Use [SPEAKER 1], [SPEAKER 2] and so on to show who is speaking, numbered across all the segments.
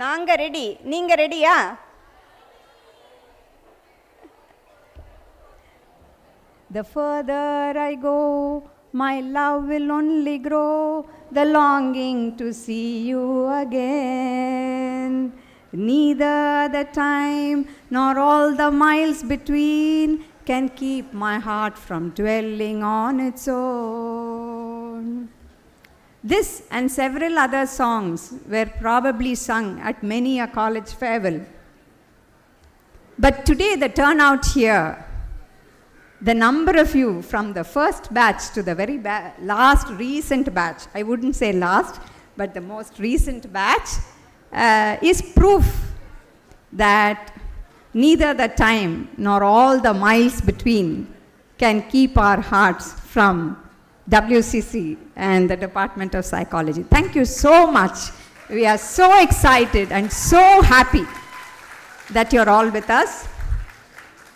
[SPEAKER 1] நாங்க ரெடி, நீங்க ரெடியா? The further I go, my love will only grow, the longing to see you again. Neither the time nor all the miles between can keep my heart from dwelling on its own. This and several other songs were probably sung at many a college farewell. But today the turnout here, the number of you from the first batch to the very last recent batch, I wouldn't say last, but the most recent batch, is proof that neither the time nor all the miles between can keep our hearts from WCC and the Department of Psychology. Thank you so much. We are so excited and so happy that you're all with us.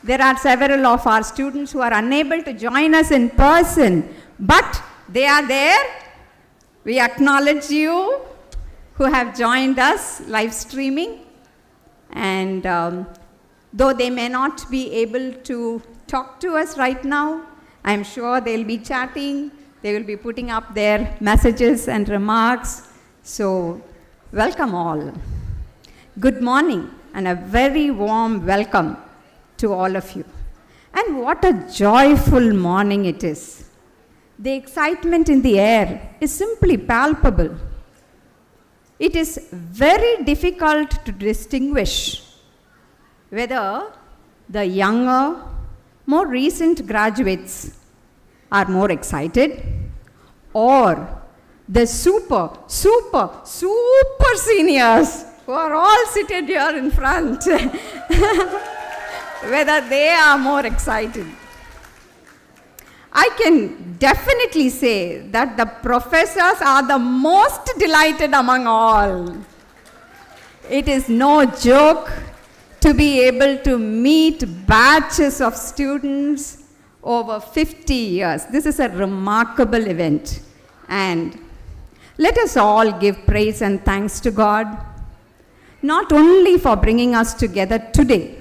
[SPEAKER 1] There are several of our students who are unable to join us in person, but they are there. We acknowledge you who have joined us live streaming, and though they may not be able to talk to us right now, I'm sure they'll be chatting, they will be putting up their messages and remarks. So, welcome all. Good morning and a very warm welcome to all of you. And what a joyful morning it is. The excitement in the air is simply palpable. It is very difficult to distinguish whether the younger, more recent graduates are more excited, or the super seniors who are all seated here in front, whether they are more excited. I can definitely say that the professors are the most delighted among all. It is no joke to be able to meet batches of students over 50 years. This is a remarkable event, and let us all give praise and thanks to God, not only for bringing us together today,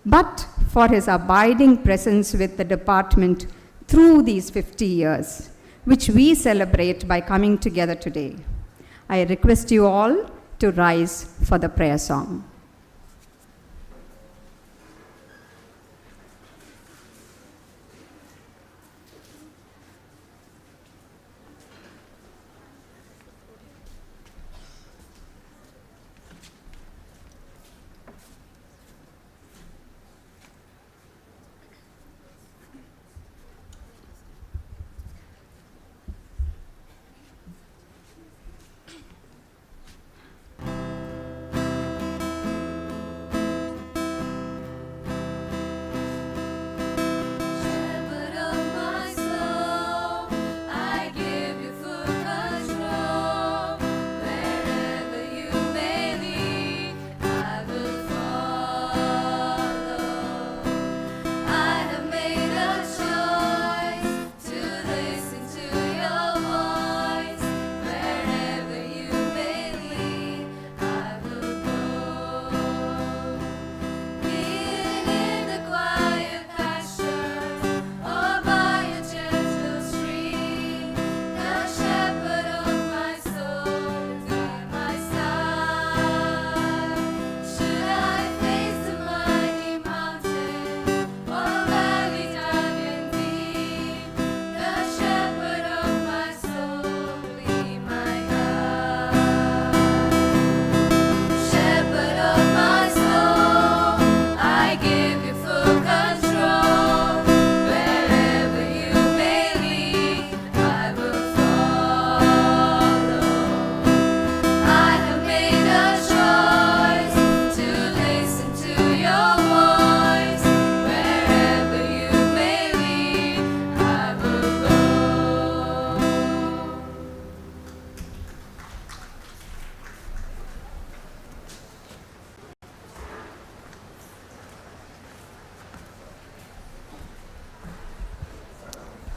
[SPEAKER 1] but for His abiding presence with the department through these 50 years, which we celebrate by coming together today. I request you all to rise for the prayer song.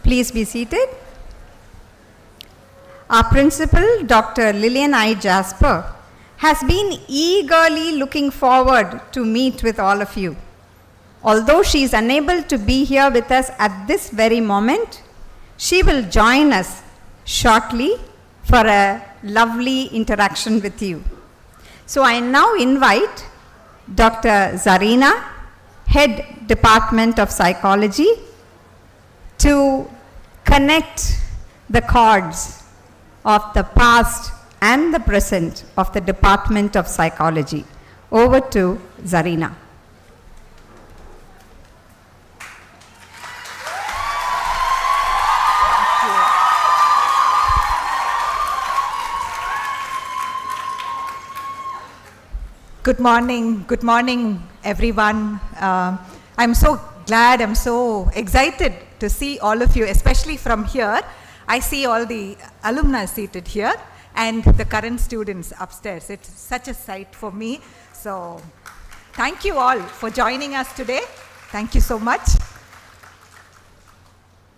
[SPEAKER 1] Please be seated. Our principal, Dr. Lillian I. Jasper, has been eagerly looking forward to meet with all of you. Although she is unable to be here with us at this very moment, she will join us shortly for a lovely interaction with you. So I now invite Dr. Zarina, Head Department of Psychology, to connect the chords of the past and the present of the Department of Psychology. Over to Zarina.
[SPEAKER 2] Good morning everyone. I'm so glad, I'm so excited to see all of you, especially from here. I see all the alumni seated here and the current students upstairs. It's such a sight for me. So thank you all for joining us today. Thank you so much.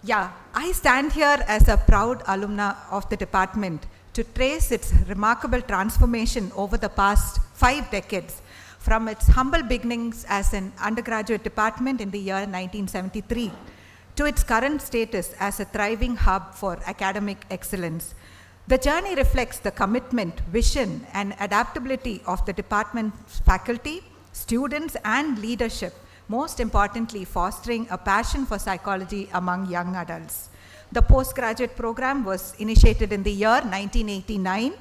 [SPEAKER 2] Yeah, I stand here as a proud alumna of the department to trace its remarkable transformation over the past 5 decades, from its humble beginnings as an undergraduate department in the year 1973 to its current status as a thriving hub for academic excellence. The journey reflects the commitment, vision, and adaptability of the department's faculty, students, and leadership, most importantly, fostering a passion for psychology among young adults. The postgraduate program was initiated in the year 1989,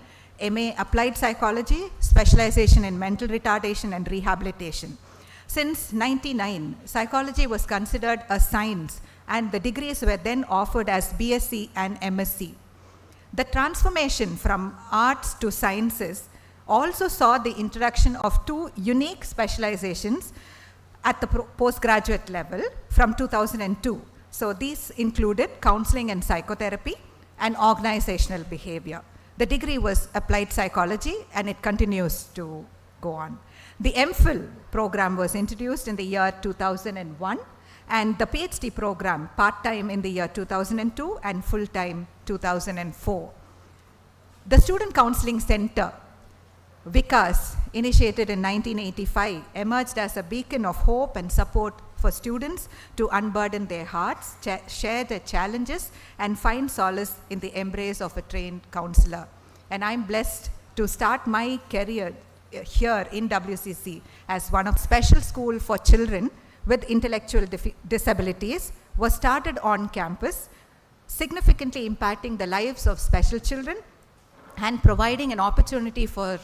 [SPEAKER 2] MA Applied Psychology, specialization in mental retardation and rehabilitation. Since 1999, psychology was considered a science, and the degrees were then offered as BSc and MSc. The transformation from arts to sciences also saw the introduction of 2 unique specializations at the postgraduate level from 2002. So these included counseling and psychotherapy and organizational behavior. The degree was applied psychology, and it continues to go on. The MPhil program was introduced in the year 2001, and the PhD program part-time in the year 2002 and full-time 2004. The Student Counseling Center, Vikas, initiated in 1985, emerged as a beacon of hope and support for students to unburden their hearts, share their challenges, and find solace in the embrace of a trained counselor. And I'm blessed to start my career here in WCC as one of special school for children with intellectual disabilities was started on campus, significantly impacting the lives of special children and providing an opportunity for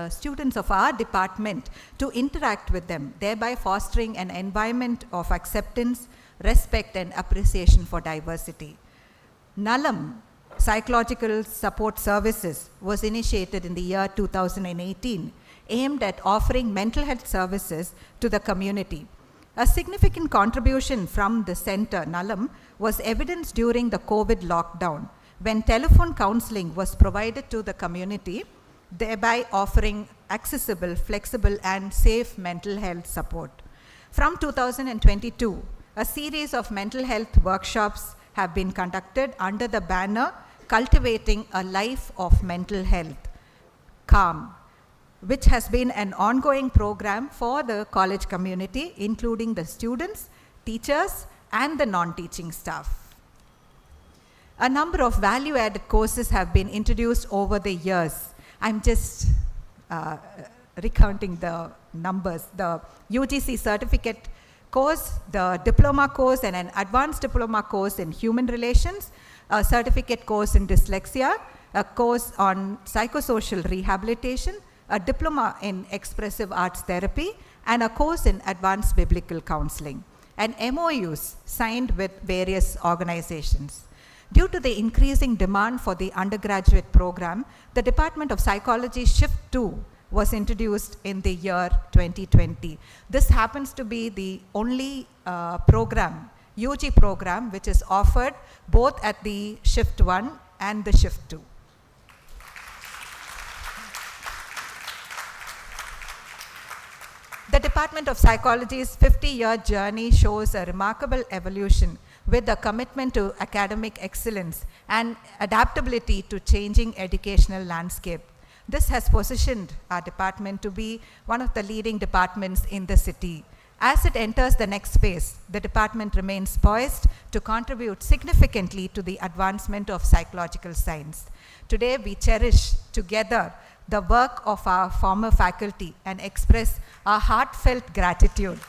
[SPEAKER 2] students of our department to interact with them, thereby fostering an environment of acceptance, respect, and appreciation for diversity. Nalam Psychological Support Services was initiated in the year 2018, aimed at offering mental health services to the community. A significant contribution from the center, Nalam, was evidenced during the COVID lockdown, when telephone counseling was provided to the community, thereby offering accessible, flexible, and safe mental health support. From 2022, a series of mental health workshops have been conducted under the banner Cultivating a Life of Mental Health, CALM, which has been an ongoing program for the college community, including the students, teachers, and the non-teaching staff. A number of value-added courses have been introduced over the years. I'm just recounting the numbers. The UGC certificate course, the diploma course, and an advanced diploma course in human relations, a certificate course in dyslexia, a course on psychosocial rehabilitation, a diploma in expressive arts therapy, and a course in advanced biblical counseling, and MOUs signed with various organizations. Due to the increasing demand for the undergraduate program, the Department of Psychology Shift 2 was introduced in the year 2020. This happens to be the only program, UG program, which is offered both at the Shift 1 and the Shift 2. The Department of Psychology's 50-year journey shows a remarkable evolution with a commitment to academic excellence and adaptability to changing educational landscape. This has positioned our department to be one of the leading departments in the city. As it enters the next phase, the department remains poised to contribute significantly to the advancement of psychological science. Today, we cherish together the work of our former faculty and express our heartfelt gratitude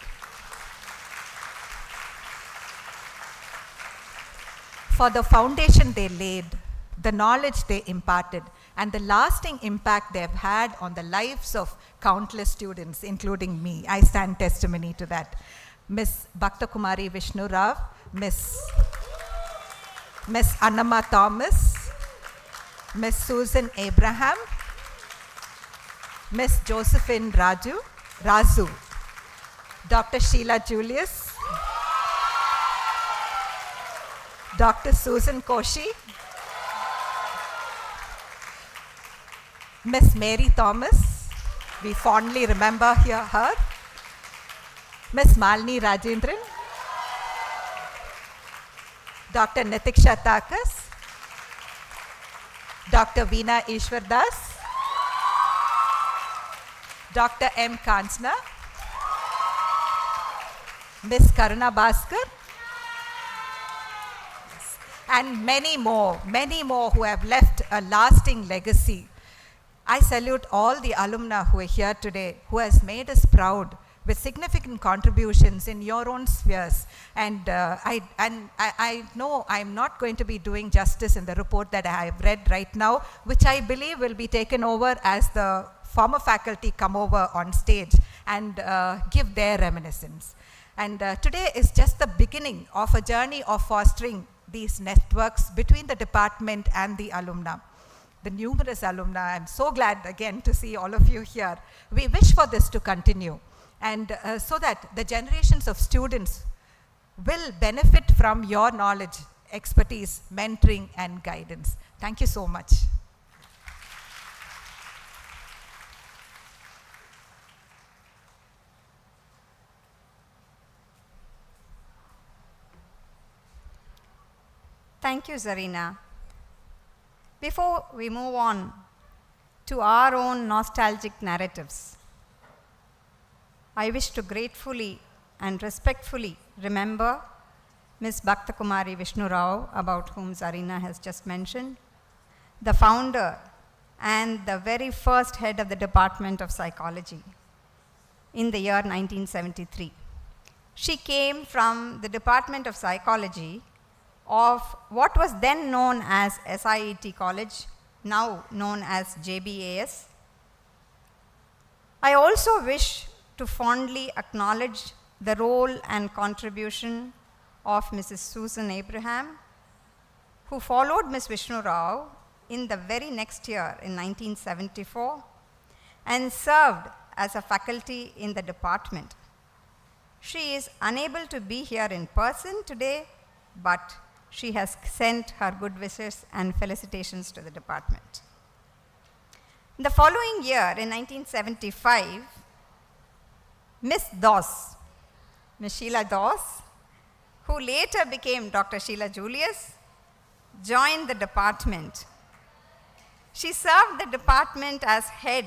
[SPEAKER 2] for the foundation they laid, the knowledge they imparted, and the lasting impact they have had on the lives of countless students, including me. I stand testimony to that. Ms. Bhakta Kumari Vishnu Rao, Ms. Annama Thomas, Ms. Susan Abraham, Ms. Josephine Razu, Dr. Sheila Julius, Dr. Susan Koshi, Ms. Mary Thomas, we fondly remember her, Ms. Malini Rajendran, Dr. Nitiksha Takas, Dr. Veena Ishwardas, Dr. M. Kansna, Ms. Karuna Bhaskar, and many more who have left a lasting legacy. I salute all the alumni who are here today, who has made us proud with significant contributions in your own spheres. And I know I'm not going to be doing justice in the report that I have read right now, which I believe will be taken over as the former faculty come over on stage and give their reminiscence. And today is just the beginning of a journey of fostering these networks between the department and the alumni. The numerous alumni, I'm so glad again to see all of you here. We wish for this to continue, and so that the generations of students will benefit from your knowledge, expertise, mentoring, and guidance. Thank you so much.
[SPEAKER 1] Thank you, Zarina. Before we move on to our own nostalgic narratives, I wish to gratefully and respectfully remember Ms. Bhakta Kumari Vishnu Rao, about whom Zarina has just mentioned, the founder and the very first head of the Department of Psychology in the year 1973. She came from the Department of Psychology of what was then known as SIET College, now known as JBAS. I also wish to fondly acknowledge the role and contribution of Mrs. Susan Abraham, who followed Ms. Vishnu Rao in the very next year in 1974 and served as a faculty in the department. She is unable to be here in person today, but she has sent her good wishes and felicitations to the department. The following year, in 1975, Ms. Sheila Dos, who later became Dr. Sheila Julius, joined the department. She served the department as head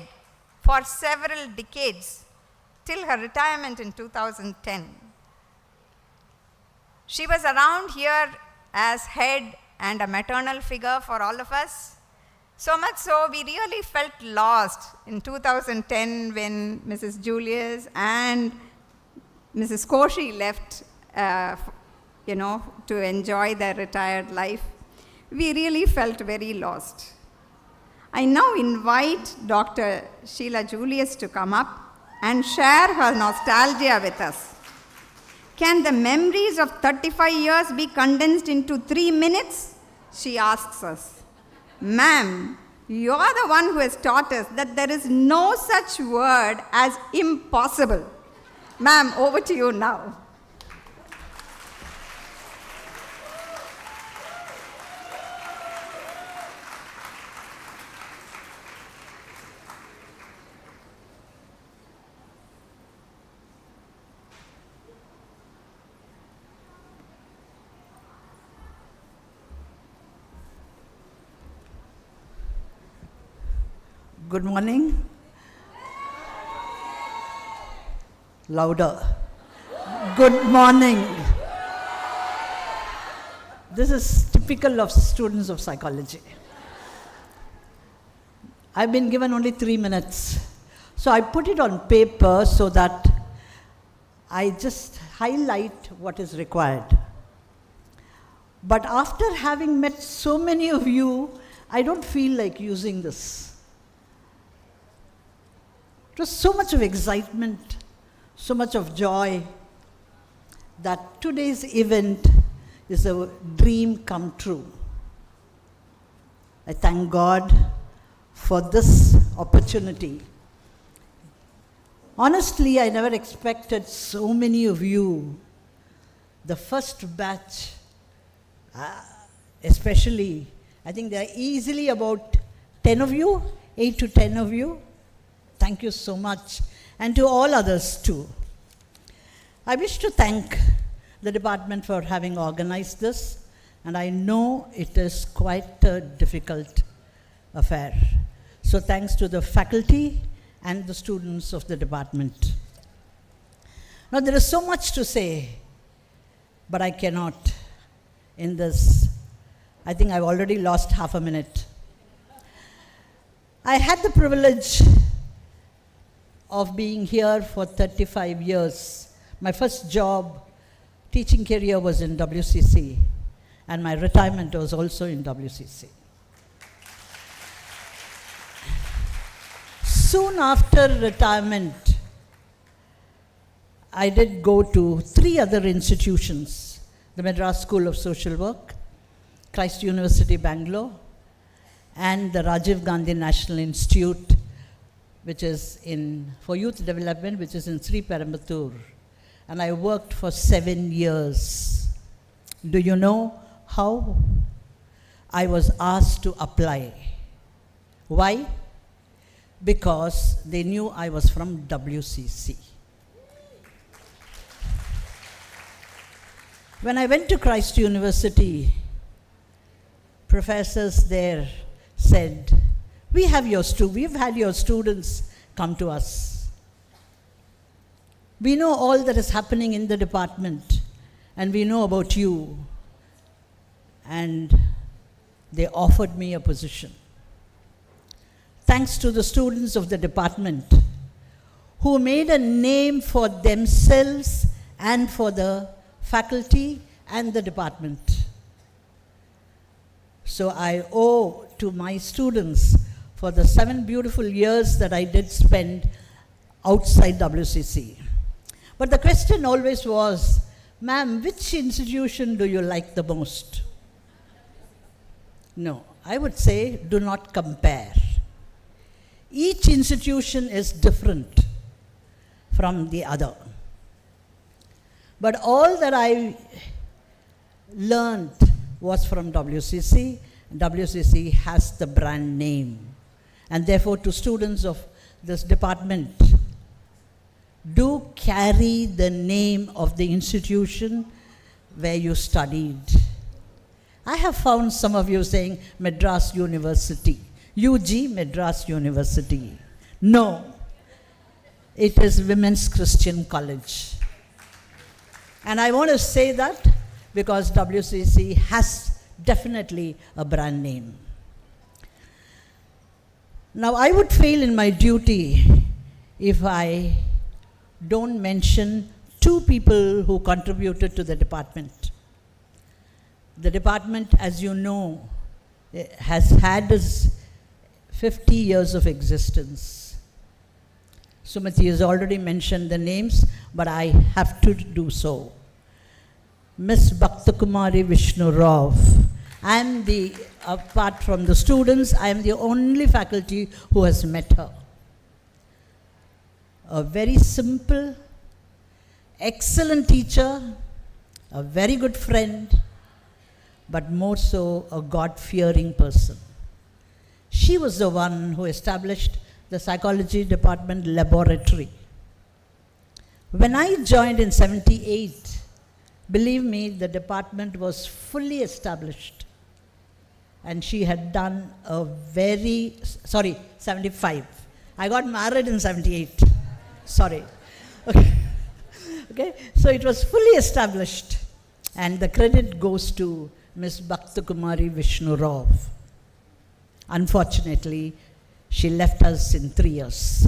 [SPEAKER 1] for several decades till her retirement in 2010. She was around here as head and a maternal figure for all of us. So much so, we really felt lost in 2010 when Mrs. Julius and Mrs. Koshi left, to enjoy their retired life. We really felt very lost. I now invite Dr. Sheila Julius to come up and share her nostalgia with us. Can the memories of 35 years be condensed into 3 minutes? She asks us. Ma'am, you are the one who has taught us that there is no such word as impossible. Ma'am, over to you now.
[SPEAKER 3] Good morning. Louder. Good morning. This is typical of students of psychology. I've been given only 3 minutes. So I put it on paper so that I just highlight what is required. But after having met so many of you, I don't feel like using this. It was so much of excitement, so much of joy, that today's event is a dream come true. I thank God for this opportunity. Honestly, I never expected so many of you. The first batch, especially, I think there are easily about 10 of you, 8 to 10 of you. Thank you so much. And to all others too. I wish to thank the department for having organized this, and I know it is quite a difficult affair. So thanks to the faculty and the students of the department. Now there is so much to say, but I cannot in this. I think I've already lost half a minute. I had the privilege of being here for 35 years. My first job, teaching career, was in WCC, and my retirement was also in WCC. Soon after retirement, I did go to 3 other institutions: the Madras School of Social Work, Christ University, Bangalore, and the Rajiv Gandhi National Institute, which is for youth development, which is in Sri Perambatoor. And I worked for 7 years. Do you know how? I was asked to apply. Why? Because they knew I was from WCC. When I went to Christ University, professors there said, we've had your students come to us. We know all that is happening in the department, and we know about you. And they offered me a position. Thanks to the students of the department who made a name for themselves and for the faculty and the department. So I owe to my students for the 7 beautiful years that I did spend outside WCC. But the question always was, ma'am, which institution do you like the most? No, I would say do not compare. Each institution is different from the other. But all that I learned was from WCC. WCC has the brand name. And therefore, to students of this department, do carry the name of the institution where you studied. I have found some of you saying Madras University. UG Madras University. No, it is Women's Christian College. And I want to say that because WCC has definitely a brand name. Now, I would fail in my duty if I don't mention 2 people who contributed to the department. The department, as you know, has had its 50 years of existence. Sumati has already mentioned the names, but I have to do so. Miss Bhaktakumari Vishnu Rao. Apart from the students, I am the only faculty who has met her. A very simple, excellent teacher, a very good friend, but more so a God-fearing person. She was the one who established the psychology department laboratory. When I joined in 78, believe me, the department was fully established. and she had done a 75. I got married in 78. Sorry. Okay. Okay, so it was fully established, and the credit goes to Miss Bhakta Kumari Vishnu Rao. Unfortunately, she left us in 3 years.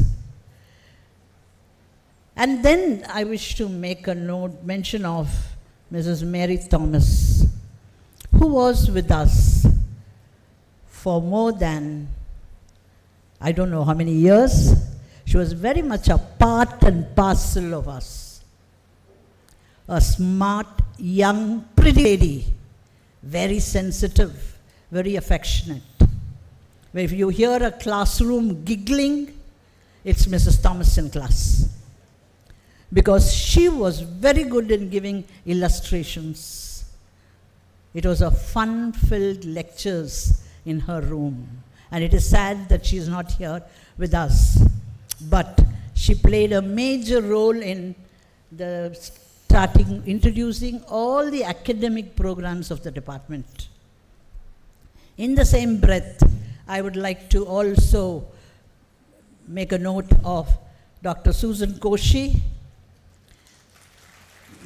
[SPEAKER 3] And then I wish to make a mention of Mrs. Mary Thomas, who was with us for more than, I don't know how many years. She was very much a part and parcel of us. A smart, young, pretty lady, very sensitive, very affectionate. If you hear a classroom giggling, it's Mrs. Thomas in class. Because she was very good in giving illustrations. It was a fun-filled lectures in her room. And it is sad that she is not here with us. But she played a major role in introducing all the academic programs of the department. In the same breath, I would like to also make a note of Dr. Susan Koshi,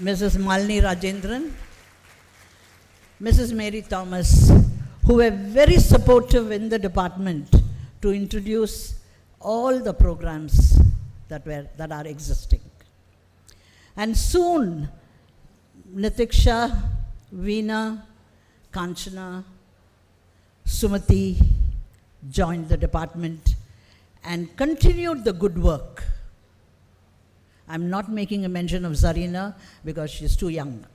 [SPEAKER 3] Mrs. Malini Rajendran, Mrs. Mary Thomas, who were very supportive in the department to introduce all the programs that are existing. And soon, Nitiksha, Veena, Kanchana, Sumati joined the department and continued the good work. I'm not making a mention of Zarina because she's too young.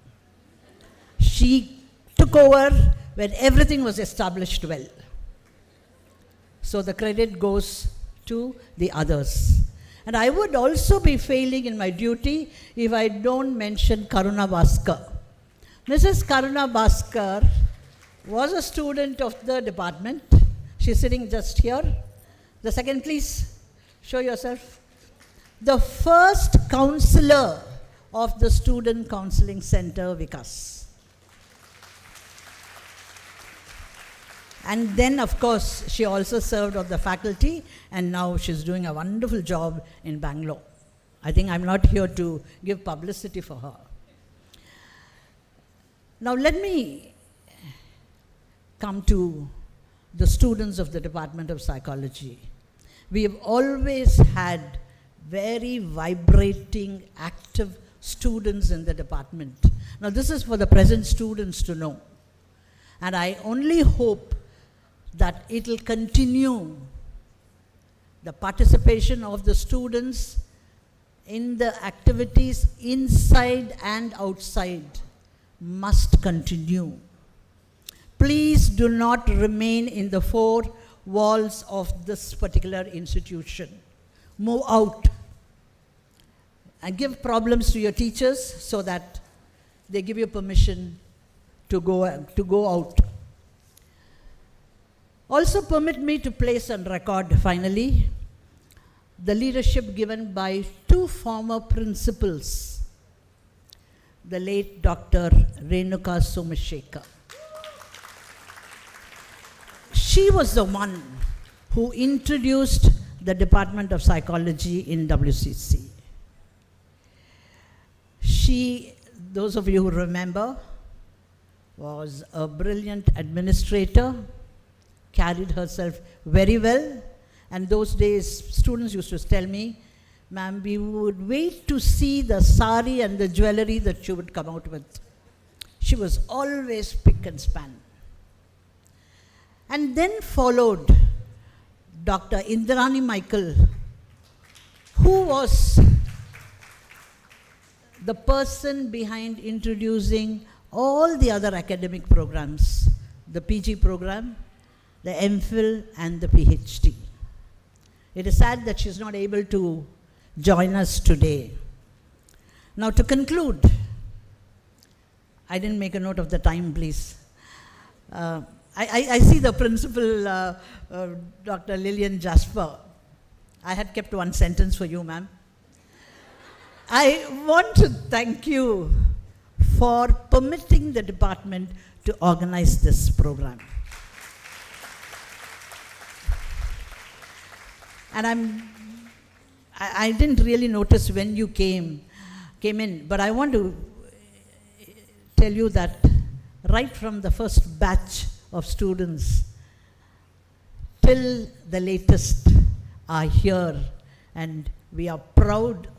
[SPEAKER 3] She took over when everything was established well. So the credit goes to the others. And I would also be failing in my duty if I don't mention Karuna Bhaskar. Mrs. Karuna Bhaskar was a student of the department. She's sitting just here. The second, please, show yourself. The first counselor of the Student Counseling Center, Vikas. And then, of course, she also served on the faculty, and now she's doing a wonderful job in Bangalore. I think I'm not here to give publicity for her. Now, let me come to the students of the Department of Psychology. We have always had very vibrating, active students in the department. Now, this is for the present students to know. And I only hope that it will continue. The participation of the students in the activities inside and outside must continue. Please do not remain in the four walls of this particular institution. Move out and give problems to your teachers so that they give you permission to go out. Also permit me to place on record, finally, the leadership given by two former principals, the late Dr. Renuka Somashekar. She was the one who introduced the Department of Psychology in WCC. She, those of you who remember, was a brilliant administrator, carried herself very well, and those days students used to tell me, ma'am, we would wait to see the sari and the jewelry that she would come out with. She was always pick and span. And then followed Dr. Indrani Michael, who was the person behind introducing all the other academic programs, the PG program, the MPhil, and the PhD. It is sad that she's not able to join us today. Now, to conclude, I didn't make a note of the time, please. I see the principal, Dr. Lillian Jasper. I had kept one sentence for you, ma'am. I want to thank you for permitting the department to organize this program. And I didn't really notice when you came in, but I want to tell you that right from the first batch of students till the latest are here, and we are proud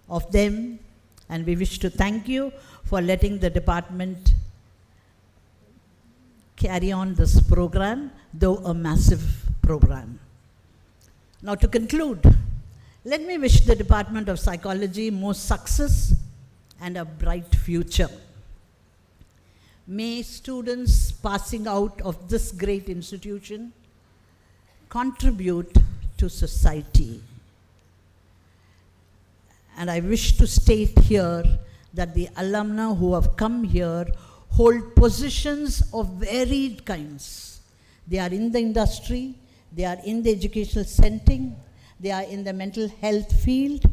[SPEAKER 3] of them, and we wish to thank you for letting the department carry on this program, though a massive program. Now, to conclude, let me wish the Department of Psychology more success and a bright future. May students passing out of this great institution contribute to society. And I wish to state here that the alumna who have come here hold positions of varied kinds. They are in the industry, they are in the educational setting, they are in the mental health field,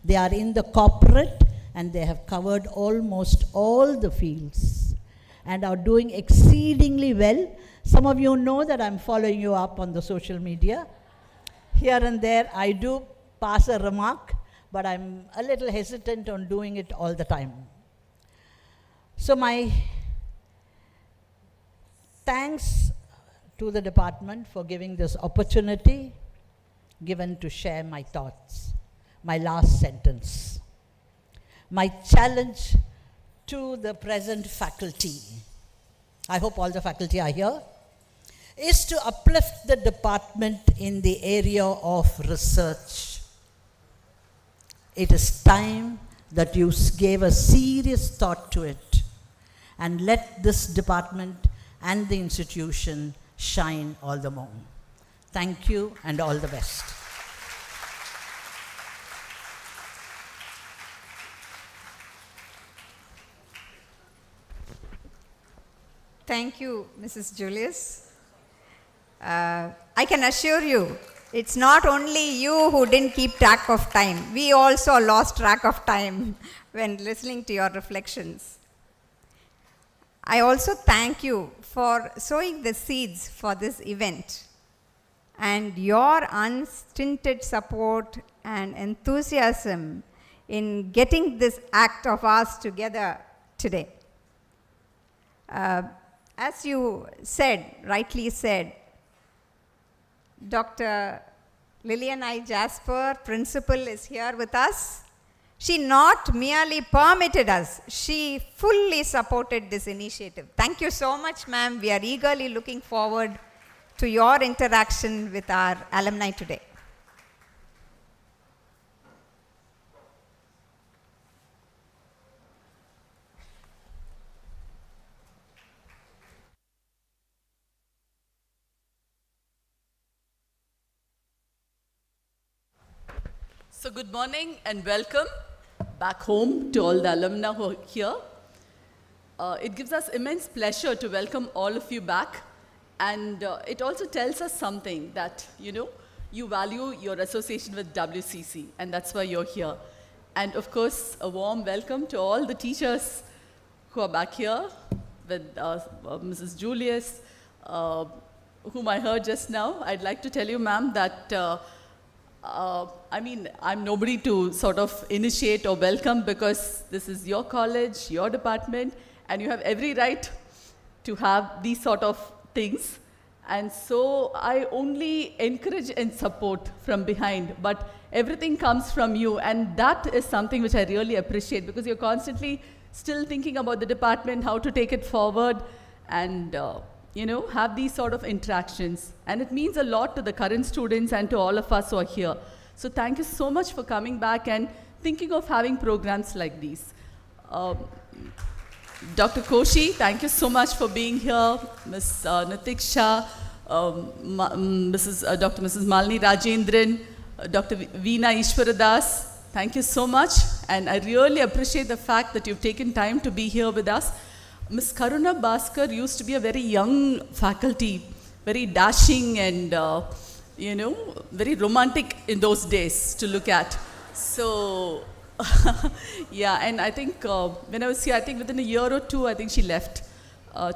[SPEAKER 3] they are in the corporate, and they have covered almost all the fields and are doing exceedingly well. Some of you know that I'm following you up on the social media. Here and there I do pass a remark, but I'm a little hesitant on doing it all the time. So my thanks to the department for giving this opportunity given to share my thoughts. My last sentence. My challenge to the present faculty, I hope all the faculty are here, is to uplift the department in the area of research. It is time that you gave a serious thought to it and let this department and the institution shine all the more. Thank you and all the best.
[SPEAKER 1] Thank you, Mrs. Julius. I can assure you, it's not only you who didn't keep track of time. We also lost track of time when listening to your reflections. I also thank you for sowing the seeds for this event and your unstinted support and enthusiasm in getting this act of ours together today. As you said, rightly said, Dr. Lillian I. Jasper, principal, is here with us. She not merely permitted us, she fully supported this initiative. Thank you so much, ma'am. We are eagerly looking forward to your interaction with our alumni today.
[SPEAKER 4] So good morning and welcome back home to all the alumni who are here. It gives us immense pleasure to welcome all of you back, and it also tells us something that, you value your association with WCC, and that's why you're here. And of course, a warm welcome to all the teachers who are back here with Mrs. Julius, whom I heard just now. I'd like to tell you, ma'am, that I'm nobody to sort of initiate or welcome, because this is your college, your department, and you have every right to have these sort of things. And so I only encourage and support from behind, but everything comes from you, and that is something which I really appreciate, because you're constantly still thinking about the department, how to take it forward, and have these sort of interactions. And it means a lot to the current students and to all of us who are here. So thank you so much for coming back and thinking of having programs like these. Dr. Koshi, thank you so much for being here. Ms. Nitiksha, Dr. Mrs. Malini Rajendran, Dr. Veena Ishwaradas, thank you so much. And I really appreciate the fact that you've taken time to be here with us. Ms. Karuna Bhaskar used to be a very young faculty, very dashing and, very romantic in those days to look at. So, yeah, and I think when I was here, I think within a year or two, I think she left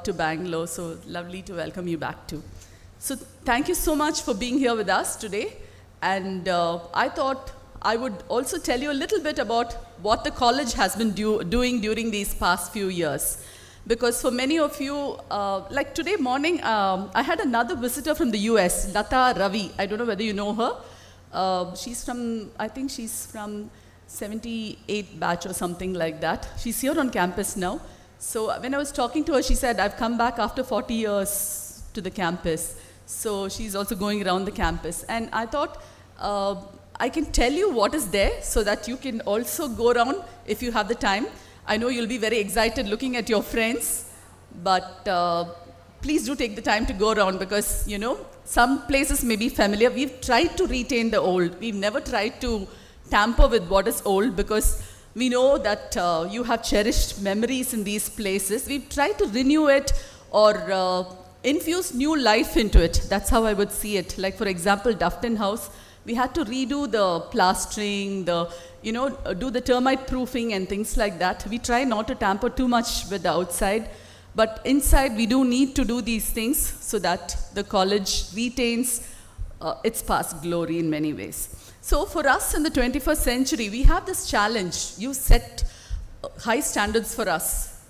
[SPEAKER 4] to Bangalore. So lovely to welcome you back too. So thank you so much for being here with us today. And I thought I would also tell you a little bit about what the college has been doing during these past few years. Because for many of you, like today morning, I had another visitor from the US, Lata Ravi. I don't know whether you know her. She's from, I think she's from 78 batch or something like that. She's here on campus now. So when I was talking to her, she said, I've come back after 40 years to the campus. So she's also going around the campus. And I thought, I can tell you what is there so that you can also go around if you have the time. I know you'll be very excited looking at your friends, but please do take the time to go around because, you know, some places may be familiar. We've tried to retain the old. We've never tried to tamper with what is old because we know that you have cherished memories in these places. We've tried to renew it or infuse new life into it. That's how I would see it. Like, for example, Dufton House, we had to redo the plastering, do the termite proofing and things like that. We try not to tamper too much with the outside, but inside we do need to do these things so that the college retains its past glory in many ways. So for us in the 21st century, we have this challenge. You set high standards for us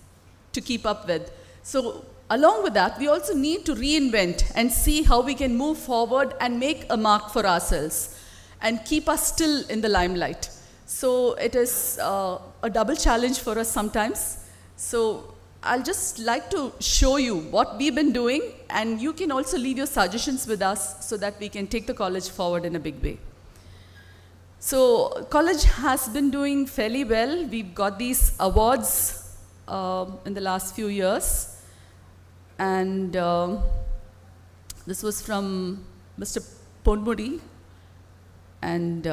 [SPEAKER 4] to keep up with. So along with that, we also need to reinvent and see how we can move forward and make a mark for ourselves and keep us still in the limelight. So it is a double challenge for us sometimes. So I'll just like to show you what we've been doing, and you can also leave your suggestions with us so that we can take the college forward in a big way. So college has been doing fairly well. We've got these awards in the last few years. And this was from Mr. Ponmudi. And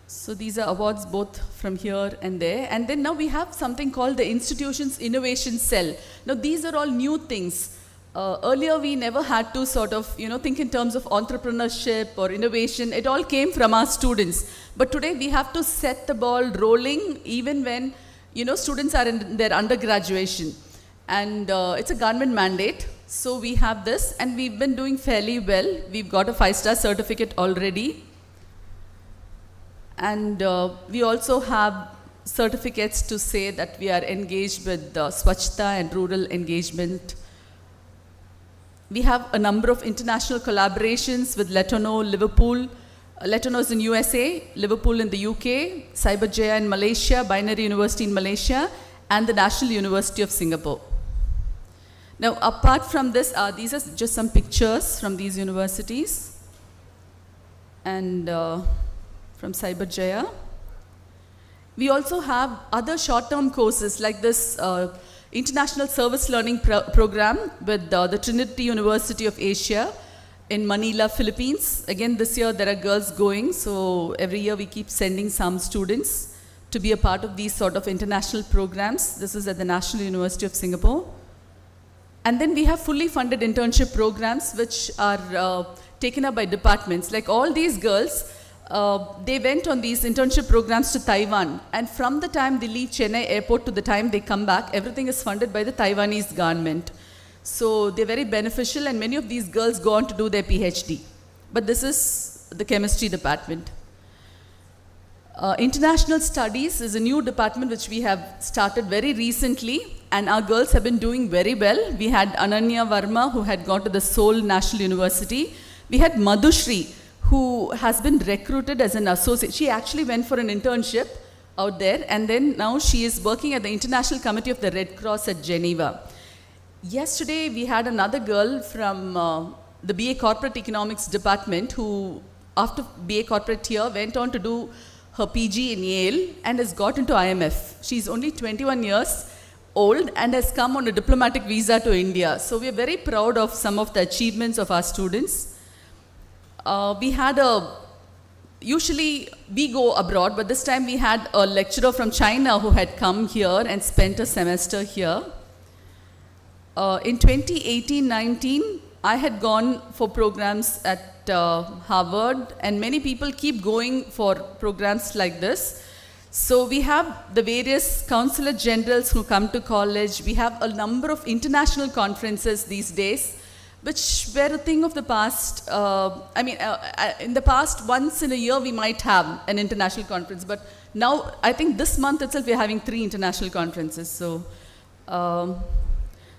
[SPEAKER 4] so these are awards both from here and there. And then now we have something called the Institution's Innovation Cell. Now these are all new things. Earlier we never had to sort of, think in terms of entrepreneurship or innovation. It all came from our students. But today we have to set the ball rolling even when, students are in their undergraduation. And it's a government mandate. So we have this and we've been doing fairly well. We've got a 5-star certificate already. And we also have certificates to say that we are engaged with Swachhta and rural engagement. We have a number of international collaborations with Letono, Liverpool. Letono is in USA, Liverpool in the UK, Cyberjaya in Malaysia, Binary University in Malaysia, and the National University of Singapore. Now, apart from this, these are just some pictures from these universities. And from Cyberjaya. We also have other short-term courses like this International Service Learning Program with the Trinity University of Asia in Manila, Philippines. Again, this year there are girls going, so every year we keep sending some students to be a part of these sort of international programs. This is at the National University of Singapore. And then we have fully funded internship programs which are taken up by departments. Like all these girls, they went on these internship programs to Taiwan, and from the time they leave Chennai airport to the time they come back, everything is funded by the Taiwanese government. So they're very beneficial, and many of these girls go on to do their PhD. But this is the chemistry department. International Studies is a new department which we have started very recently, and our girls have been doing very well. We had Ananya Verma, who had gone to the Seoul National University. We had Madhushri, who has been recruited as an associate. She actually went for an internship out there, and then now she is working at the International Committee of the Red Cross at Geneva. Yesterday, we had another girl from the BA Corporate Economics department who, after BA Corporate here, went on to do her PG in Yale and has got into IMF. She's only 21 years old and has come on a diplomatic visa to India. So we are very proud of some of the achievements of our students. Usually we go abroad, but this time we had a lecturer from China who had come here and spent a semester here. In 2018-19, I had gone for programs at Harvard, and many people keep going for programs like this. So we have the various consulate generals who come to college. We have a number of international conferences these days. which were a thing of the past. In the past, once in a year we might have an international conference, but now I think this month itself we're having 3 international conferences. So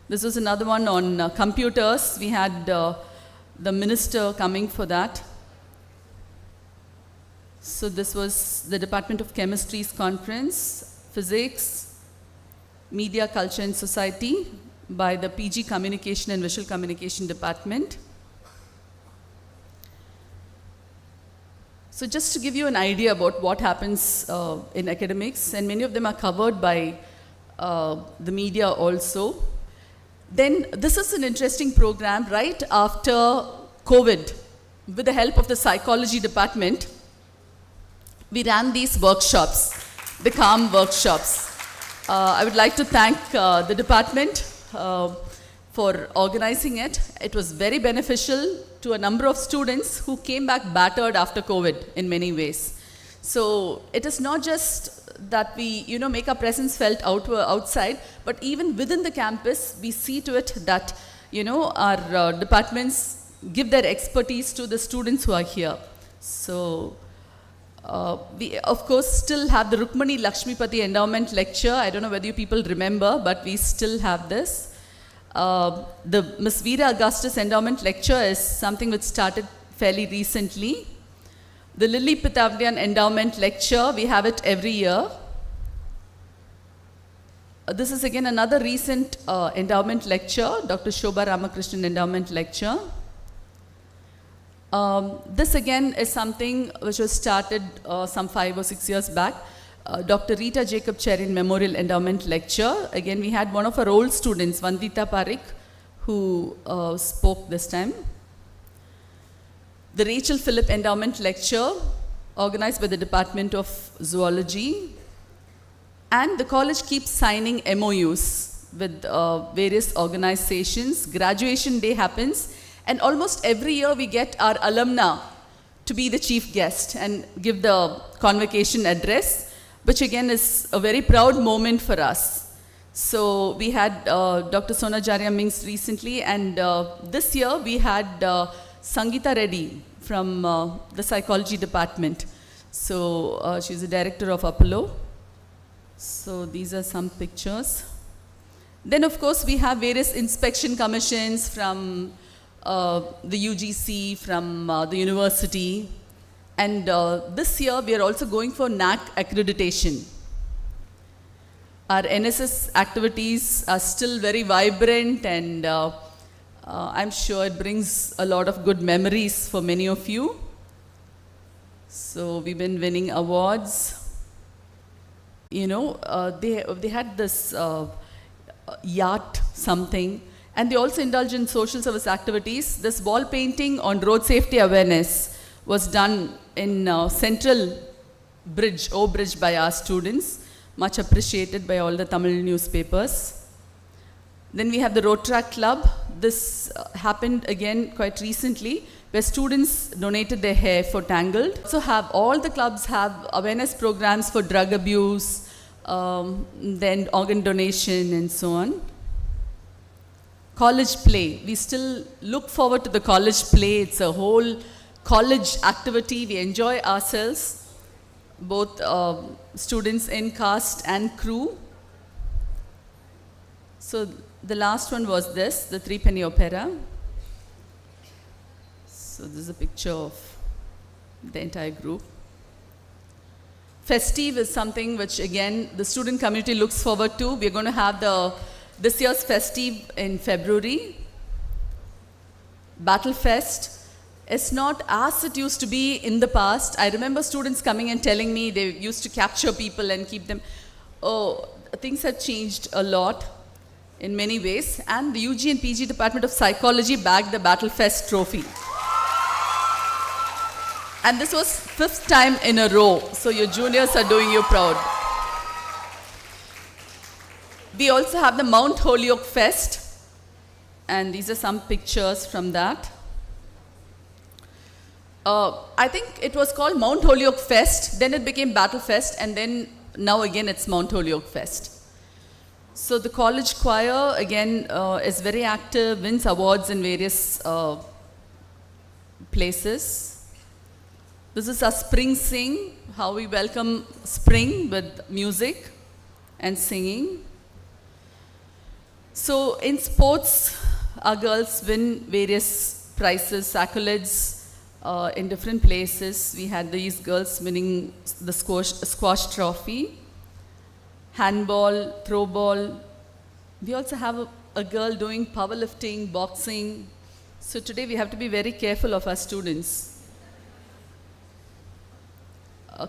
[SPEAKER 4] this was another one on computers. We had the minister coming for that. So this was the Department of Chemistry's conference, Physics, Media, Culture and Society by the PG Communication and Visual Communication Department. So just to give you an idea about what happens in academics, and many of them are covered by the media also. Then this is an interesting program right after COVID. With the help of the psychology department, we ran these workshops, the CALM workshops. I would like to thank the department for organizing it. It was very beneficial to a number of students who came back battered after COVID in many ways. So it is not just that we make our presence felt outside, but even within the campus, we see to it that our departments give their expertise to the students who are here. So we, of course, still have the Rukmani Lakshmipati Endowment Lecture. I don't know whether you people remember, but we still have this. The Miss Veera Augustus Endowment Lecture is something which started fairly recently. The Lily Pitavlian Endowment Lecture, we have it every year. This is again another recent endowment lecture, Dr. Shobha Ramakrishnan Endowment Lecture. This again is something which was started some 5 or 6 years back. Dr. Rita Jacob Cherin Memorial Endowment Lecture. Again, we had one of our old students, Vandita Parikh, who spoke this time. The Rachel Phillip Endowment Lecture, organized by the Department of Zoology. And the college keeps signing MOUs with various organizations. Graduation day happens, and almost every year we get our alumna to be the chief guest and give the convocation address, which again is a very proud moment for us. So we had Dr. Sonajarya Mings recently, and this year we had Sangeeta Reddy from the psychology department. So she's the director of Apollo. So these are some pictures. Then of course we have various inspection commissions from the UGC, from the university. And this year we are also going for NAC accreditation. Our NSS activities are still very vibrant, and I'm sure it brings a lot of good memories for many of you. So we've been winning awards. They had this yacht something, and they also indulge in social service activities. This wall painting on road safety awareness was done in Central Bridge, O Bridge, by our students, much appreciated by all the Tamil newspapers. Then we have the Road Track Club. This happened again quite recently, where students donated their hair for Tangled. So all the clubs have awareness programs for drug abuse, then organ donation and so on. College play. We still look forward to the college play. It's a whole college activity. We enjoy ourselves, both students in cast and crew. So the last one was this, the Three Penny Opera. So this is a picture of the entire group. Festive is something which again the student community looks forward to. We're going to have this year's Festive in February. Battle Fest. It's not as it used to be in the past. I remember students coming and telling me they used to capture people and keep them. Oh, things have changed a lot in many ways. And the UG and PG Department of Psychology bagged the Battle Fest trophy. And this was 5th time in a row. So your juniors are doing you proud. We also have the Mount Holyoke Fest. And these are some pictures from that. I think it was called Mount Holyoke Fest, then it became Battle Fest, and then now again it's Mount Holyoke Fest. So the college choir, again, is very active, wins awards in various places. This is our spring sing, how we welcome spring with music and singing. So in sports, our girls win various prizes, accolades in different places. We had these girls winning the squash trophy, handball, throw ball. We also have a girl doing powerlifting, boxing. So today we have to be very careful of our students.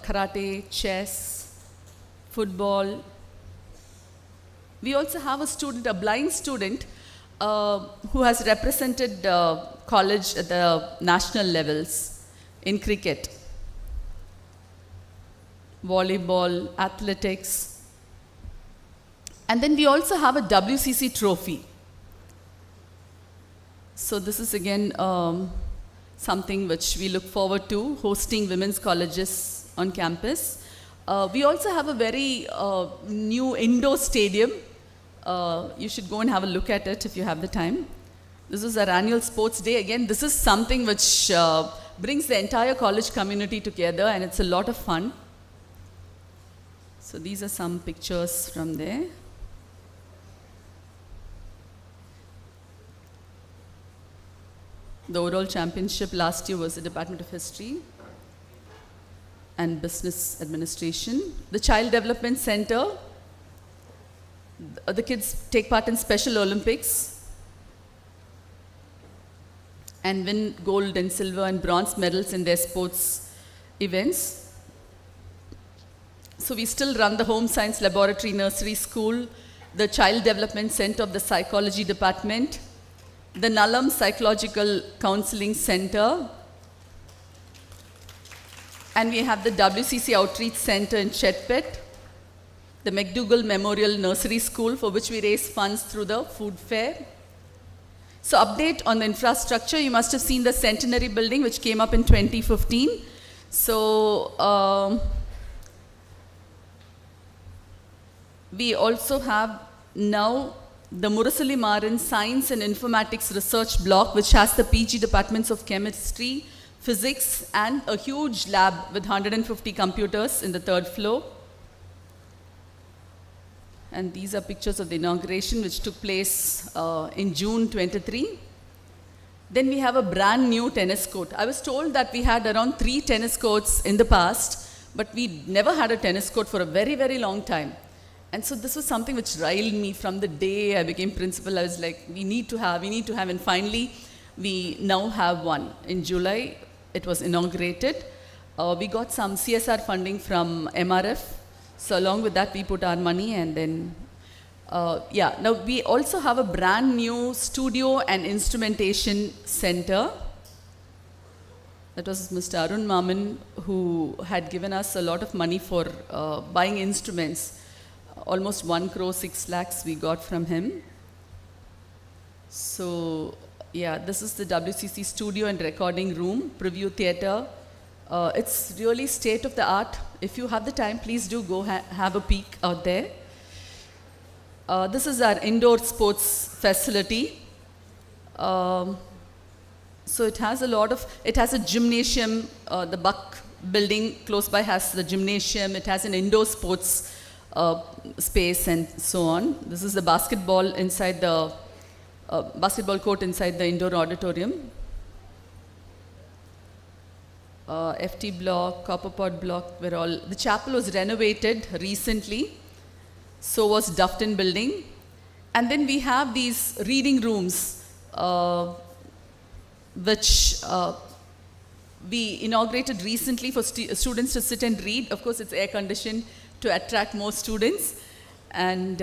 [SPEAKER 4] Karate, chess, football. We also have a student, a blind student, who has represented college at the national levels in cricket, volleyball, athletics. And then we also have a WCC trophy. So this is again something which we look forward to, hosting women's colleges on campus. We also have a very new indoor stadium. You should go and have a look at it if you have the time. This is our annual sports day. Again, this is something which brings the entire college community together, and it's a lot of fun. So these are some pictures from there. The overall championship last year was the Department of History and Business Administration. The Child Development Center, the kids take part in Special Olympics and win gold and silver and bronze medals in their sports events. So we still run the Home Science Laboratory Nursery School, the Child Development Center of the Psychology Department, the Nallam Psychological Counseling Center, and we have the WCC Outreach Center in Chetpet, the McDougall Memorial Nursery School, for which we raise funds through the food fair. So update on the infrastructure, you must have seen the Centenary building which came up in 2015. So we also have now the Murasali Maran Science and Informatics Research Block, which has the PG departments of chemistry, physics, and a huge lab with 150 computers in the third floor. And these are pictures of the inauguration, which took place in June 23. Then we have a brand new tennis court. I was told that we had around 3 tennis courts in the past, but we never had a tennis court for a very, very long time. And so this was something which riled me from the day I became principal. I was like, we need to have, and finally we now have one. In July, it was inaugurated. We got some CSR funding from MRF. So along with that, we put our money, and then, now we also have a brand new studio and instrumentation center. That was Mr. Arun Maman, who had given us a lot of money for buying instruments. Almost 1 crore 6 lakhs we got from him. So yeah, this is the WCC studio and recording room, preview theatre. It's really state of the art. If you have the time, please do go have a peek out there. This is our indoor sports facility. So it has it has a gymnasium. The Buck building close by has the gymnasium. It has an indoor sports space and so on. This is the basketball inside the basketball court inside the indoor auditorium. FT block, copper pot block, the chapel was renovated recently. So was Dufton building. And then we have these reading rooms, which we inaugurated recently for students to sit and read. Of course, it's air conditioned to attract more students. And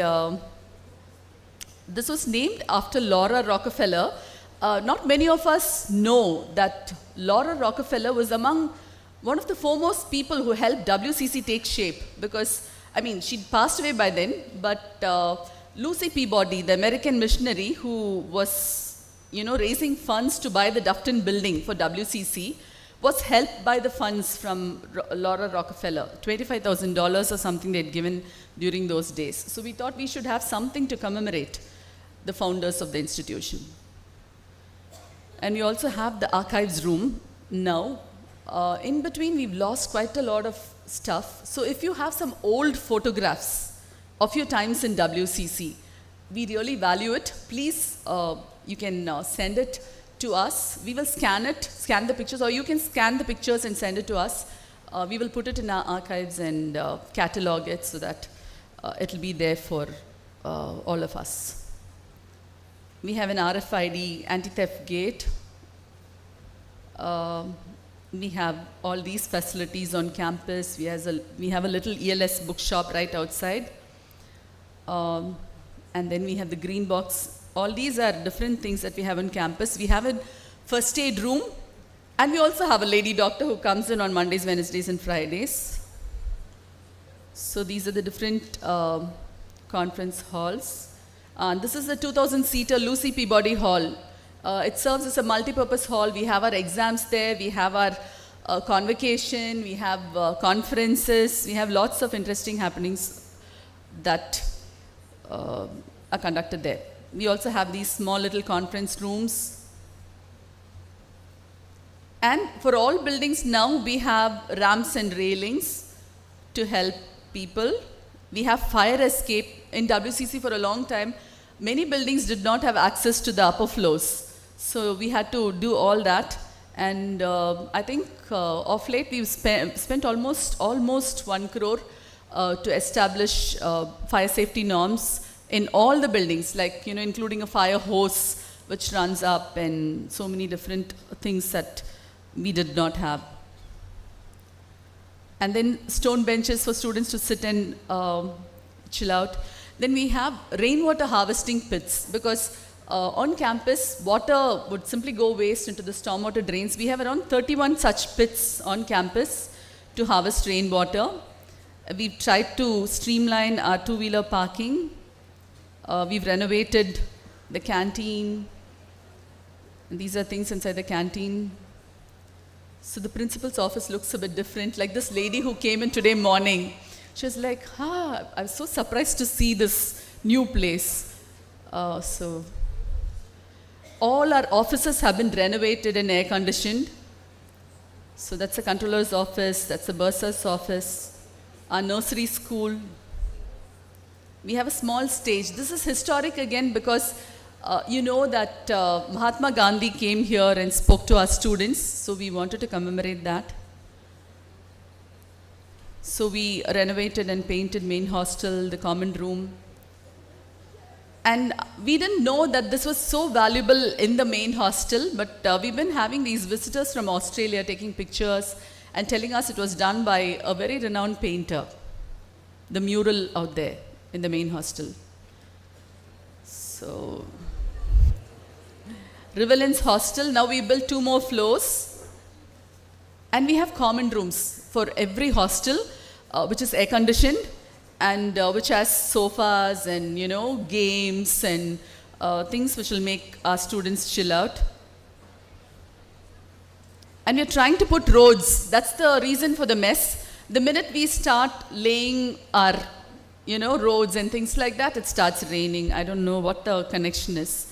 [SPEAKER 4] this was named after Laura Rockefeller. Not many of us know that Laura Rockefeller was among one of the foremost people who helped WCC take shape, because, I mean, she'd passed away by then, but Lucy Peabody, the American missionary who was, raising funds to buy the Dufton building for WCC, was helped by the funds from Laura Rockefeller, $25,000 or something they'd given during those days. So we thought we should have something to commemorate the founders of the institution. And we also have the archives room now. In between, we've lost quite a lot of stuff. So if you have some old photographs of your times in WCC, we really value it. Please, you can send it to us. We will scan the pictures, or you can scan the pictures and send it to us. We will put it in our archives and catalog it so that it'll be there for all of us. We have an RFID anti-theft gate. We have all these facilities on campus. We have a little ELS bookshop right outside. And then we have the green box. All these are different things that we have on campus. We have a first aid room, and we also have a lady doctor who comes in on Mondays, Wednesdays, and Fridays. So these are the different conference halls. This is the 2,000-seater Lucy Peabody Hall. It serves as a multi-purpose hall. We have our exams there. We have our convocation. We have conferences. We have lots of interesting happenings that are conducted there. We also have these small little conference rooms. And for all buildings now, we have ramps and railings to help people. We have fire escape. In WCC for a long time, many buildings did not have access to the upper floors. So we had to do all that. And I think of late we've spent almost 1 crore to establish fire safety norms in all the buildings, like, including a fire hose which runs up and so many different things that we did not have. And then stone benches for students to sit and chill out. Then we have rainwater harvesting pits, because on campus, water would simply go waste into the stormwater drains. We have around 31 such pits on campus to harvest rainwater. We've tried to streamline our two-wheeler parking. We've renovated the canteen. And these are things inside the canteen. So the principal's office looks a bit different. Like this lady who came in today morning, she was like, I was so surprised to see this new place. So all our offices have been renovated and air conditioned. So that's the controller's office, that's the bursar's office, our nursery school. We have a small stage. This is historic again because you know that Mahatma Gandhi came here and spoke to our students, so we wanted to commemorate that. So we renovated and painted main hostel, the common room. And we didn't know that this was so valuable in the main hostel, but we've been having these visitors from Australia taking pictures and telling us it was done by a very renowned painter, the mural out there in the main hostel. So, Riverlands Hostel, now we built 2 more floors. And we have common rooms for every hostel, which is air conditioned and which has sofas and, games and things which will make our students chill out. And we're trying to put roads. That's the reason for the mess. The minute we start laying our, roads and things like that, it starts raining. I don't know what the connection is.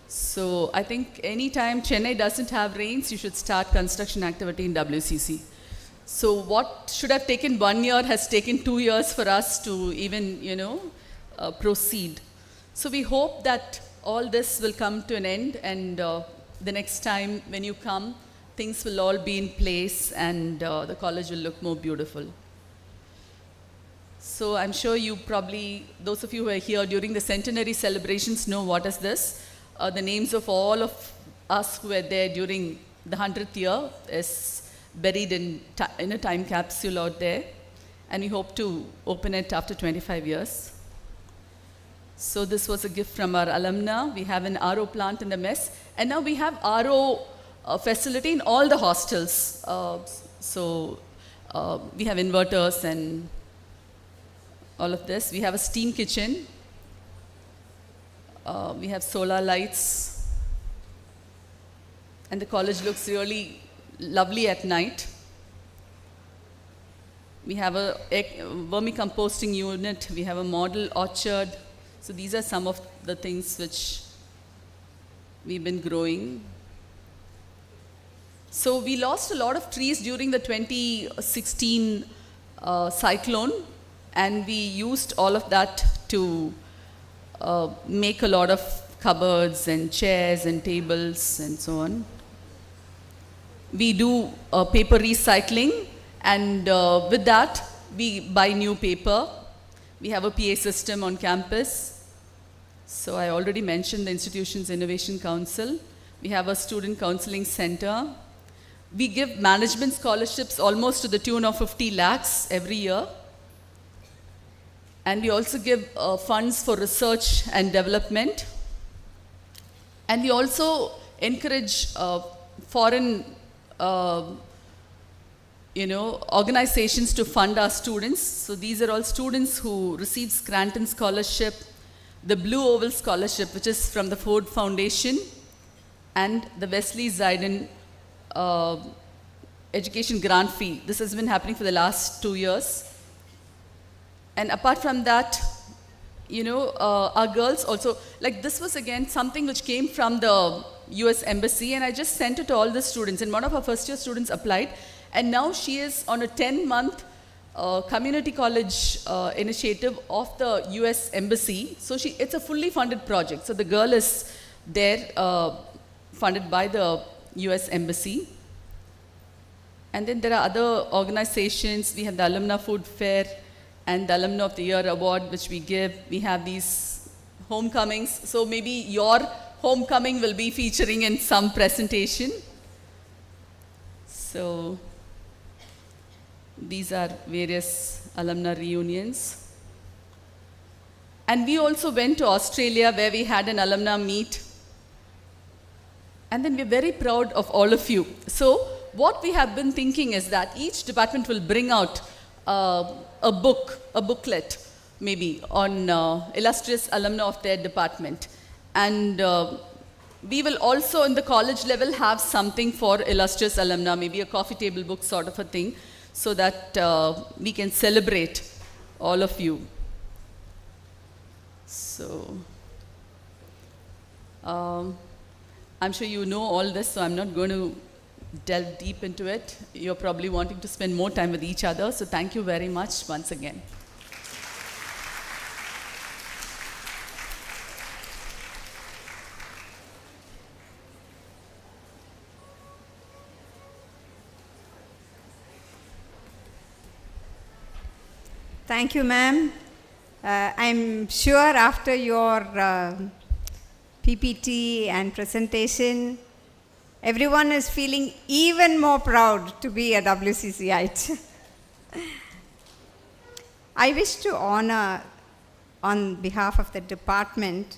[SPEAKER 4] So I think anytime Chennai doesn't have rains, you should start construction activity in WCC. So what should have taken 1 year has taken 2 years for us to even, proceed. So we hope that all this will come to an end, and the next time when you come, things will all be in place and the college will look more beautiful. So I'm sure you probably, those of you who are here during the centenary celebrations know what is this. The names of all of us who were there during the 100th year is buried in a time capsule out there, and we hope to open it after 25 years. So this was a gift from our alumna. We have an RO plant in the mess, and now we have RO facility in all the hostels. We have inverters and all of this. We have a steam kitchen. We have solar lights. And the college looks really lovely at night. We have a vermicomposting unit. We have a model orchard. So these are some of the things which we've been growing. So we lost a lot of trees during the 2016 cyclone, and we used all of that to make a lot of cupboards and chairs and tables and so on. We do paper recycling, and with that, we buy new paper. We have a PA system on campus. So I already mentioned the institution's Innovation Council. We have a student counseling center. We give management scholarships almost to the tune of 50 lakhs every year. And we also give funds for research and development. And we also encourage foreign organizations to fund our students. So these are all students who receive Scranton Scholarship, the Blue Oval Scholarship, which is from the Ford Foundation, and the Wesley Ziden Education Grant Fee. This has been happening for the last 2 years. And apart from that, our girls also, like this was again something which came from the US Embassy, and I just sent it to all the students. And one of our first year students applied, and now she is on a 10-month community college initiative of the US Embassy. So it's a fully funded project. So the girl is there, funded by the US Embassy. And then there are other organizations. We have the Alumna Food Fair and the Alumna of the Year Award, which we give. We have these homecomings. So maybe your homecoming will be featuring in some presentation. So these are various alumna reunions. And we also went to Australia, where we had an alumna meet. And then we're very proud of all of you. So what we have been thinking is that each department will bring out a booklet, maybe, on illustrious alumna of their department. And we will also, in the college level, have something for illustrious alumna, maybe a coffee table book sort of a thing, so that we can celebrate all of you. So, I'm sure you know all this, so I'm not going to delve deep into it. You're probably wanting to spend more time with each other, so thank you very much once again.
[SPEAKER 1] Thank you, ma'am. I'm sure after your PPT and presentation, everyone is feeling even more proud to be a WCCite. I wish to honor, on behalf of the department,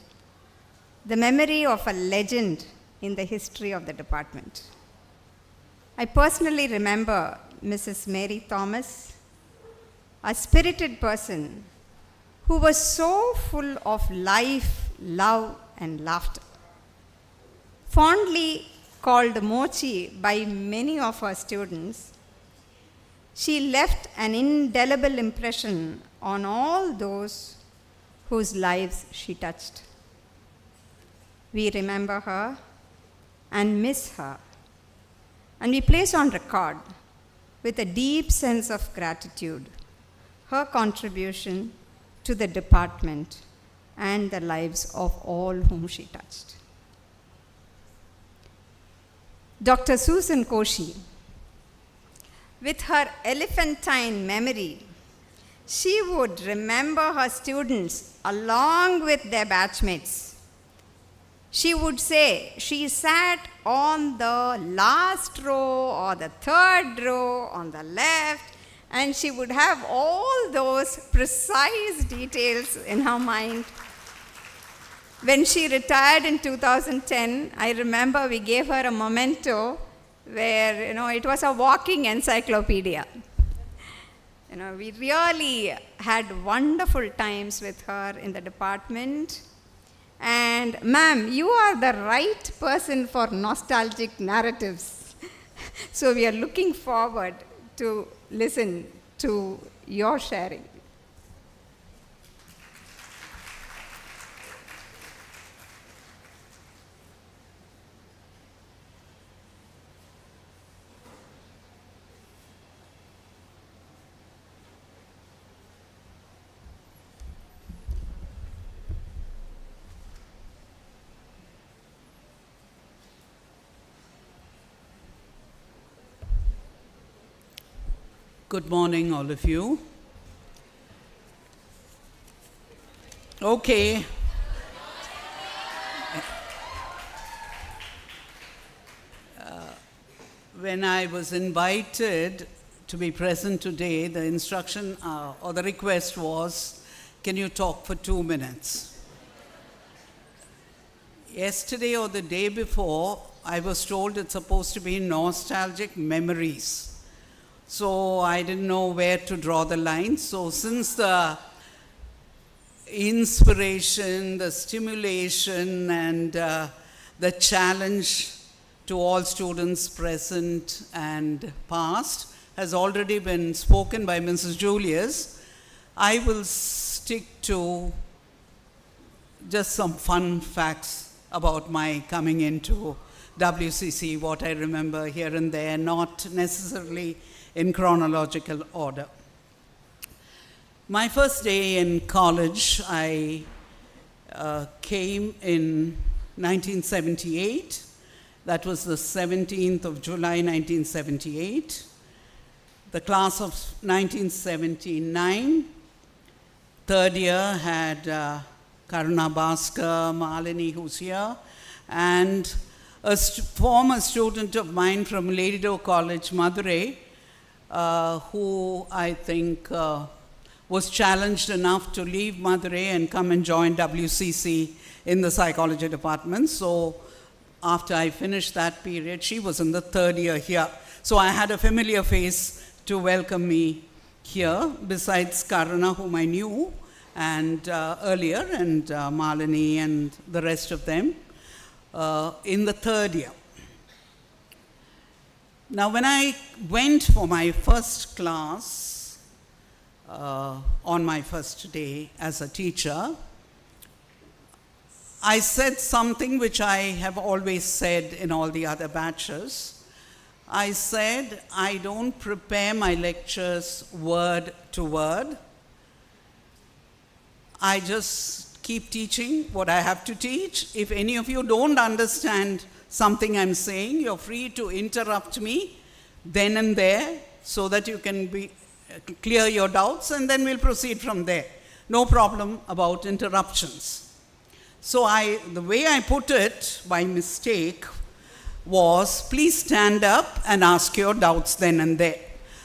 [SPEAKER 1] the memory of a legend in the history of the department. I personally remember Mrs. Mary Thomas, a spirited person who was so full of life, love, and laughter. Fondly called Mochi by many of her students, she left an indelible impression on all those whose lives she touched. We remember her and miss her, and we place on record, with a deep sense of gratitude, her contribution to the department and the lives of all whom she touched. Dr. Susan Koshi, with her elephantine memory, she would remember her students along with their batchmates. She would say she sat on the last row or the third row on the left, and she would have all those precise details in her mind. When she retired in 2010, I remember we gave her a memento where, it was a walking encyclopedia. We really had wonderful times with her in the department. And ma'am, you are the right person for nostalgic narratives. So we are looking forward to listen to your sharing.
[SPEAKER 5] Good morning, all of you. Okay. When I was invited to be present today, the instruction or the request was, can you talk for 2 minutes? Yesterday or the day before, I was told it's supposed to be nostalgic memories. So I didn't know where to draw the line. So since the inspiration, the stimulation, and the challenge to all students present and past has already been spoken by Mrs. Julius, I will stick to just some fun facts about my coming into WCC, what I remember here and there, not necessarily in chronological order. My first day in college, I came in 1978. That was the 17th of July, 1978. The class of 1979, third year had Karuna Bhaskar, Malini, who's here, and a former student of mine from Ladido College, Madurai, who I think was challenged enough to leave Madurai and come and join WCC in the psychology department. So after I finished that period, she was in the third year here. So I had a familiar face to welcome me here, besides Karuna, whom I knew and earlier, and Malini and the rest of them in the third year. Now, when I went for my first class on my first day as a teacher, I said something which I have always said in all the other batches. I said, I don't prepare my lectures word to word. I just keep teaching what I have to teach. If any of you don't understand something I'm saying, you're free to interrupt me then and there so that you can clear your doubts, and then we'll proceed from there. No problem about interruptions. So the way I put it by mistake was, please stand up and ask your doubts then and there,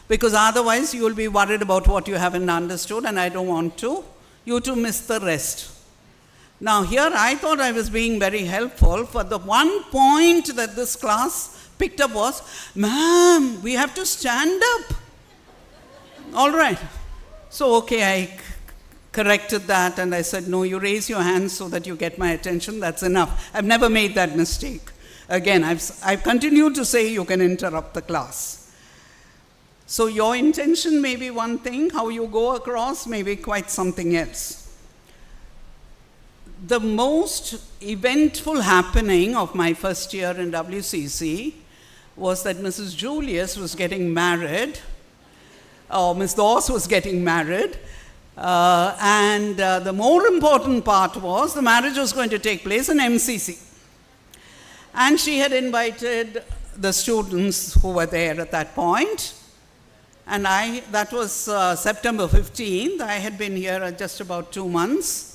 [SPEAKER 5] because otherwise you will be worried about what you haven't understood, and I don't want you to miss the rest. Now here I thought I was being very helpful, for the one point that this class picked up was, ma'am, we have to stand up. All right. So okay, I corrected that and I said, no, you raise your hands so that you get my attention, that's enough. I've never made that mistake. Again, I've continued to say you can interrupt the class. So your intention may be one thing, how you go across may be quite something else. The most eventful happening of my first year in WCC was that Mrs. Julius was getting married, or Ms. Dawes was getting married, and the more important part was the marriage was going to take place in MCC. And she had invited the students who were there at that point. And that was September 15th. I had been here just about 2 months.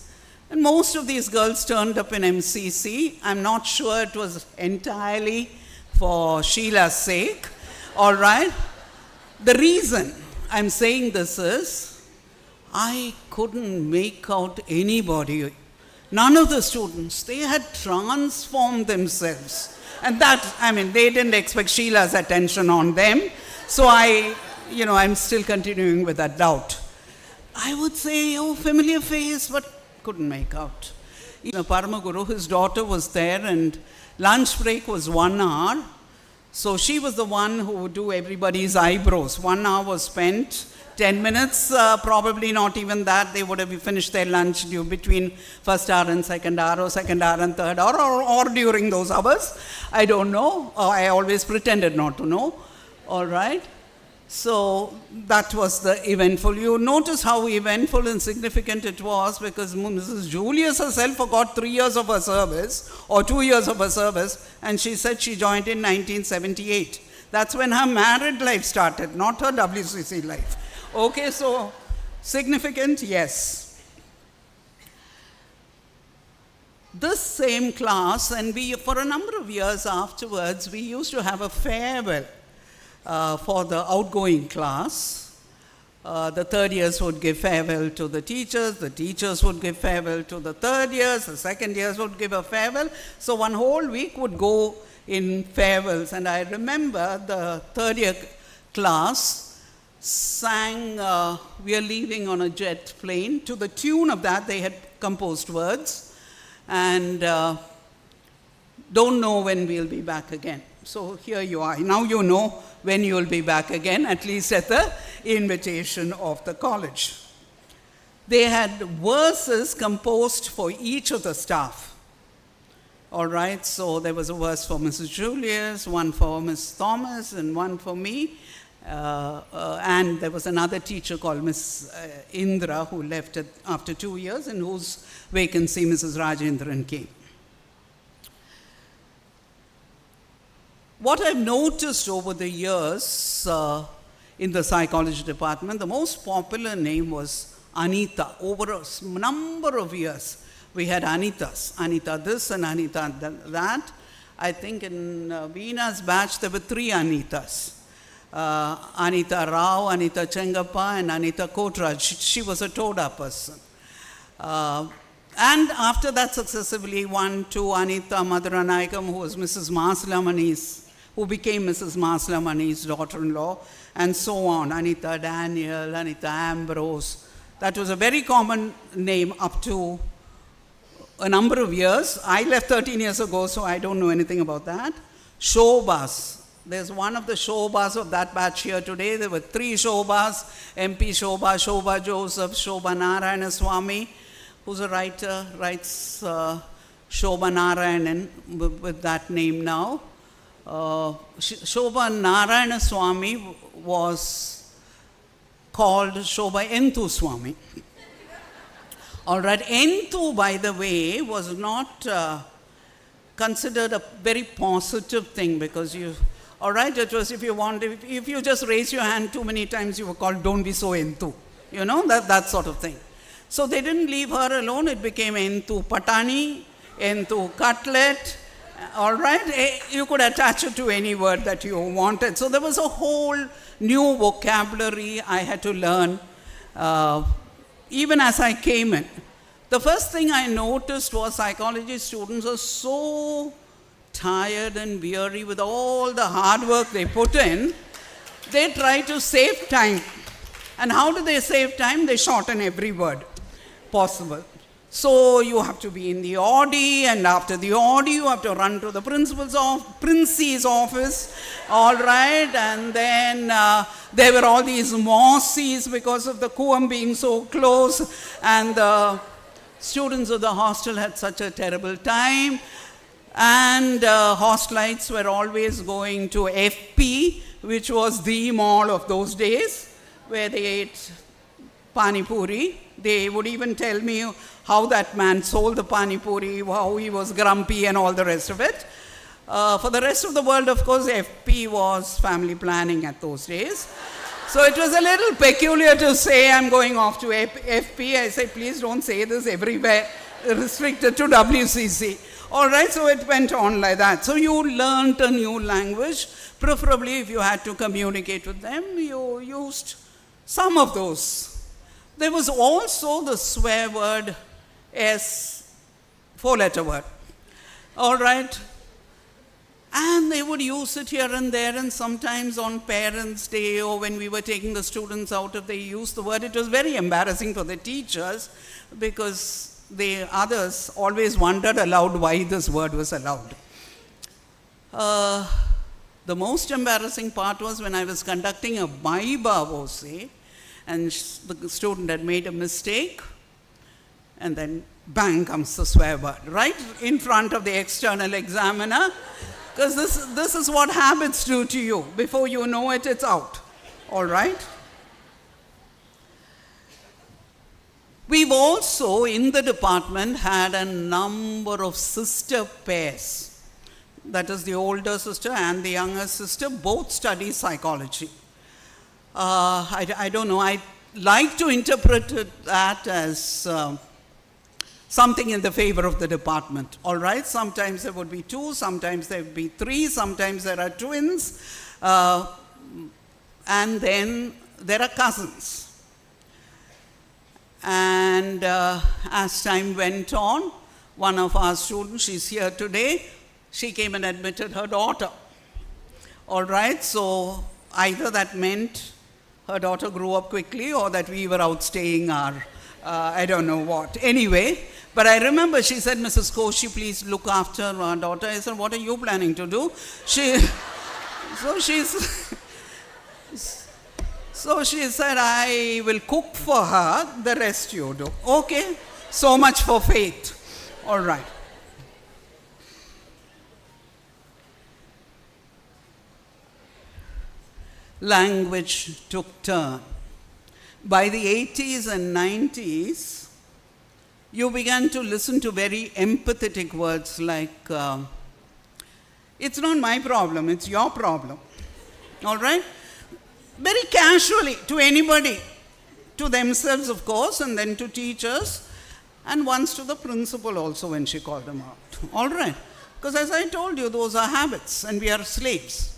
[SPEAKER 5] And most of these girls turned up in MCC. I'm not sure it was entirely for Sheila's sake. All right? The reason I'm saying this is, I couldn't make out anybody. None of the students, they had transformed themselves. And they didn't expect Sheila's attention on them. So I'm still continuing with that doubt. I would say, familiar face, but couldn't make out. Paramaguru, his daughter was there, and lunch break was 1 hour. So she was the one who would do everybody's eyebrows. 1 hour was spent, 10 minutes, probably not even that. They would have finished their lunch between first hour and second hour, or second hour and third hour, or during those hours. I don't know. I always pretended not to know. All right. So that was the eventful. You notice how eventful and significant it was, because Mrs. Julius herself forgot 3 years of her service, or 2 years of her service, and she said she joined in 1978. That's when her married life started, not her WCC life. Okay, so significant, yes. This same class, and we, for a number of years afterwards, we used to have a farewell for the outgoing class. The third years would give farewell to the teachers would give farewell to the third years, the second years would give a farewell. So one whole week would go in farewells. And I remember the third year class sang We Are Leaving on a Jet Plane. To the tune of that, they had composed words. And don't know when we'll be back again. So here you are. Now you know when you will be back again, at least at the invitation of the college. They had verses composed for each of the staff. All right, so there was a verse for Mrs. Julius, one for Miss Thomas, and one for me. And there was another teacher called Miss Indra, who left after 2 years, and whose vacancy Mrs. Rajendran came. What I've noticed over the years in the psychology department, the most popular name was Anita. Over a number of years, we had Anitas. Anita this and Anita that. I think in Veena's batch, there were 3 Anitas. Anita Rao, Anita Chengappa, and Anita Kotraj. She was a Toda person. And after that, successively, 1, 2, Anita Maduranayakam, who was Mrs. Maslamani's, who became Mrs. Maslamani's daughter-in-law, and so on. Anita Daniel, Anita Ambrose. That was a very common name up to a number of years. I left 13 years ago, so I don't know anything about that. Shobhas. There's one of the Shobhas of that batch here today. There were 3 Shobhas: MP Shobha, Shobha Joseph, Shobha Narayana Swami, who's a writer, writes Shobha Narayanan with that name now. Shobha Narayana Swami was called Shobha Enthu Swami. All right, Enthu, by the way, was not considered a very positive thing, because you, all right, it was if you just raise your hand too many times, you were called don't be so Enthu, you know, that sort of thing. So they didn't leave her alone. It became Enthu Patani, Enthu Cutlet. All right, you could attach it to any word that you wanted. So there was a whole new vocabulary I had to learn even as I came in. The first thing I noticed was psychology students are so tired and weary with all the hard work they put in. They try to save time. And how do they save time? They shorten every word possible. So you have to be in the Audi, and after the Audi, you have to run to the Princi's office, all right, and then there were all these Mossies because of the Kuam being so close, and the students of the hostel had such a terrible time, and hostelites were always going to FP, which was the mall of those days, where they ate Pani Puri. They would even tell me how that man sold the Pani Puri, how he was grumpy and all the rest of it. For the rest of the world, of course, FP was family planning at those days. So it was a little peculiar to say I'm going off to FP. I say, please don't say this everywhere, restricted to WCC. All right, so it went on like that. So you learned a new language. Preferably, if you had to communicate with them, you used some of those. There was also the swear word S, 4-letter word. All right. And they would use it here and there, and sometimes on Parents' Day or when we were taking the students out, if they used the word, it was very embarrassing for the teachers, because the others always wondered aloud why this word was allowed. The most embarrassing part was when I was conducting a Viva Vose, and the student had made a mistake, and then bang comes the swear word, right in front of the external examiner, because this is what habits do to you. Before you know it, it's out, all right? We've also, in the department, had a number of sister pairs. That is, the older sister and the younger sister both study psychology. I don't know, I like to interpret that as something in the favor of the department, all right? Sometimes there would be 2, sometimes there would be 3, sometimes there are twins, and then there are cousins. And as time went on, one of our students, she's here today, she came and admitted her daughter. All right, so either that meant her daughter grew up quickly or that we were outstaying our, I don't know what. Anyway, but I remember she said, Mrs. Koshi, please look after our daughter. I said, what are you planning to do? So she said, I will cook for her, the rest you do. Okay, so much for faith. All right. Language took turn. By the 80s and 90s, you began to listen to very empathetic words like, it's not my problem, it's your problem. All right? Very casually to anybody, to themselves, of course, and then to teachers, and once to the principal also when she called them out. All right? Because as I told you, those are habits, and we are slaves.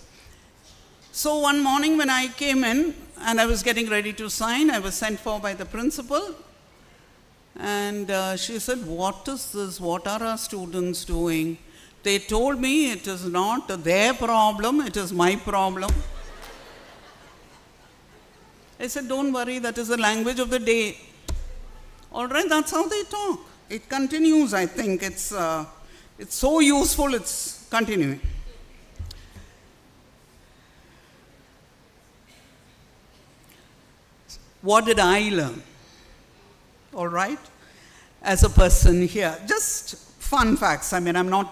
[SPEAKER 5] So one morning when I came in and I was getting ready to sign, I was sent for by the principal, and she said, what is this? What are our students doing? They told me it is not their problem, it is my problem. I said, don't worry, that is the language of the day. All right, that's how they talk. It continues, I think. It's so useful, it's continuing. What did I learn? All right? As a person here. Just fun facts. I mean, I'm not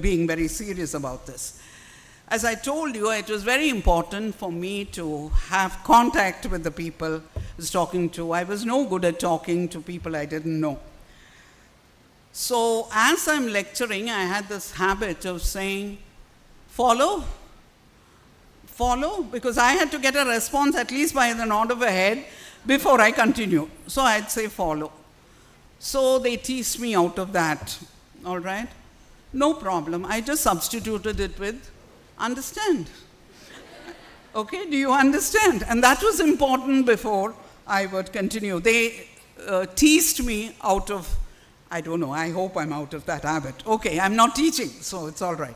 [SPEAKER 5] being very serious about this. As I told you, it was very important for me to have contact with the people I was talking to. I was no good at talking to people I didn't know. So as I'm lecturing, I had this habit of saying, follow, because I had to get a response at least by the nod of a head before I continue. So I'd say follow. So they teased me out of that, all right? No problem. I just substituted it with understand. Okay, do you understand? And that was important before I would continue. They teased me out of, I don't know, I hope I'm out of that habit. Okay, I'm not teaching, so it's all right.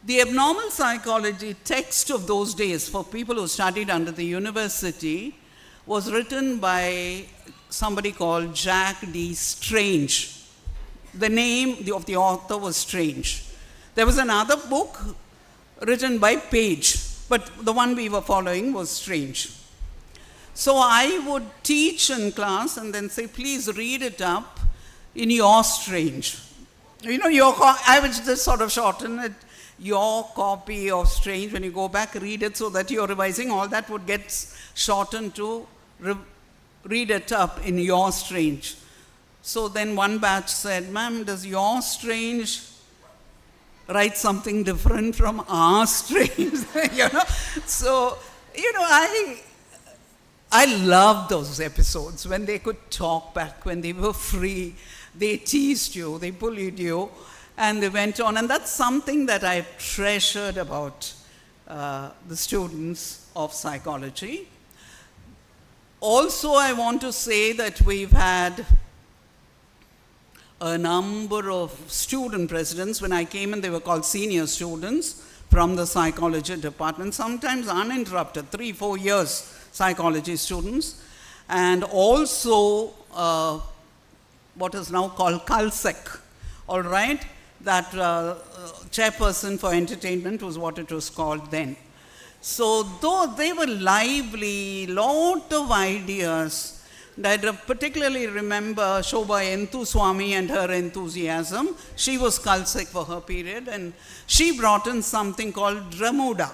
[SPEAKER 5] The abnormal psychology text of those days for people who studied under the university was written by somebody called Jack D. Strange. The name of the author was Strange. There was another book written by Page, but the one we were following was Strange. So I would teach in class and then say, please read it up in your Strange. You know, I would just sort of shorten it. Your copy of Strange, when you go back, read it so that you're revising, all that would get shortened to read it up in your Strange. So then one batch said, ma'am, does your Strange write something different from our Strange? You know? So, you know, I love those episodes when they could talk back, when they were free, they teased you, they bullied you. And they went on, and that's something that I've treasured about the students of psychology. Also, I want to say that we've had a number of student presidents. When I came in, they were called senior students from the psychology department, sometimes uninterrupted, 3-4 years psychology students. And also what is now called CulSec, all right? That chairperson for entertainment was what it was called then. So though they were lively, lot of ideas, and I particularly remember Shobha Enthuswamy and her enthusiasm. She was Kalsik for her period, and she brought in something called Dramuda.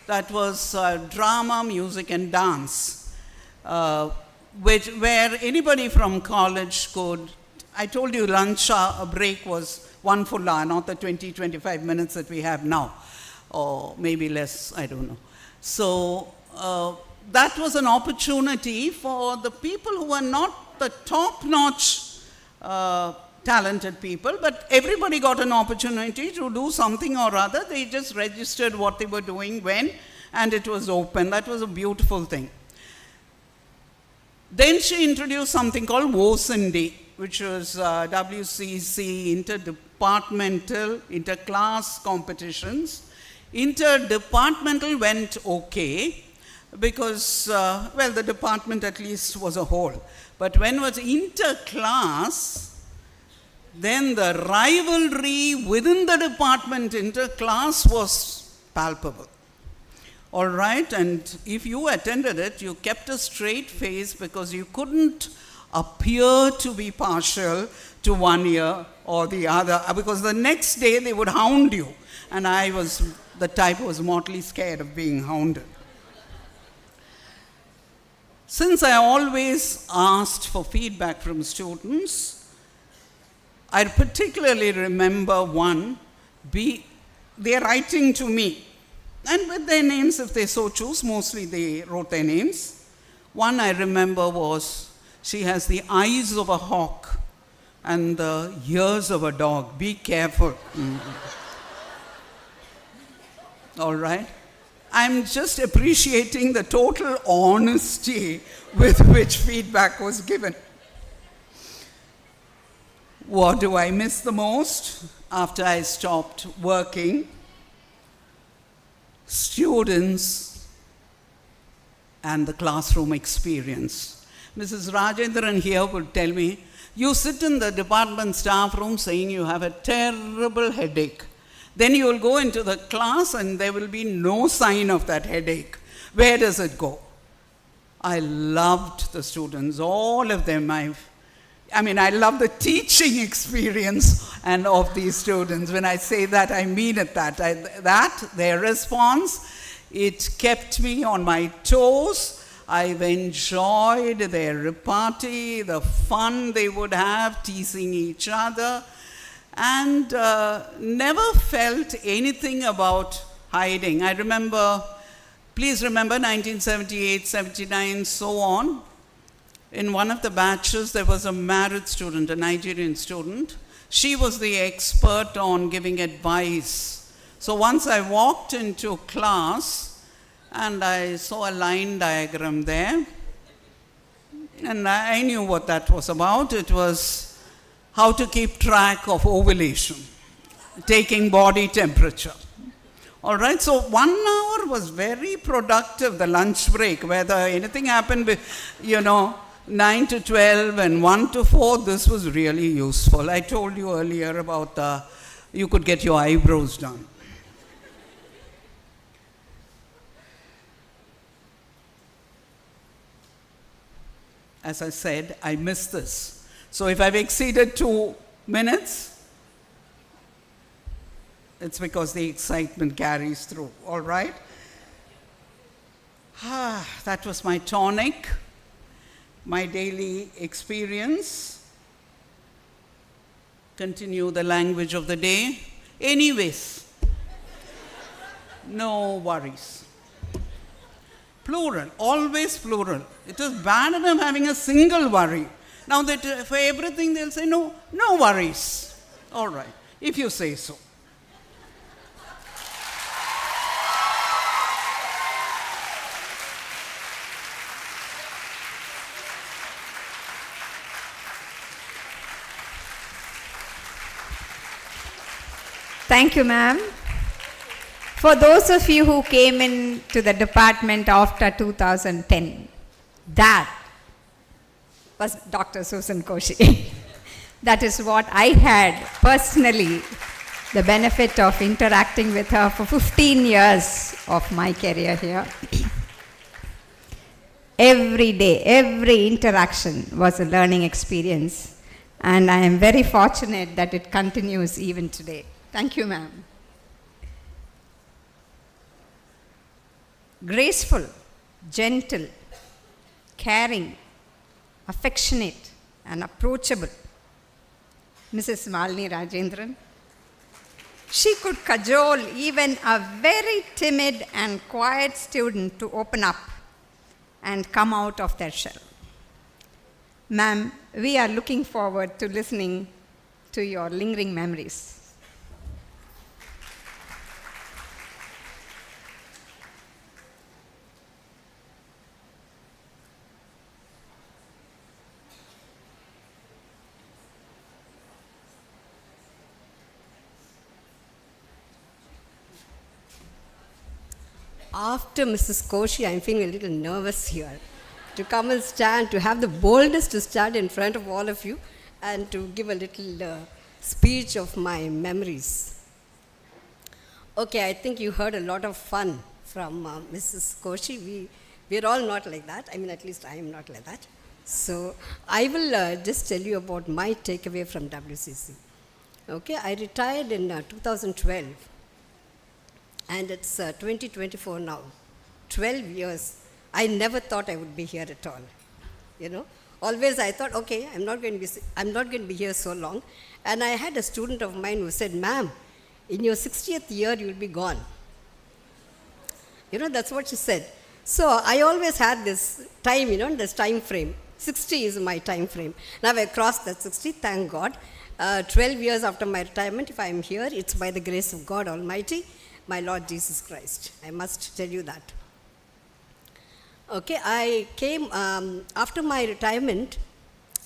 [SPEAKER 5] That was drama, music and dance, where anybody from college could, I told you lunch break was 1 full hour, not the 20-25 minutes that we have now, or maybe less, I don't know. So that was an opportunity for the people who were not the top-notch talented people, but everybody got an opportunity to do something or other. They just registered what they were doing when, and it was open. That was a beautiful thing. Then she introduced something called WOSIND, which was WCC, interdepartmental, interclass competitions. Interdepartmental went okay, because, well, the department at least was a whole. But when it was interclass, then the rivalry within the department interclass was palpable. All right, and if you attended it, you kept a straight face because you couldn't appear to be partial to one ear or the other, because the next day they would hound you. And I was the type who was mortally scared of being hounded. Since I always asked for feedback from students, I particularly remember one, they're writing to me, and with their names if they so choose, mostly they wrote their names. One I remember was, she has the eyes of a hawk and the ears of a dog. Be careful. All right? I'm just appreciating the total honesty with which feedback was given. What do I miss the most after I stopped working? Students and the classroom experience. Mrs. Rajendran here would tell me, you sit in the department staff room saying you have a terrible headache. Then you will go into the class and there will be no sign of that headache. Where does it go? I loved the students, all of them. I love the teaching experience and of these students. When I say that, I mean it their response, it kept me on my toes. I've enjoyed their repartee, the fun they would have, teasing each other, and never felt anything about hiding. I remember, please remember 1978, 79, so on. In one of the batches, there was a married student, a Nigerian student. She was the expert on giving advice. So once I walked into class and I saw a line diagram there, and I knew what that was about. It was how to keep track of ovulation, taking body temperature. All right, so 1 hour was very productive, the lunch break, whether anything happened, 9 to 12 and 1 to 4, this was really useful. I told you earlier about you could get your eyebrows done. As I said, I miss this. So if I've exceeded 2 minutes, it's because the excitement carries through, all right? That was my tonic, my daily experience. Continue the language of the day. Anyways, no worries. Plural, always plural. It is bad enough having a single worry. Now that for everything they'll say, no worries. All right, if you say so.
[SPEAKER 1] Thank you, ma'am. For those of you who came into the department after 2010, that was Dr. Susan Koshi. That is what I had personally the benefit of interacting with her for 15 years of my career here. Every day, every interaction was a learning experience, and I am very fortunate that it continues even today. Thank you, ma'am. Graceful, gentle, caring, affectionate, and approachable. Mrs. Malini Rajendran. She could cajole even a very timid and quiet student to open up and come out of their shell. Ma'am, we are looking forward to listening to your lingering memories.
[SPEAKER 6] After Mrs. Koshi, I'm feeling a little nervous here to come and stand, to have the boldness to stand in front of all of you and to give a little speech of my memories. Okay, I think you heard a lot of fun from Mrs. Koshi. We're all not like that. I mean, at least I am not like that. So I will just tell you about my takeaway from WCC. Okay, I retired in 2012. And it's 2024 now. 12 years. I never thought I would be here at all. You know, always I thought, okay, I'm not going to be here so long. And I had a student of mine who said, ma'am, in your 60th year, you'll be gone. You know, that's what she said. So I always had this time, you know, this time frame. 60 is my time frame. Now I crossed that 60, thank God. 12 years after my retirement, if I'm here, it's by the grace of God Almighty, my Lord Jesus Christ. I must tell you that. Okay, I came, after my retirement,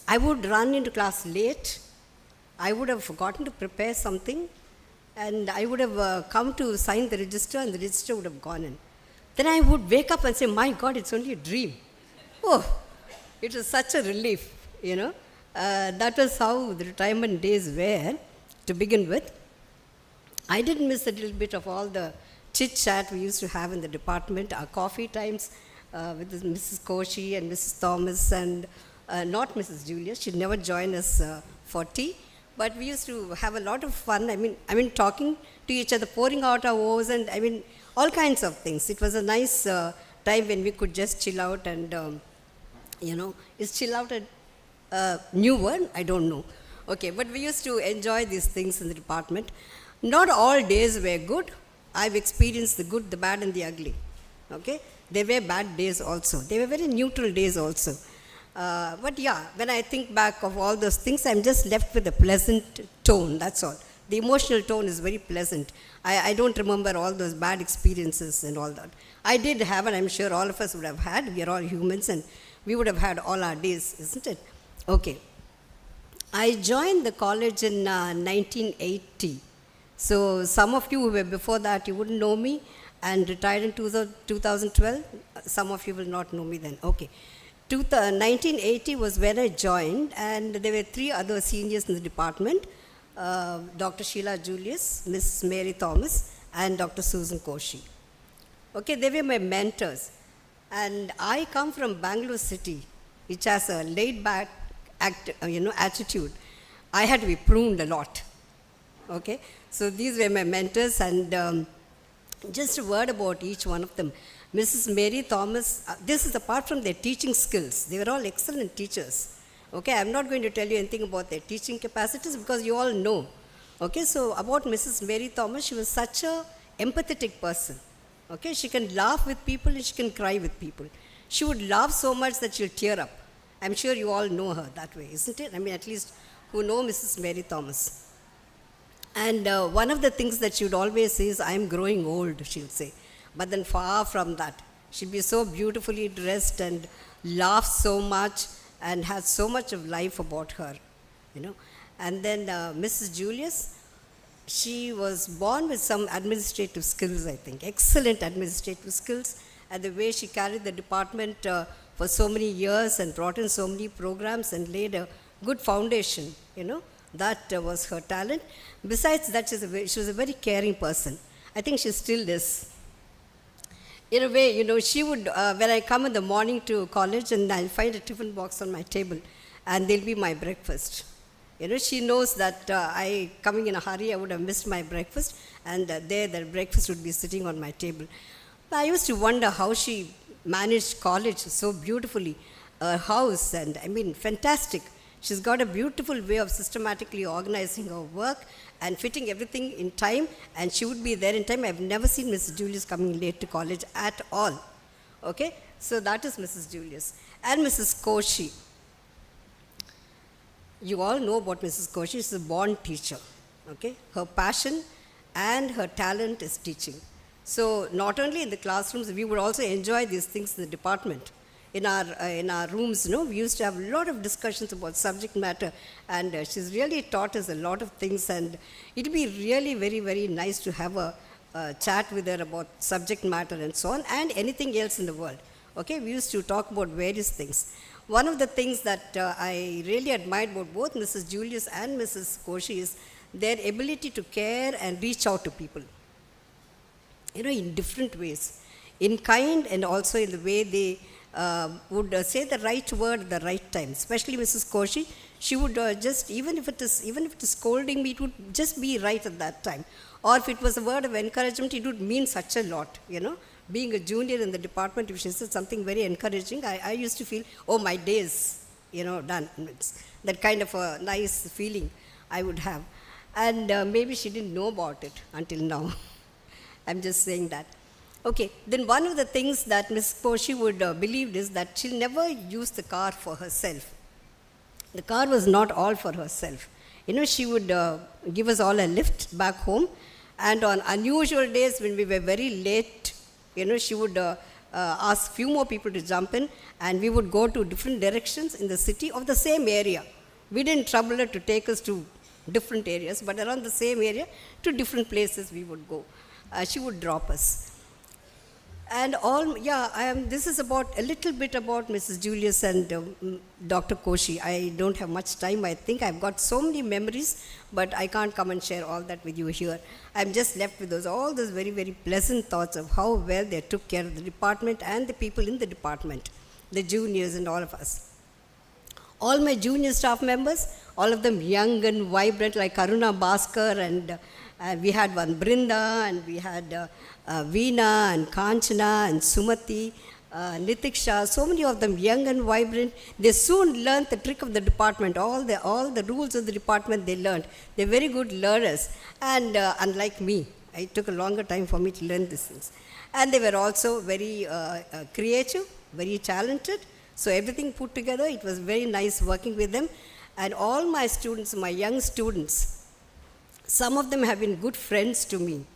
[SPEAKER 6] I would run into class late. I would have forgotten to prepare something, and I would have come to sign the register, and the register would have gone in. Then I would wake up and say, my God, it's only a dream. Oh, it was such a relief, you know. That was how the retirement days were, to begin with. I did miss a little bit of all the chit-chat we used to have in the department, our coffee times with Mrs. Koshi and Mrs. Thomas and not Mrs. Julia. She'd never join us for tea, but we used to have a lot of fun. I mean, talking to each other, pouring out our woes, and I mean, all kinds of things. It was a nice time when we could just chill out and, you know, is chill out a new word? I don't know. Okay, but we used to enjoy these things in the department. Not all days were good. I've experienced the good, the bad, and the ugly. Okay? There were bad days also. They were very neutral days also. But yeah, when I think back of all those things, I'm just left with a pleasant tone, that's all. The emotional tone is very pleasant. I don't remember all those bad experiences and all that. I did have, and I'm sure all of us would have had. We are all humans, and we would have had all our days, isn't it? Okay. I joined the college in 1980. So some of you who were before that, you wouldn't know me, and retired in 2012. Some of you will not know me then. Okay. 1980 was when I joined, and there were 3 other seniors in the department, Dr. Sheila Julius, Mrs. Mary Thomas, and Dr. Susan Koshi. Okay, they were my mentors. And I come from Bangalore City, which has a laid-back attitude. I had to be pruned a lot. Okay, so these were my mentors, and just a word about each one of them. Mrs. Mary Thomas, this is apart from their teaching skills. They were all excellent teachers. Okay, I'm not going to tell you anything about their teaching capacities because you all know. Okay, so about Mrs. Mary Thomas, she was such a empathetic person. Okay, she can laugh with people and she can cry with people. She would laugh so much that she'll tear up. I'm sure you all know her that way, isn't it? I mean, at least who know Mrs. Mary Thomas. And one of the things that she would always say is, I'm growing old, she would say. But then far from that, she'd be so beautifully dressed and laugh so much and has so much of life about her, you know. And then Mrs. Julius, she was born with some administrative skills, I think, excellent administrative skills, and the way she carried the department for so many years and brought in so many programs and laid a good foundation, you know, That was her talent. Besides that, she was a very caring person. I think she still is. In a way, you know, she would, when I come in the morning to college and I'll find a tiffin box on my table and there'll be my breakfast. You know, she knows that I, coming in a hurry, I would have missed my breakfast and there the breakfast would be sitting on my table. I used to wonder how she managed college so beautifully. Her house, and I mean, fantastic. She's got a beautiful way of systematically organizing her work and fitting everything in time, and she would be there in time. I've never seen Mrs. Julius coming late to college at all. Okay, so that is Mrs. Julius. And Mrs. Koshi. You all know about Mrs. Koshi. She's a born teacher. Okay, her passion and her talent is teaching. So not only in the classrooms, we would also enjoy these things in the department. In our rooms, you know, we used to have a lot of discussions about subject matter, and she's really taught us a lot of things, and it would be really very, very nice to have a chat with her about subject matter and so on, and anything else in the world. Okay, we used to talk about various things. One of the things that I really admired about both Mrs. Julius and Mrs. Koshi is their ability to care and reach out to people, you know, in different ways, in kind and also in the way they would say the right word at the right time. Especially Mrs. Koshi, she would just, even if it is scolding me, it would just be right at that time. Or if it was a word of encouragement, it would mean such a lot, you know. Being a junior in the department, if she said something very encouraging, I used to feel, oh, my day is, you know, done. It's that kind of a nice feeling I would have. And maybe she didn't know about it until now. I'm just saying that. Okay, then one of the things that Ms. Koshi would believe is that she'll never use the car for herself. The car was not all for herself. You know, she would give us all a lift back home, and on unusual days when we were very late, you know, she would ask few more people to jump in, and we would go to different directions in the city of the same area. We didn't trouble her to take us to different areas, but around the same area to different places we would go. She would drop us. And this is about a little bit about Mrs. Julius and Dr. Koshi. I don't have much time. I think I've got so many memories, but I can't come and share all that with you here. I'm just left with all those very, very pleasant thoughts of how well they took care of the department and the people in the department, the juniors and all of us. All my junior staff members, all of them young and vibrant, like Karuna Bhaskar, and we had one Brinda, and we had Veena and Kanchana and Sumati, Nitiksha, so many of them young and vibrant. They soon learned the trick of the department, all the rules of the department they learned. They're very good learners, and unlike me, it took a longer time for me to learn these things. And they were also very creative, very talented. So everything put together, it was very nice working with them. And all my students, my young students, some of them have been good friends to me.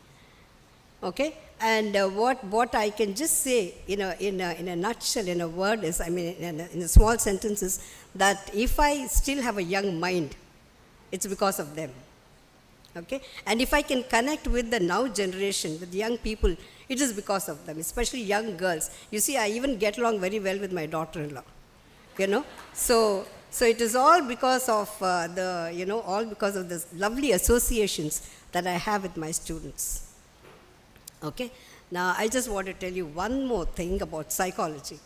[SPEAKER 6] Okay, and what I can just say in a nutshell, in a word is, I mean, in a small sentence is that if I still have a young mind, it's because of them. Okay, and if I can connect with the now generation, with young people, it is because of them, especially young girls. You see, I even get along very well with my daughter-in-law. You know, so it is all because of all because of the lovely associations that I have with my students. Okay, now I just want to tell you one more thing about psychology.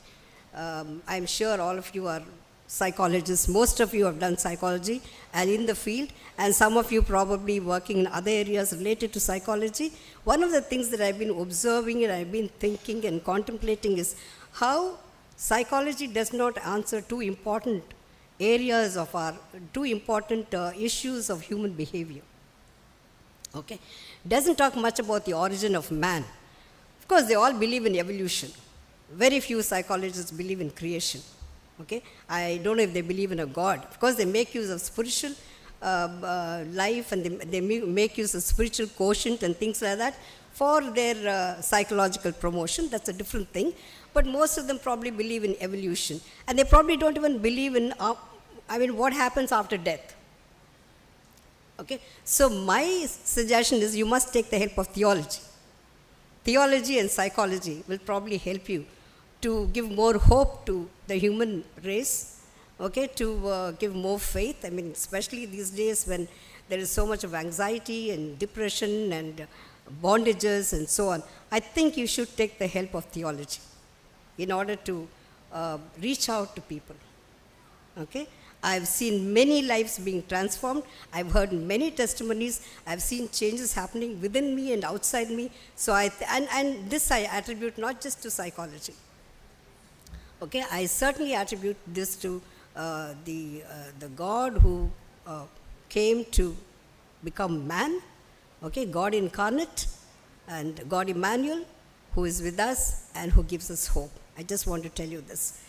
[SPEAKER 6] I'm sure all of you are psychologists. Most of you have done psychology and in the field, and some of you probably working in other areas related to psychology. One of the things that I've been observing and I've been thinking and contemplating is how psychology does not answer two important issues of human behavior. Okay, doesn't talk much about the origin of man. Of course, they all believe in evolution. Very few psychologists believe in creation. Okay, I don't know if they believe in a God. Of course, they make use of spiritual life, and they make use of spiritual quotient and things like that for their psychological promotion. That's a different thing. But most of them probably believe in evolution, and they probably don't even believe in what happens after death. Okay, so my suggestion is you must take the help of theology. Theology and psychology will probably help you to give more hope to the human race, okay, to give more faith. I mean, especially these days when there is so much of anxiety and depression and bondages and so on. I think you should take the help of theology in order to reach out to people. Okay? I've seen many lives being transformed. I've heard many testimonies. I've seen changes happening within me and outside me. So and this I attribute not just to psychology. Okay, I certainly attribute this to the God who came to become man. Okay, God incarnate and God Emmanuel, who is with us and who gives us hope. I just want to tell you this.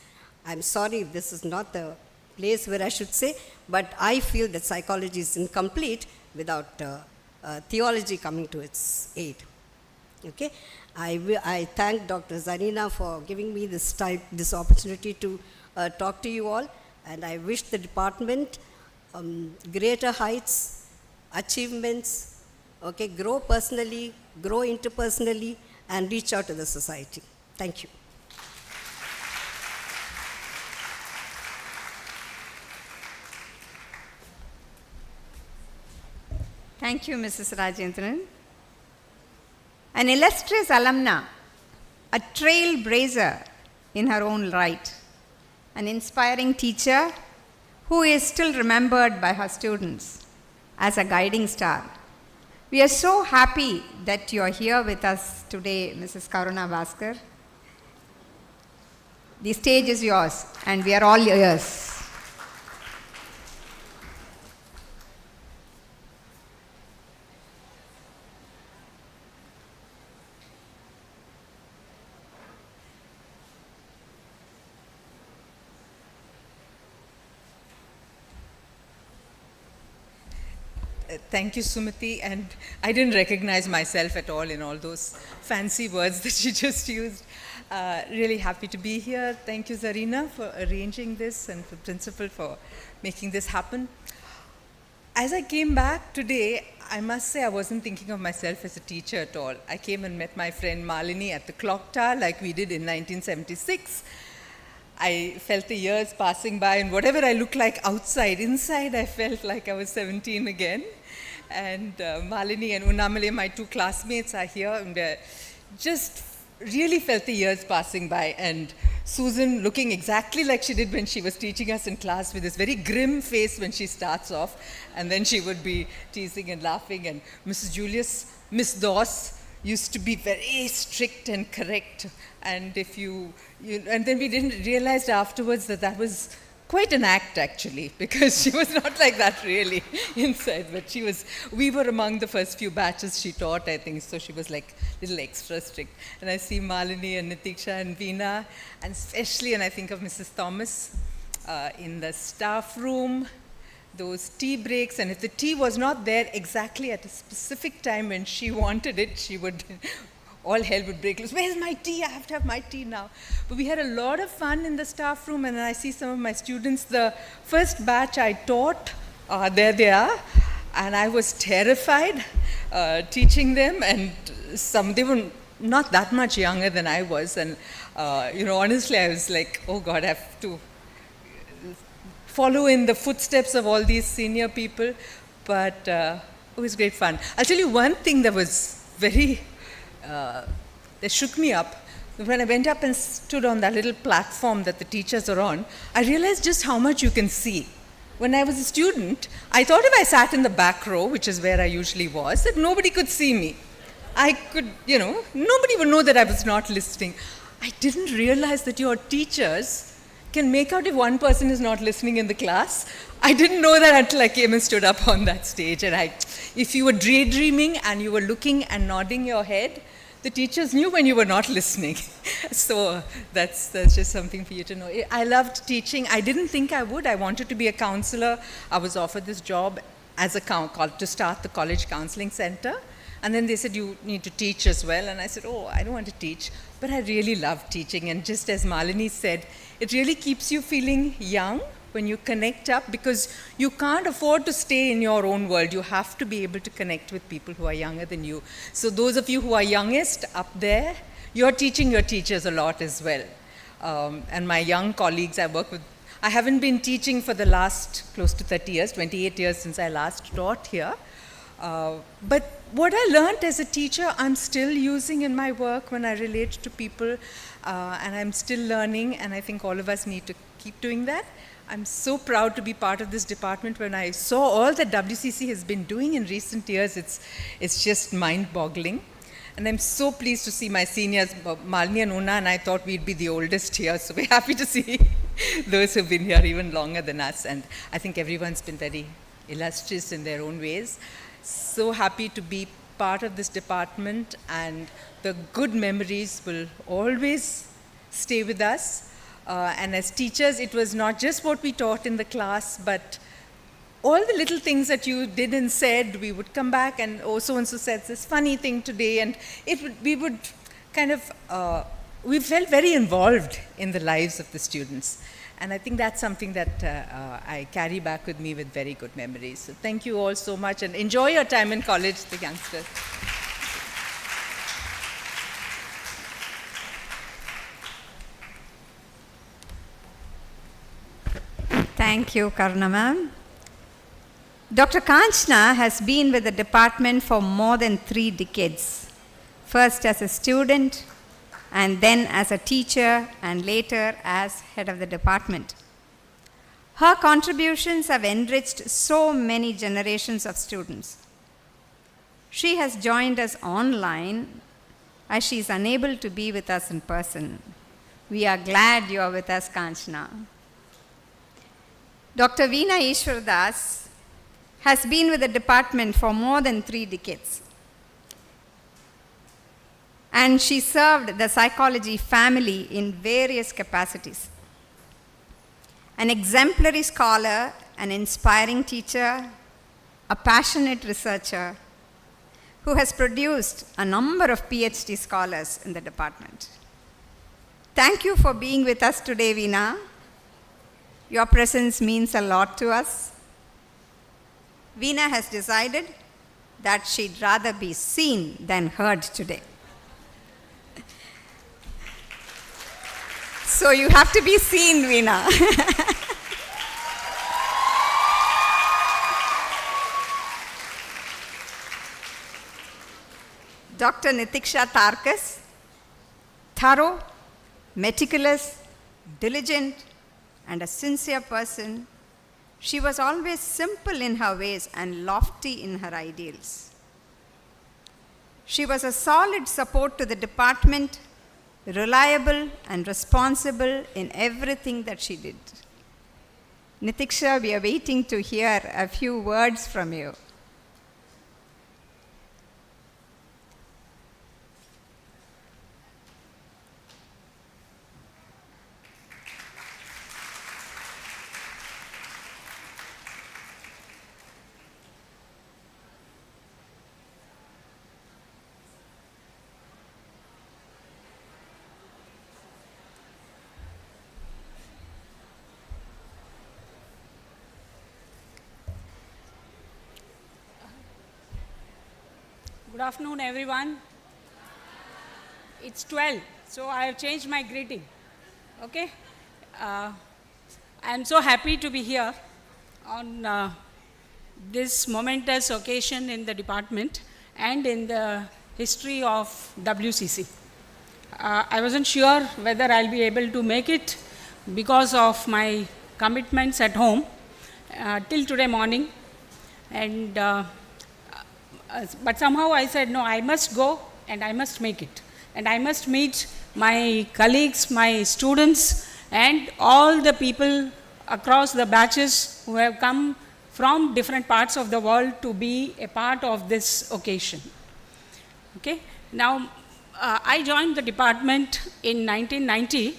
[SPEAKER 6] I'm sorry if this is not the place where I should say, but I feel that psychology is incomplete without theology coming to its aid. Okay, I thank Dr. Zarina for giving me this opportunity to talk to you all, and I wish the department greater heights, achievements, okay, grow personally, grow interpersonally, and reach out to the society. Thank you.
[SPEAKER 1] Thank you, Mrs. Rajendran. An illustrious alumna, a trailblazer in her own right, an inspiring teacher who is still remembered by her students as a guiding star. We are so happy that you are here with us today, Mrs. Karuna Bhaskar. The stage is yours, and we are all ears.
[SPEAKER 7] Thank you, Sumati, and I didn't recognize myself at all in all those fancy words that you just used. Really happy to be here. Thank you, Zarina, for arranging this and for Principal for making this happen. As I came back today, I must say I wasn't thinking of myself as a teacher at all. I came and met my friend Malini at the clock tower like we did in 1976. I felt the years passing by, and whatever I looked like outside, inside I felt like I was 17 again. And Malini and Unamale, my two classmates, are here, and just really felt the years passing by. And Susan looking exactly like she did when she was teaching us in class, with this very grim face when she starts off, and then she would be teasing and laughing. And Mrs. Julius, Miss Doss, used to be very strict and correct, and if and then we didn't realize afterwards that that was quite an act actually, because she was not like that really inside, but we were among the first few batches she taught, I think, so she was like a little extra strict. And I see Malini and Nitiksha and Veena, and especially, and I think of Mrs. Thomas in the staff room, those tea breaks, and if the tea was not there exactly at a specific time when she wanted it, she would, all hell would break loose. Where's my tea? I have to have my tea now. But we had a lot of fun in the staff room, and I see some of my students, the first batch I taught, there they are, and I was terrified teaching them, and they were not that much younger than I was, and honestly I was like, oh God, I have to follow in the footsteps of all these senior people, but it was great fun. I'll tell you one thing that was very, that shook me up. When I went up and stood on that little platform that the teachers are on, I realized just how much you can see. When I was a student, I thought if I sat in the back row, which is where I usually was, that nobody could see me. I could, nobody would know that I was not listening. I didn't realize that your teachers can make out if one person is not listening in the class. I didn't know that until I came and stood up on that stage. And if you were daydreaming and you were looking and nodding your head, the teachers knew when you were not listening. So that's just something for you to know. I loved teaching. I didn't think I would. I wanted to be a counselor. I was offered this job as to start the college counseling center. And then they said, you need to teach as well. And I said, oh, I don't want to teach. But I really love teaching. And just as Malini said, it really keeps you feeling young when you connect up, because you can't afford to stay in your own world. You have to be able to connect with people who are younger than you. So those of you who are youngest up there, you're teaching your teachers a lot as well. And my young colleagues, I work with, I haven't been teaching for the last close to 30 years, 28 years since I last taught here. But what I learned as a teacher, I'm still using in my work when I relate to people, and I'm still learning, and I think all of us need to keep doing that. I'm so proud to be part of this department. When I saw all that WCC has been doing in recent years, it's just mind-boggling. And I'm so pleased to see my seniors, Malini and Una, and I thought we'd be the oldest here, so we're happy to see those who've been here even longer than us. And I think everyone's been very illustrious in their own ways. So happy to be part of this department, and the good memories will always stay with us. And as teachers, it was not just what we taught in the class, but all the little things that you did and said. We would come back and, oh, so-and-so said this funny thing today, and we would kind of, we felt very involved in the lives of the students. And I think that's something that I carry back with me with very good memories. So thank you all so much, and enjoy your time in college, the youngsters.
[SPEAKER 1] Thank you, Karuna ma'am. Dr. Kanchana has been with the department for more than 3 decades. First as a student, and then as a teacher, and later as head of the department. Her contributions have enriched so many generations of students. She has joined us online as she is unable to be with us in person. We are glad you are with us, Kanchana. Dr. Veena Ishwardas has been with the department for more than 3 decades. And she served the psychology family in various capacities. An exemplary scholar, an inspiring teacher, a passionate researcher who has produced a number of PhD scholars in the department. Thank you for being with us today, Veena. Your presence means a lot to us. Veena has decided that she'd rather be seen than heard today. So you have to be seen, Veena. Dr. Nitiksha Tarkas, thorough, meticulous, diligent, and a sincere person, she was always simple in her ways and lofty in her ideals. She was a solid support to the department, reliable and responsible in everything that she did. Nitiksha, we are waiting to hear a few words from you.
[SPEAKER 8] Good afternoon, everyone. It's 12, so I have changed my greeting. Okay? I am so happy to be here on this momentous occasion in the department and in the history of WCC. I wasn't sure whether I'll be able to make it because of my commitments at home till today morning, and but somehow I said, no, I must go and I must make it. And I must meet my colleagues, my students, and all the people across the batches who have come from different parts of the world to be a part of this occasion. Okay? Now, I joined the department in 1990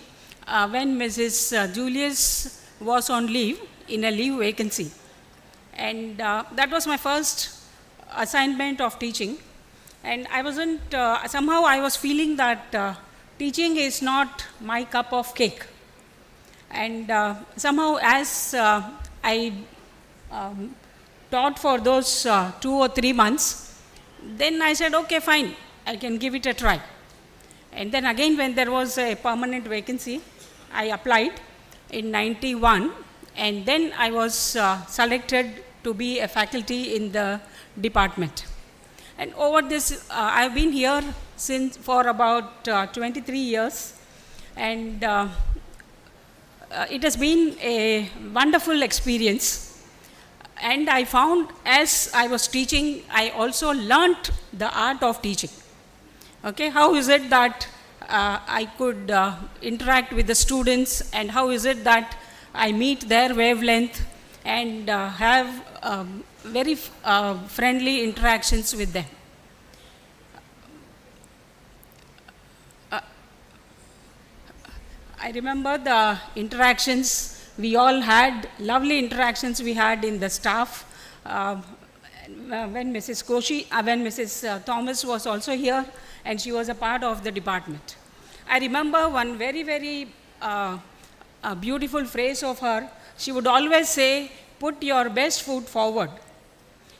[SPEAKER 8] when Mrs. Julius was on leave, in a leave vacancy. And that was my first assignment of teaching, and I wasn't, somehow I was feeling that teaching is not my cup of cake. And somehow as I taught for those 2 or 3 months, then I said, okay, fine, I can give it a try. And then again when there was a permanent vacancy, I applied. in 91, and then I was selected to be a faculty in the department. And over this, I've been here for about 23 years, and it has been a wonderful experience. And I found, as I was teaching, I also learnt the art of teaching. Okay, how is it that I could interact with the students, and how is it that I meet their wavelength and have very friendly interactions with them. I remember the interactions we all had, lovely interactions we had in the staff. When Mrs. Thomas was also here, and she was a part of the department. I remember one very, very beautiful phrase of her. She would always say, "Put your best foot forward."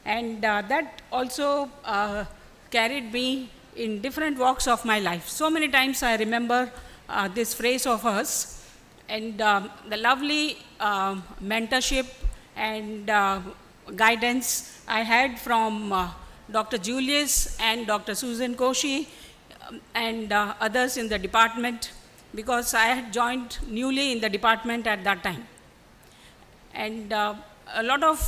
[SPEAKER 8] And that also carried me in different walks of my life. So many times I remember this phrase of hers, and the lovely mentorship and guidance I had from Dr. Julius and Dr. Susan Koshi and others in the department, because I had joined newly in the department at that time. And a lot of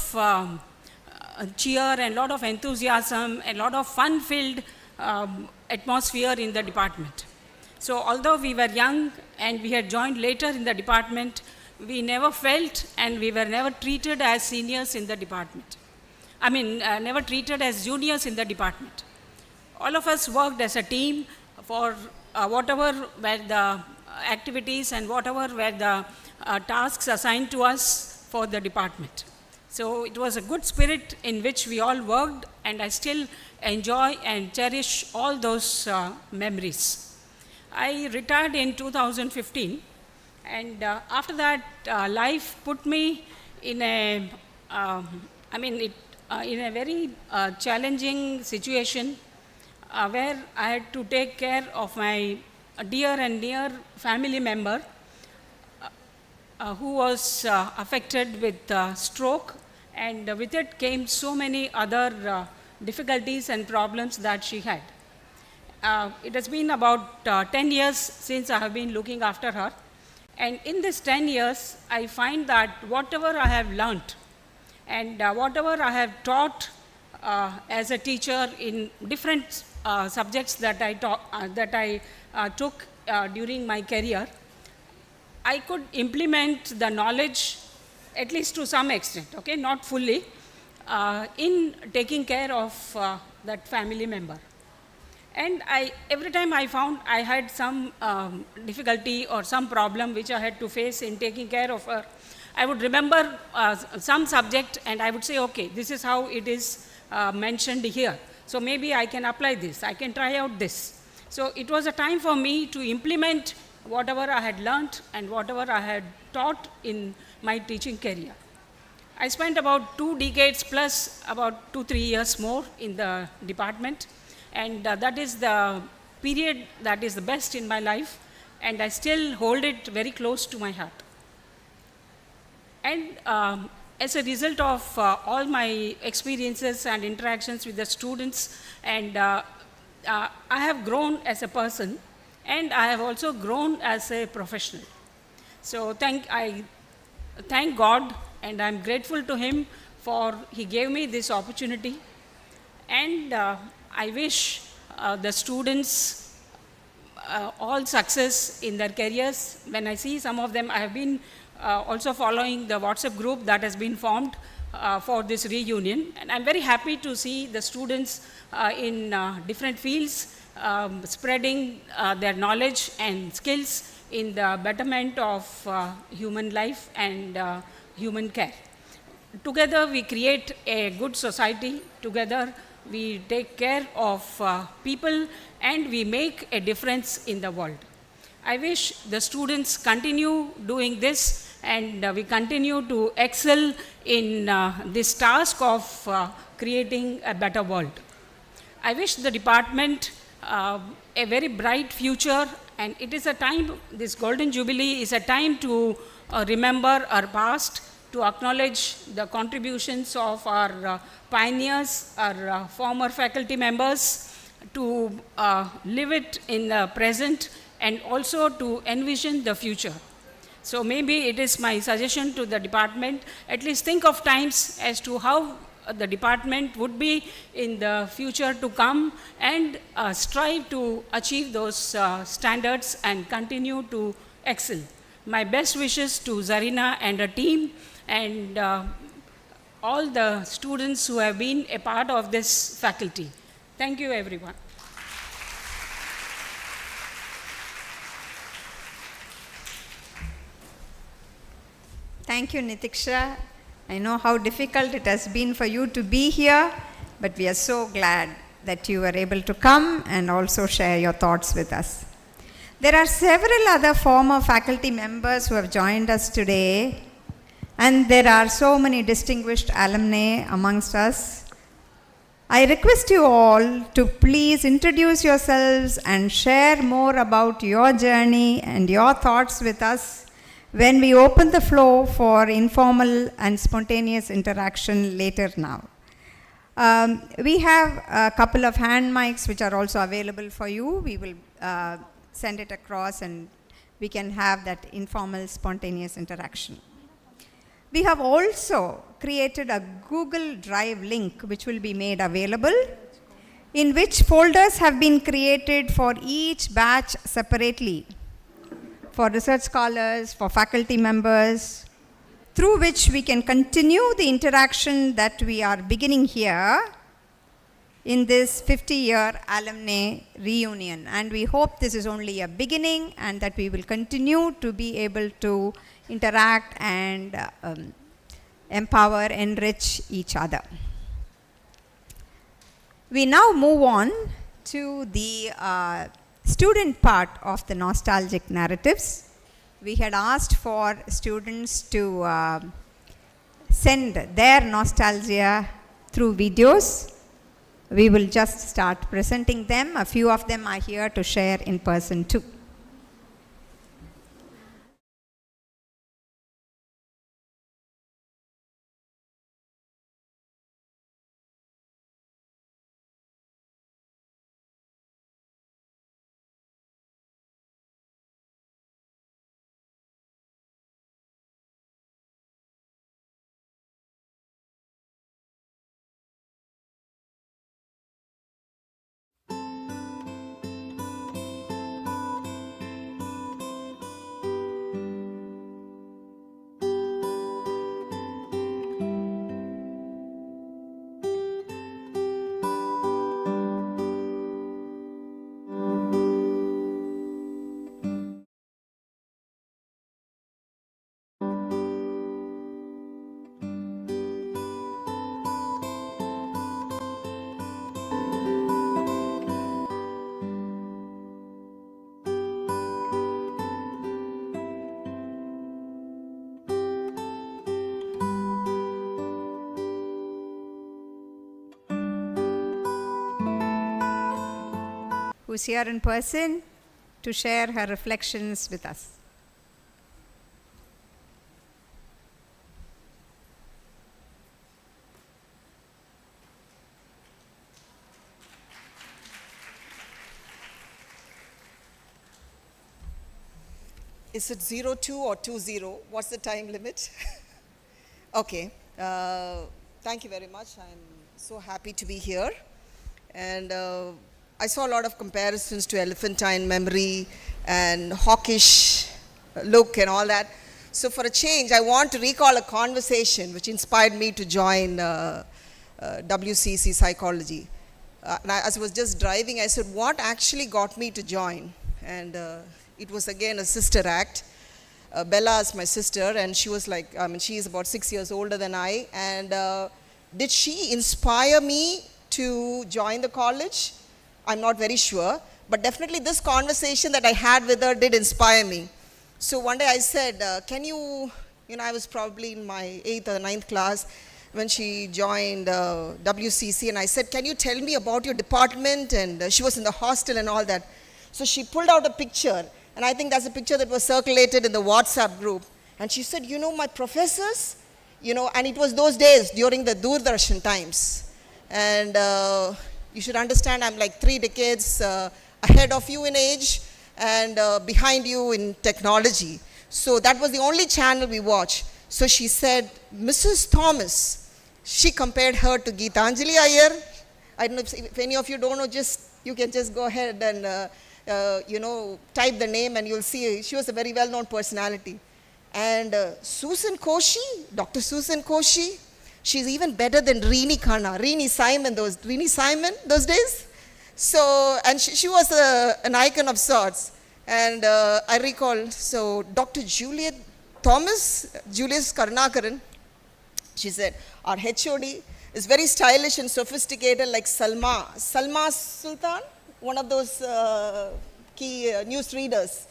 [SPEAKER 8] cheer and a lot of enthusiasm and a lot of fun-filled atmosphere in the department. So although we were young and we had joined later in the department, we never felt and we were never treated as seniors in the department. I mean, never treated as juniors in the department. All of us worked as a team for whatever were the activities and whatever were the tasks assigned to us for the department. So it was a good spirit in which we all worked, and I still enjoy and cherish all those memories. I retired in 2015, and after that, life put me in a, in a very challenging situation where I had to take care of my dear and near family member who was affected with stroke, and with it came so many other difficulties and problems that she had. It has been about 10 years since I have been looking after her, and in this 10 years, I find that whatever I have learnt and whatever I have taught as a teacher in different subjects that I took during my career, I could implement the knowledge, at least to some extent, okay, not fully, in taking care of that family member. And every time I found I had some difficulty or some problem which I had to face in taking care of her, I would remember some subject and I would say, okay, this is how it is mentioned here. So maybe I can apply this, I can try out this. So it was a time for me to implement whatever I had learnt and whatever I had taught in my teaching career. I spent about 2 decades plus about 2-3 years more in the department, and that is the period that is the best in my life, and I still hold it very close to my heart. And as a result of all my experiences and interactions with the students, and I have grown as a person, and I have also grown as a professional. So I thank God, and I'm grateful to Him for He gave me this opportunity. And I wish the students all success in their careers. When I see some of them, I have been also following the WhatsApp group that has been formed for this reunion. And I'm very happy to see the students in different fields spreading their knowledge and skills in the betterment of human life and human care. Together we create a good society. Together we take care of people, and we make a difference in the world. I wish the students continue doing this, and we continue to excel in this task of creating a better world. I wish the department a very bright future, and it is a time, this Golden Jubilee is a time to remember our past, to acknowledge the contributions of our pioneers, our former faculty members, to live it in the present, and also to envision the future. So maybe it is my suggestion to the department, at least think of times as to how the department would be in the future to come, and strive to achieve those standards and continue to excel. My best wishes to Zarina and her team, and all the students who have been a part of this faculty. Thank you, everyone.
[SPEAKER 1] Thank you, Nitiksha. I know how difficult it has been for you to be here, but we are so glad that you were able to come and also share your thoughts with us. There are several other former faculty members who have joined us today, and there are so many distinguished alumni amongst us. I request you all to please introduce yourselves and share more about your journey and your thoughts with us when we open the floor for informal and spontaneous interaction later now. We have a couple of hand mics which are also available for you. We will send it across and we can have that informal, spontaneous interaction. We have also created a Google Drive link which will be made available, in which folders have been created for each batch separately, for research scholars, for faculty members, through which we can continue the interaction that we are beginning here in this 50-year alumni reunion. And we hope this is only a beginning and that we will continue to be able to interact and empower, enrich each other. We now move on to the student part of the nostalgic narratives. We had asked for students to send their nostalgia through videos. We will just start presenting them. A few of them are here to share in person too. Who's here in person to share her reflections with us.
[SPEAKER 9] Is it 02 or 20? What's the time limit? Okay. Thank you very much. I'm so happy to be here. And I saw a lot of comparisons to elephantine memory and hawkish look and all that. So for a change, I want to recall a conversation which inspired me to join WCC psychology. And as I was just driving, I said, what actually got me to join? And it was again a sister act. Bella is my sister, and she was like, she is about 6 years older than I. And did she inspire me to join the college? I'm not very sure, but definitely this conversation that I had with her did inspire me. So one day I said, can you know, I was probably in my 8th or 9th class when she joined WCC, and I said, can you tell me about your department? And she was in the hostel and all that. So she pulled out a picture, and I think that's a picture that was circulated in the WhatsApp group. And she said, you know, my professors, you know, and it was those days during the Doordarshan times. And you should understand, I'm like 3 decades ahead of you in age and behind you in technology. So that was the only channel we watched. So she said, Mrs. Thomas, she compared her to Geetanjali Iyer. I don't know if any of you don't know, you can just go ahead and you know, type the name and you'll see she was a very well-known personality. And Susan Koshi, Dr. Susan Koshi, she's even better than Rini Khanna, Rini Simon those days. So, and she was an icon of sorts. And I recall, so Dr. Julius Karnakaran, she said, our HOD is very stylish and sophisticated like Salma Sultan, one of those key news readers.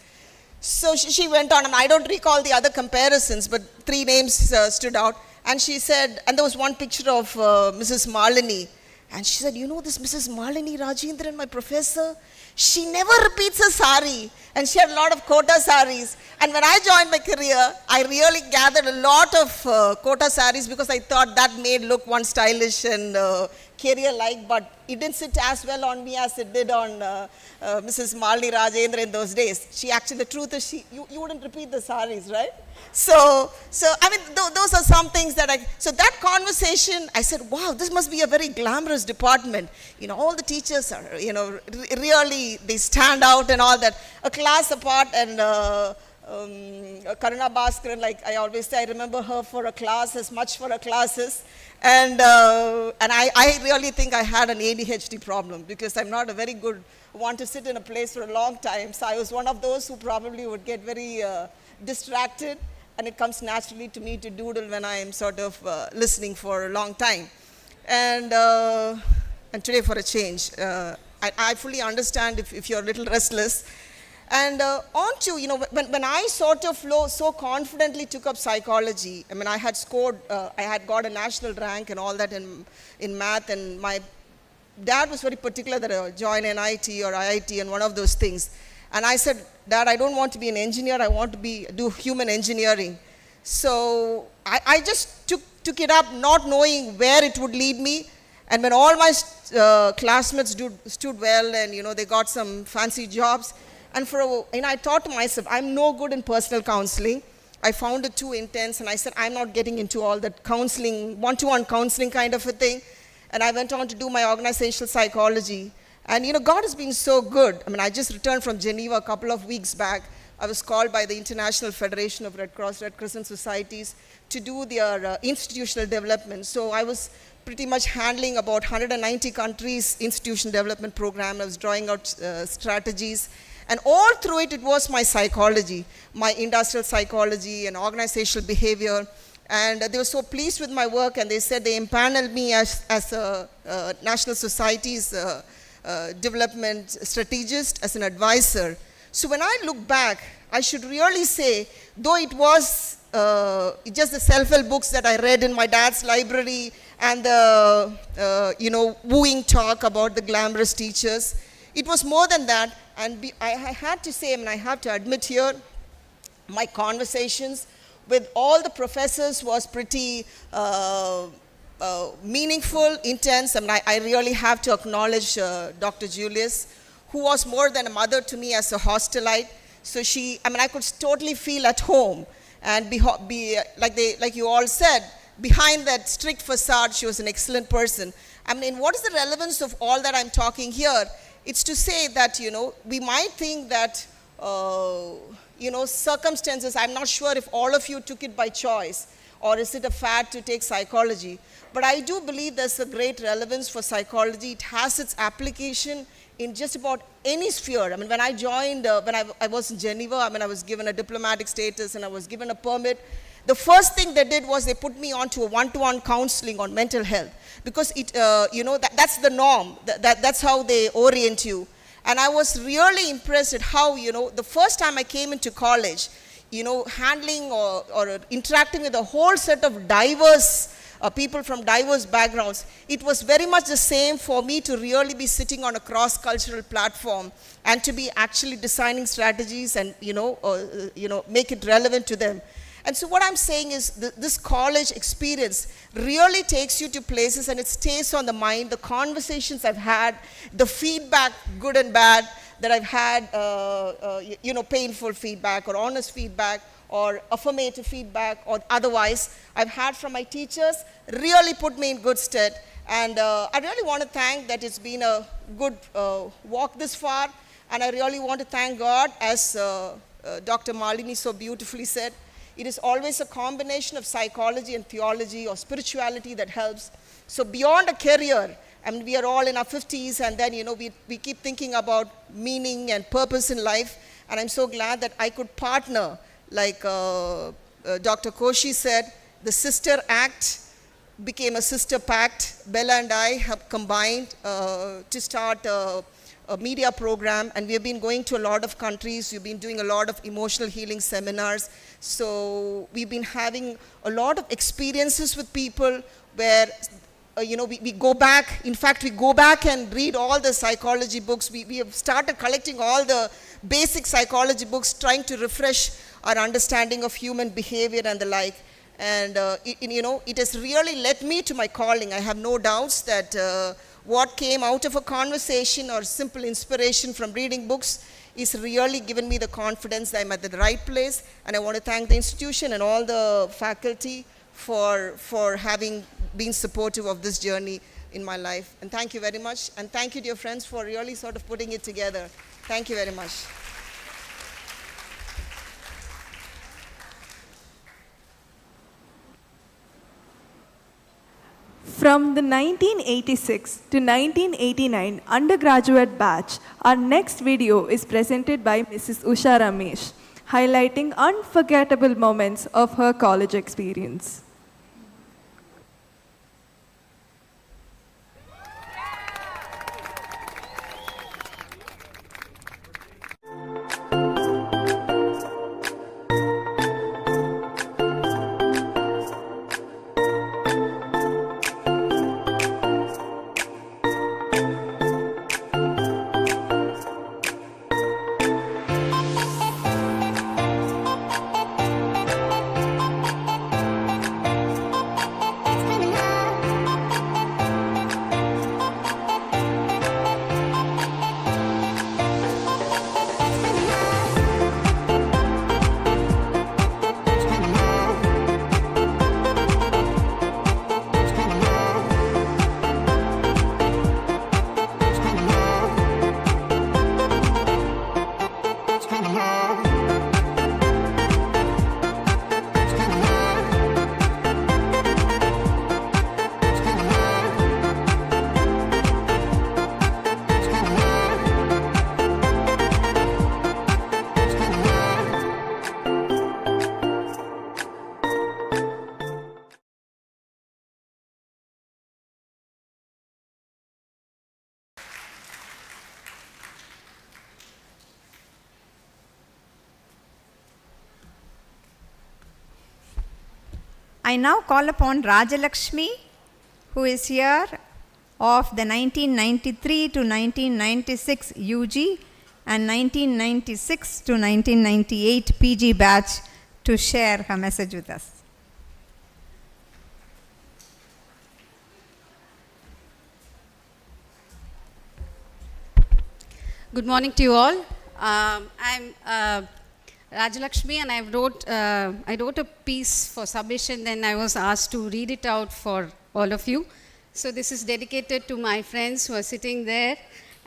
[SPEAKER 9] So she went on, and I don't recall the other comparisons, but 3 names stood out. And she said, and there was one picture of Mrs. Malini. And she said, you know this Mrs. Malini Rajendran, my professor, she never repeats a sari. And she had a lot of kota saris. And when I joined my career, I really gathered a lot of kota saris because I thought that made look one stylish and career-like, but it didn't sit as well on me as it did on Mrs. Malini Rajendra in those days. She actually, the truth is, you wouldn't repeat the saris, right? So I mean, those are some things that so that conversation, I said, wow, this must be a very glamorous department. You know, all the teachers are, you know, really, they stand out and all that. A class apart, and Karuna Bhaskaran, like I always say, I remember her for a class as much for her classes. And I really think I had an ADHD problem because I'm not a very good one to sit in a place for a long time. So I was one of those who probably would get very distracted, and it comes naturally to me to doodle when I am sort of listening for a long time. And today for a change, I fully understand if you're a little restless. And on to, you know, when I sort of so confidently took up psychology, I mean, I had scored, I had got a national rank and all that in math, and my dad was very particular that I join NIT or IIT and one of those things. And I said, Dad, I don't want to be an engineer, I want to do human engineering. So I just took it up not knowing where it would lead me. And when all my classmates stood well and, you know, they got some fancy jobs, and I thought to myself, I'm no good in personal counseling. I found it too intense, and I said, I'm not getting into all that counseling, one-to-one counseling kind of a thing. And I went on to do my organizational psychology. And, you know, God has been so good. I mean, I just returned from Geneva a couple of weeks back. I was called by the International Federation of Red Cross, Red Crescent Societies to do their institutional development. So I was pretty much handling about 190 countries' institutional development program. I was drawing out strategies. And all through it, it was my psychology, my industrial psychology and organizational behavior. And they were so pleased with my work, and they said they empaneled me as a National Society's development strategist, as an advisor. So when I look back, I should really say, though it was just the self-help books that I read in my dad's library and the, you know, wooing talk about the glamorous teachers, it was more than that. And I had to say, I mean, I have to admit here, my conversations with all the professors was pretty meaningful, intense. I mean, I really have to acknowledge Dr. Julius, who was more than a mother to me as a hostelite. So I could totally feel at home. And be like you all said, behind that strict facade, she was an excellent person. I mean, what is the relevance of all that I'm talking here? It's to say that, you know, we might think that, you know, circumstances, I'm not sure if all of you took it by choice, or is it a fad to take psychology. But I do believe there's a great relevance for psychology. It has its application in just about any sphere. I mean, when I joined, when I was in Geneva, I mean, I was given a diplomatic status and I was given a permit. The first thing they did was they put me onto a one-to-one counseling on mental health, because it, you know, that's the norm. That's how they orient you. And I was really impressed at how, you know, the first time I came into college, you know, handling or interacting with a whole set of diverse people from diverse backgrounds, it was very much the same for me to really be sitting on a cross-cultural platform and to be actually designing strategies and, you know, make it relevant to them. And so what I'm saying is this college experience really takes you to places and it stays on the mind. The conversations I've had, the feedback, good and bad, that I've had, painful feedback or honest feedback or affirmative feedback or otherwise I've had from my teachers really put me in good stead. And I really want to thank that it's been a good walk this far. And I really want to thank God, as Dr. Malini so beautifully said, it is always a combination of psychology and theology or spirituality that helps. So beyond a career, I mean, we are all in our 50s and then, we keep thinking about meaning and purpose in life. And I'm so glad that I could partner, like Dr. Koshi said, the sister act became a sister pact. Bella and I have combined to start a media program, and we have been going to a lot of countries. We've been doing a lot of emotional healing seminars. So we've been having a lot of experiences with people where, we go back. In fact, we go back and read all the psychology books. We have started collecting all the basic psychology books, trying to refresh our understanding of human behavior and the like. And, it has really led me to my calling. I have no doubts that what came out of a conversation or simple inspiration from reading books is really given me the confidence that I'm at the right place. And I want to thank the institution and all the faculty for having been supportive of this journey in my life. And thank you very much. And thank you, dear friends, for really sort of putting it together. Thank you very much.
[SPEAKER 10] From the 1986 to 1989 undergraduate batch, our next video is presented by Mrs. Usha Ramesh, highlighting unforgettable moments of her college experience.
[SPEAKER 1] I now call upon Rajalakshmi, who is here, of the 1993 to 1996 UG and 1996 to 1998 PG batch, to share her message with us.
[SPEAKER 11] Good morning to you all. I'm Rajalakshmi, and I wrote a piece for submission, then I was asked to read it out for all of you. So this is dedicated to my friends who are sitting there,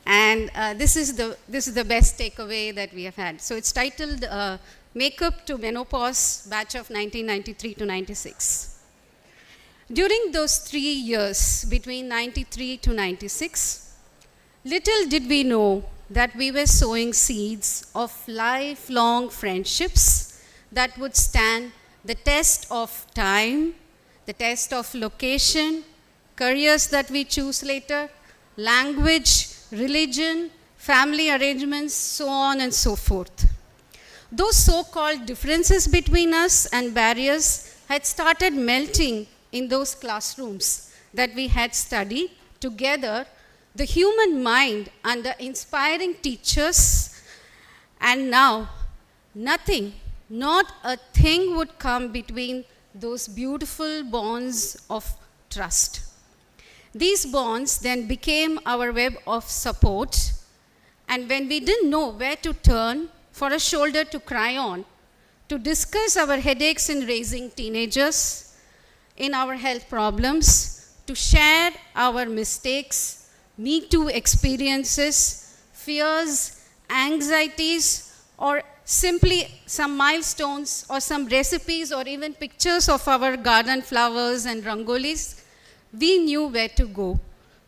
[SPEAKER 11] and this is the best takeaway that we have had. So it's titled Makeup to Menopause, batch of 1993 to 96. During those 3 years, between 93 to 96, little did we know that we were sowing seeds of lifelong friendships that would stand the test of time, the test of location, careers that we choose later, language, religion, family arrangements, so on and so forth. Those so-called differences between us and barriers had started melting in those classrooms that we had studied together, the human mind under inspiring teachers, and now nothing not a thing would come between those beautiful bonds of trust. These bonds then became our web of support, and when we didn't know where to turn for a shoulder to cry on, to discuss our headaches in raising teenagers, in our health problems, to share our mistakes, Me Too experiences, fears, anxieties, or simply some milestones or some recipes or even pictures of our garden flowers and rangolis, we knew where to go.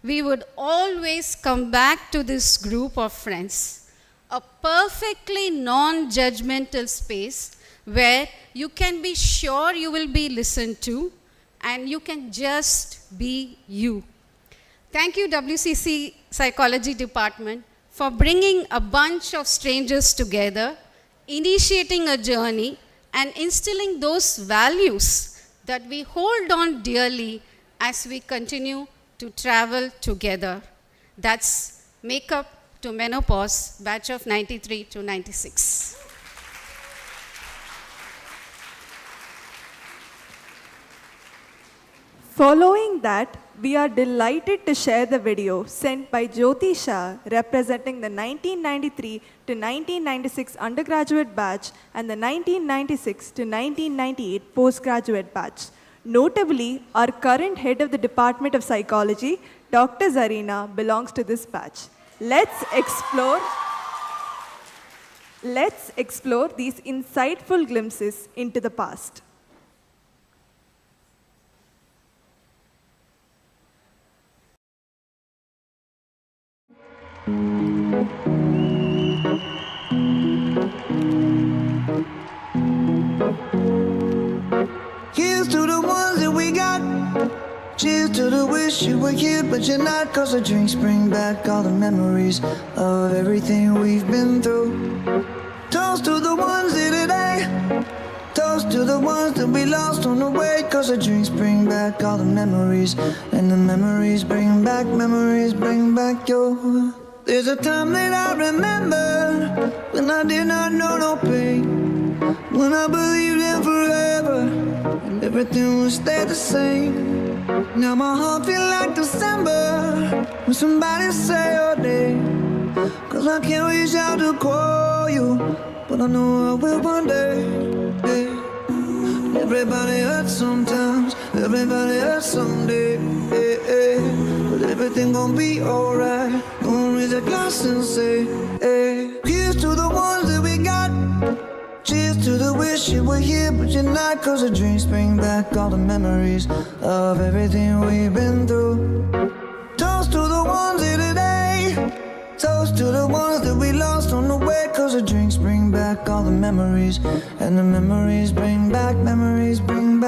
[SPEAKER 11] We would always come back to this group of friends, a perfectly non-judgmental space where you can be sure you will be listened to and you can just be you. Thank you, WCC Psychology Department, for bringing a bunch of strangers together, initiating a journey, and instilling those values that we hold on dearly as we continue to travel together. That's Makeup to Menopause, batch of 93 to 96.
[SPEAKER 10] Following that, we are delighted to share the video sent by Jyoti Shah representing the 1993 to 1996 undergraduate batch and the 1996 to 1998 postgraduate batch. Notably, our current head of the Department of Psychology, Dr. Zarina, belongs to this batch. Let's explore these insightful glimpses into the past.
[SPEAKER 12] Here's to the ones that we got. Cheers to the wish you were here, but you're not. Cause the drinks bring back all the memories of everything we've been through. Toast to the ones here today. Toast to the ones that we lost on the way. Cause the drinks bring back all the memories. And the memories bring back your. There's a time that I remember when I did not know no pain, when I believed in forever and everything would stay the same. Now my heart feels like December when somebody say your name. Cause I can't reach out to call you, but I know I will one day. Yeah. Everybody hurts sometimes, everybody hurts someday. Yeah, yeah. But everything gon' be alright. Gonna raise a glass and say, hey. Here's to the ones that we got. Cheers to the wish you were here, but you're not. Cause the drinks bring back all the memories of everything we've been through. Toast to the ones here today. Toast to the ones that we lost on the way. Cause the drinks bring back all the memories. And the memories bring back your. Memories bring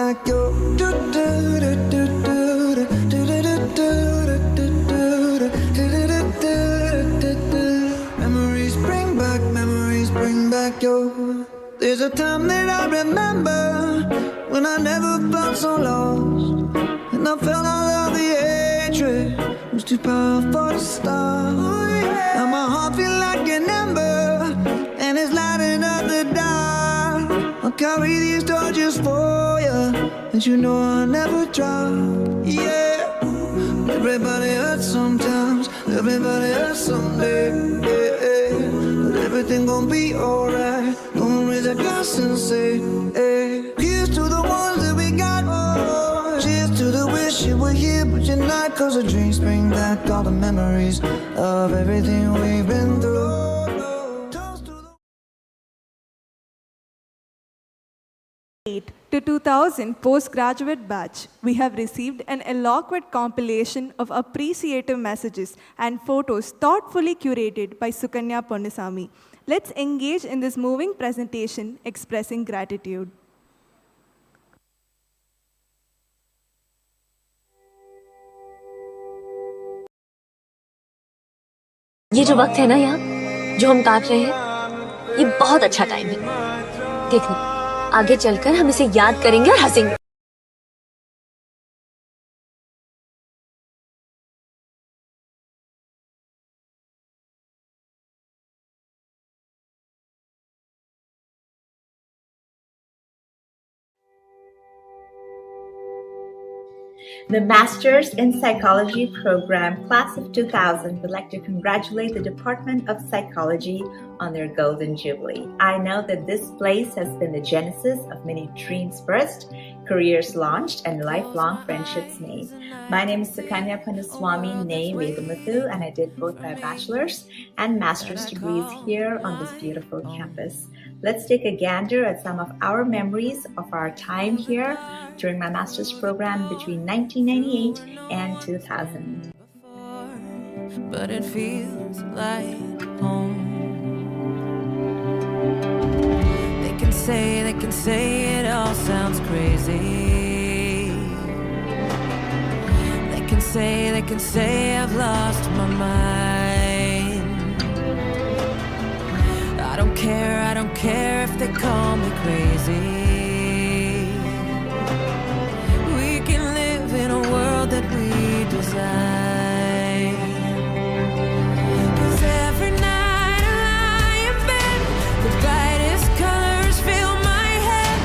[SPEAKER 12] back your. There's a time that I remember when I never felt so lost, and I felt all of the hatred was too powerful to stop. Now my heart feels like an ember, and it's lighting up the dark. I'll carry these torches for you, and you know I'll never drop. Yeah, everybody hurts sometimes, everybody hurts someday. Yeah, but everything gon' be alright. Gonna raise a glass and say, hey. Here's to the ones that we got. Oh, cheers to the wish you were here, but you're not. Cause the drinks bring back all the memories of everything we've been through.
[SPEAKER 10] To 2000 postgraduate batch, we have received an eloquent compilation of appreciative messages and photos thoughtfully curated by Sukanya Ponnusamy. Let's engage in this moving presentation expressing gratitude.
[SPEAKER 13] ये जो वक्त है ना यार, जो हम काट रहे हैं, ये बहुत अच्छा टाइम है। देखना, आगे चलकर हम इसे याद करेंगे और हंसेंगे।
[SPEAKER 14] The Masters in Psychology program, class of 2000, would like to congratulate the Department of Psychology on their Golden Jubilee. I know that this place has been the genesis of many dreams burst, careers launched, and lifelong friendships made. My name is Sukanya Panaswamy Nee Vedamathu, and I did both my bachelor's and master's degrees here on this beautiful campus. Let's take a gander at some of our memories of our time here during my master's program between 1998 and 2000.
[SPEAKER 12] But it feels like home. They can say it all sounds crazy. They can say I've lost my mind. I don't care if they call me crazy. We can live in a world that we design. 'Cause every night I lie in bed, the brightest colors fill my head.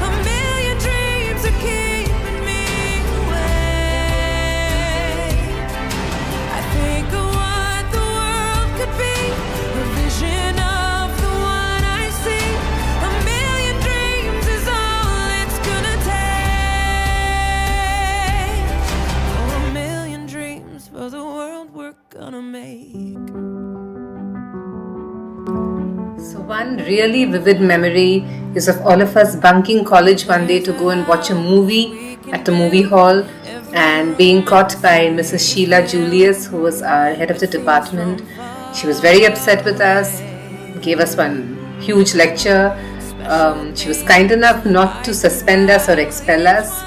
[SPEAKER 12] A million dreams are keeping me awake. I think of what the world could be, a vision of the one I see. A million dreams is all it's gonna take. Oh, a million dreams for the world we're gonna make.
[SPEAKER 15] So one really vivid memory is of all of us bunking college one day to go and watch a movie at the movie hall and being caught by Mrs. Sheila Julius, who was our head of the department. She was very upset with us, gave us one huge lecture. She was kind enough not to suspend us or expel us,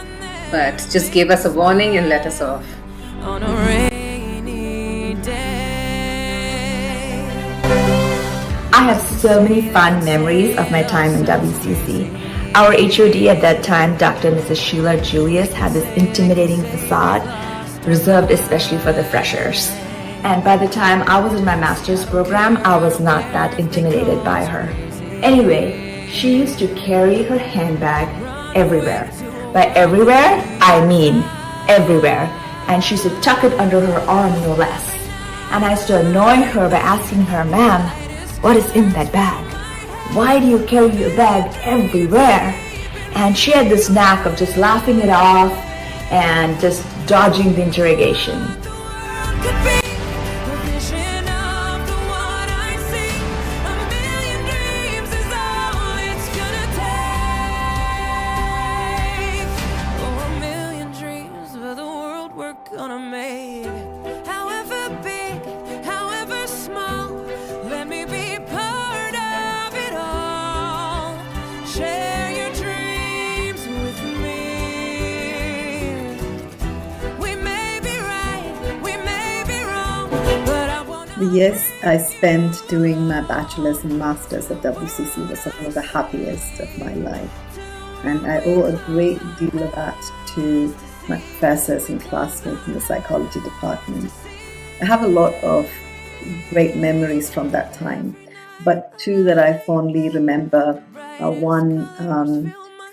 [SPEAKER 15] but just gave us a warning and let us off.
[SPEAKER 12] On a rainy day.
[SPEAKER 14] I have so many fun memories of my time in WCC. Our HOD at that time, Dr. and Mrs. Sheila Julius, had this intimidating facade reserved especially for the freshers. And by the time I was in my master's program, I was not that intimidated by her. Anyway, she used to carry her handbag everywhere. By everywhere, I mean everywhere. And she used to tuck it under her arm, no less. And I used to annoy her by asking her, "Ma'am, what is in that bag? Why do you carry your bag everywhere?" And she had this knack of just laughing it off and just dodging the interrogation.
[SPEAKER 16] The years I spent doing my bachelor's and master's at WCC was some of the happiest of my life. And I owe a great deal of that to my professors and classmates in the psychology department. I have a lot of great memories from that time, but two that I fondly remember are one,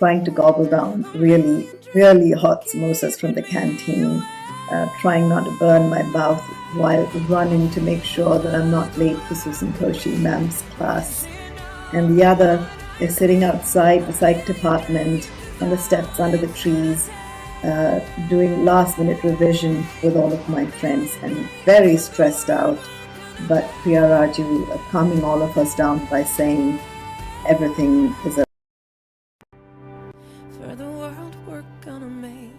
[SPEAKER 16] trying to gobble down really hot samosas from the canteen, trying not to burn my mouth while running to make sure that I'm not late for Susan Koshi ma'am's class. And the other is sitting outside the psych department on the steps under the trees, doing last minute revision with all of my friends and very stressed out. But Priya Raju calming all of us down by saying everything is
[SPEAKER 12] For the world we're gonna make.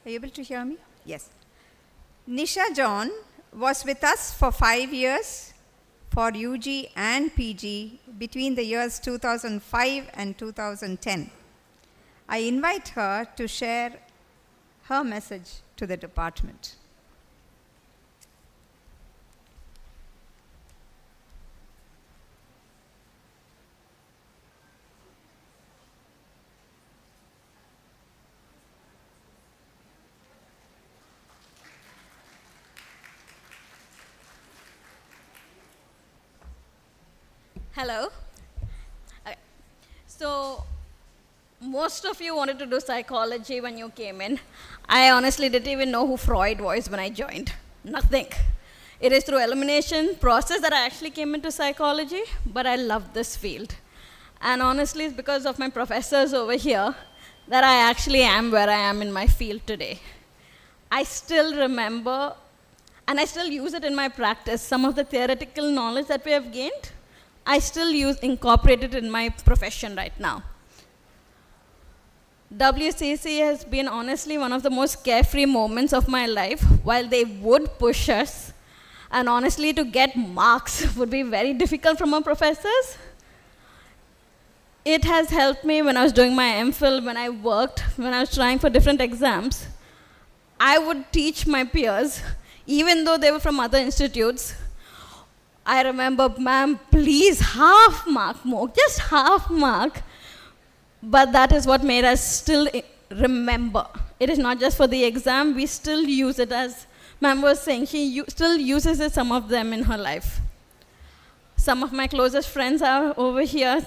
[SPEAKER 1] Are you able to hear me? Yes. Nisha John was with us for 5 years for UG and PG between the years 2005 and 2010. I invite her to share her message to the department.
[SPEAKER 17] Hello. Okay. So, most of you wanted to do psychology when you came in. I honestly didn't even know who Freud was when I joined. Nothing. It is through elimination process that I actually came into psychology, but I love this field. And honestly, it's because of my professors over here that I actually am where I am in my field today. I still remember, and I still use it in my practice, some of the theoretical knowledge that we have gained, I still incorporate it in my profession right now. WCC has been honestly one of the most carefree moments of my life. While they would push us, and honestly to get marks would be very difficult from our professors, it has helped me when I was doing my MPhil, when I worked, when I was trying for different exams. I would teach my peers, even though they were from other institutes. I remember, ma'am, please half mark more, just half mark. But that is what made us still remember. It is not just for the exam, we still use it, as ma'am was saying, she still uses it, some of them in her life. Some of my closest friends are over here.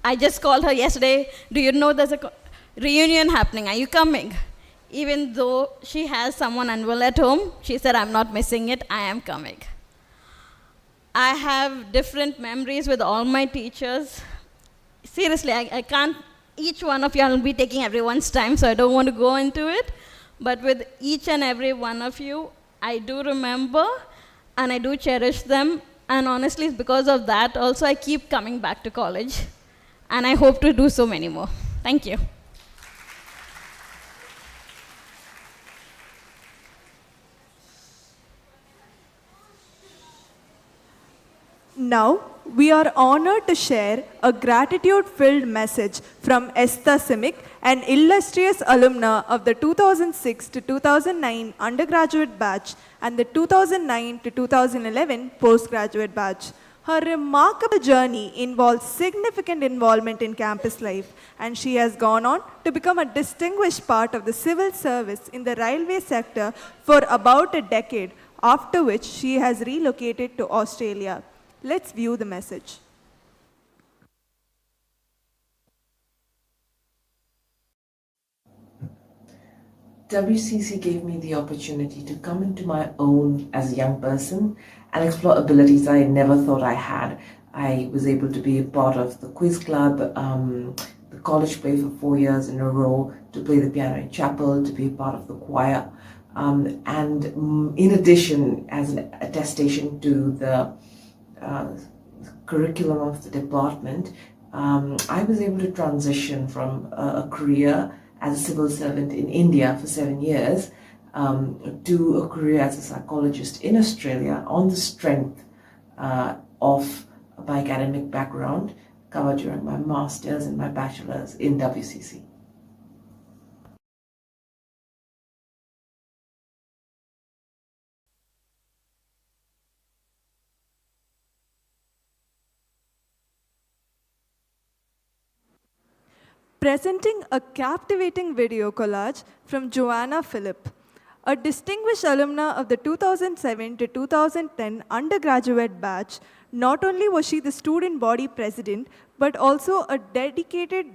[SPEAKER 17] I just called her yesterday, do you know there's a reunion happening, are you coming? Even though she has someone unwell at home, she said, I'm not missing it, I am coming. I have different memories with all my teachers. Seriously, I can't, each one of you, I'll be taking everyone's time, so I don't want to go into it. But with each and every one of you, I do remember, and I do cherish them. And honestly, it's because of that also I keep coming back to college. And I hope to do so many more. Thank you.
[SPEAKER 10] Now, we are honored to share a gratitude-filled message from Esther Simic, an illustrious alumna of the 2006 to 2009 undergraduate batch and the 2009 to 2011 postgraduate batch. Her remarkable journey involves significant involvement in campus life, and she has gone on to become a distinguished part of the civil service in the railway sector for about a decade, after which she has relocated to Australia. Let's view the message.
[SPEAKER 18] WCC gave me the opportunity to come into my own as a young person and explore abilities I never thought I had. I was able to be a part of the quiz club, the college play for 4 years in a row, to play the piano in chapel, to be a part of the choir. And in addition, as an attestation to the curriculum of the department, I was able to transition from a career as a civil servant in India for 7 years to a career as a psychologist in Australia on the strength of my academic background covered during my master's and my bachelor's in WCC.
[SPEAKER 10] Presenting a captivating video collage from Joanna Phillip, a distinguished alumna of the 2007 to 2010 undergraduate batch. Not only was she the student body president, but also a dedicated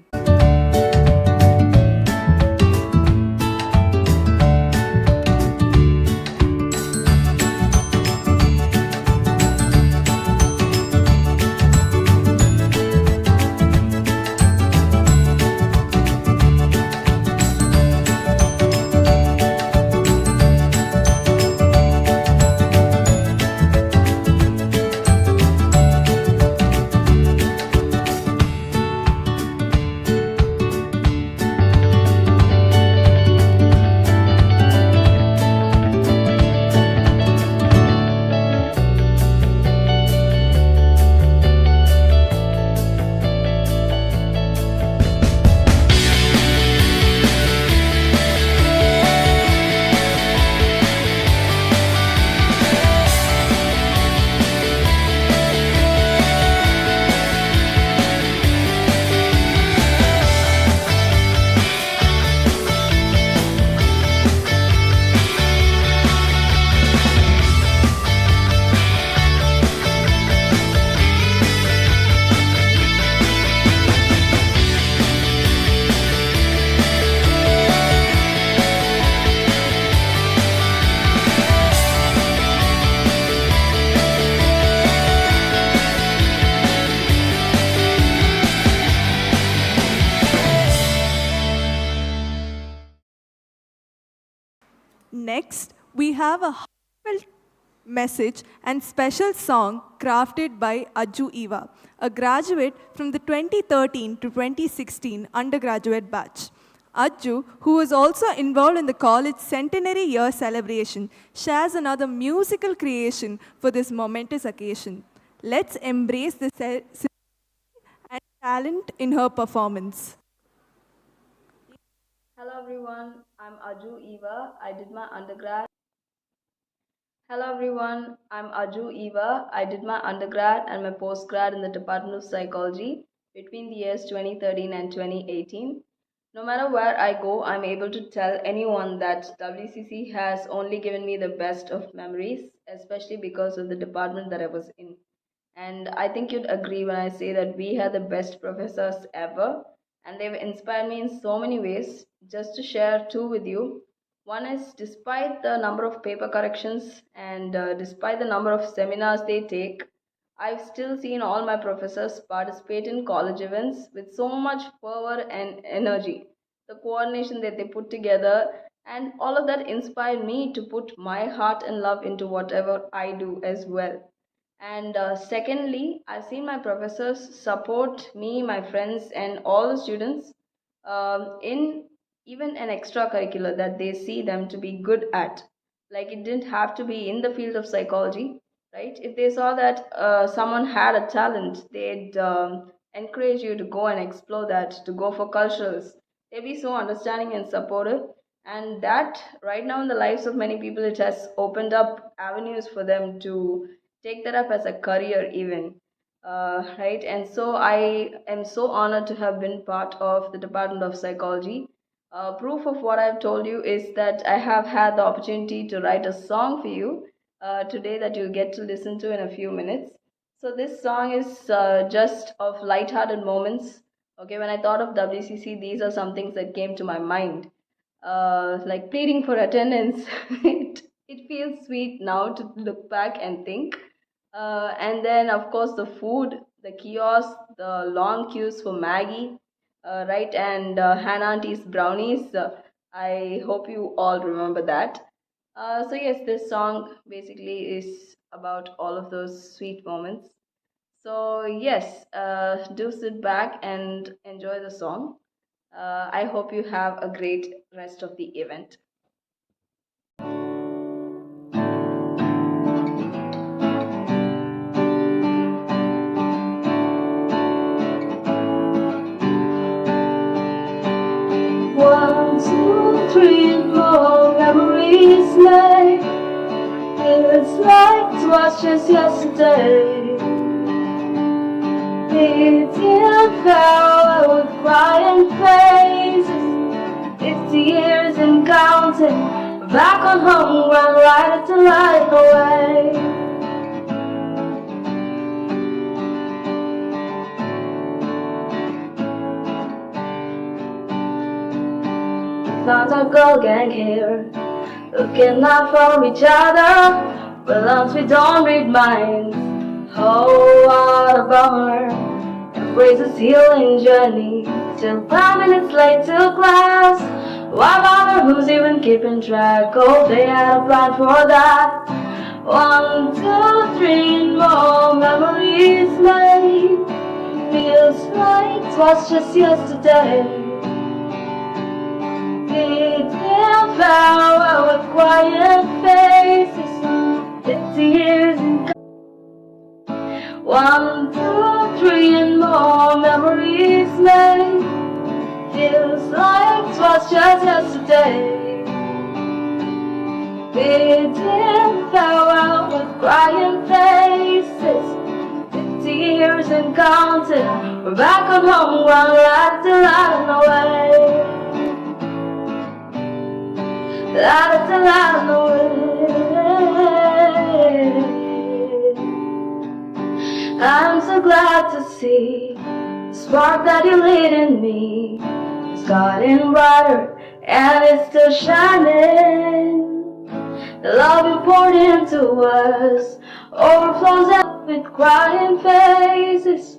[SPEAKER 10] Next, we have a heartfelt message and special song crafted by Ajju Eva, a graduate from the 2013 to 2016 undergraduate batch. Ajju, who was also involved in the college centenary year celebration, shares another musical creation for this momentous occasion. Let's embrace the and talent in her performance.
[SPEAKER 19] Hello everyone, I'm Ajju Eva. I did my undergrad. Hello everyone, I'm Ajju Eva. I did my undergrad and my postgrad in the Department of Psychology between the years 2013 and 2018. No matter where I go, I'm able to tell anyone that WCC has only given me the best of memories, especially because of the department that I was in. And I think you'd agree when I say that we had the best professors ever, and they've inspired me in so many ways. Just to share two with you. One is despite the number of paper corrections and despite the number of seminars they take, I've still seen all my professors participate in college events with so much fervor and energy. The coordination that they put together and all of that inspired me to put my heart and love into whatever I do as well. And secondly, I've seen my professors support me, my friends, and all the students in even an extracurricular that they see them to be good at. Like it didn't have to be in the field of psychology, right? If they saw that someone had a talent, they'd encourage you to go and explore that, to go for culturals. They'd be so understanding and supportive. And that, right now in the lives of many people, it has opened up avenues for them to take that up as a career even, right? And so I am so honored to have been part of the Department of Psychology. Proof of what I've told you is that I have had the opportunity to write a song for you today that you'll get to listen to in a few minutes. So this song is just of lighthearted moments. Okay, when I thought of WCC, these are some things that came to my mind, like pleading for attendance. It feels sweet now to look back and think. And then, of course, the food, the kiosk, the long queues for Maggie, right? And Hannah Auntie's brownies. I hope you all remember that. So, yes, this song basically is about all of those sweet moments. So, yes, do sit back and enjoy the song. I hope you have a great rest of the event. One, two, three, four memories made. It's like it was just yesterday. Eating farewell with crying faces. 50 years and counting. Back on home, run right to light away. Found our girl gang here, looking out for each other. But once we don't read minds, oh what a bummer. Embrace this healing journey, still 5 minutes late to class. Why bother, who's even keeping track? Oh, they had a plan for that. 1, 2, 3 more memories made. Feels like it was just yesterday. Eating farewell with quiet faces. 50 years in 1, 2, 3 and more memories made. Feels like it was just yesterday. Bidding farewell with crying faces. 50 years and counting. We're back on home, one light to light away. Light to light away. I'm so glad to see the spark that you lit in me. It's gotten brighter and it's still shining. The love you poured into us overflows out with crying faces.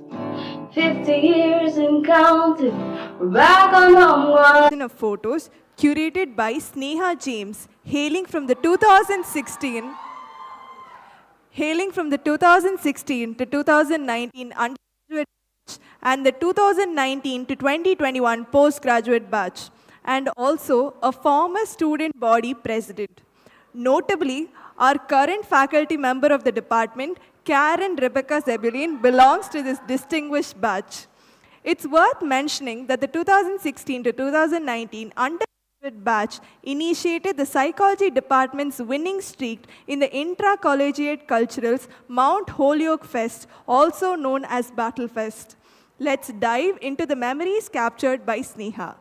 [SPEAKER 19] 50 years and counting, we're back on home.
[SPEAKER 10] Of photos curated by Sneha James, hailing from the 2016 to 2019 undergraduate batch and the 2019 to 2021 postgraduate batch, and also a former student body president. Notably, our current faculty member of the department, Karen Rebecca Zebulin, belongs to this distinguished batch. It's worth mentioning that the 2016 to 2019 undergraduate batch initiated the psychology department's winning streak in the intra-collegiate culturals Mount Holyoke Fest, also known as Battle Fest. Let's dive into the memories captured by Sneha.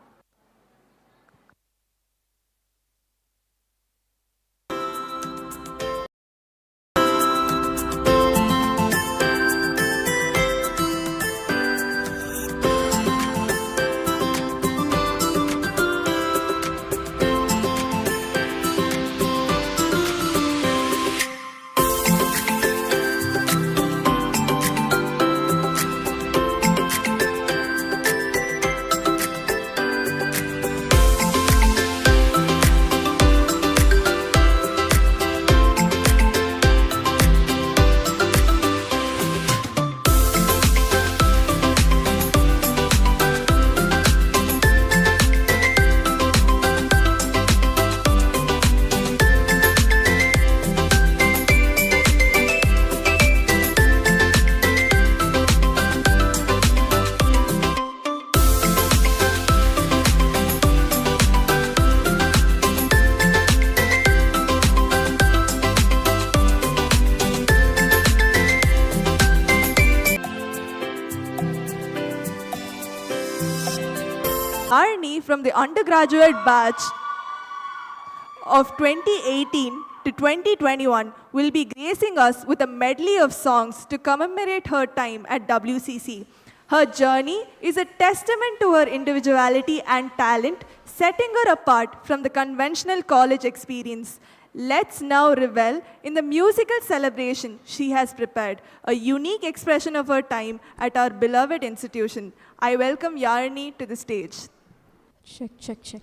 [SPEAKER 10] Arni from the undergraduate batch of 2018 to 2021 will be gracing us with a medley of songs to commemorate her time at WCC. Her journey is a testament to her individuality and talent, setting her apart from the conventional college experience. Let's now revel in the musical celebration she has prepared, a unique expression of her time at our beloved institution. I welcome Yarni to the stage.
[SPEAKER 20] Check.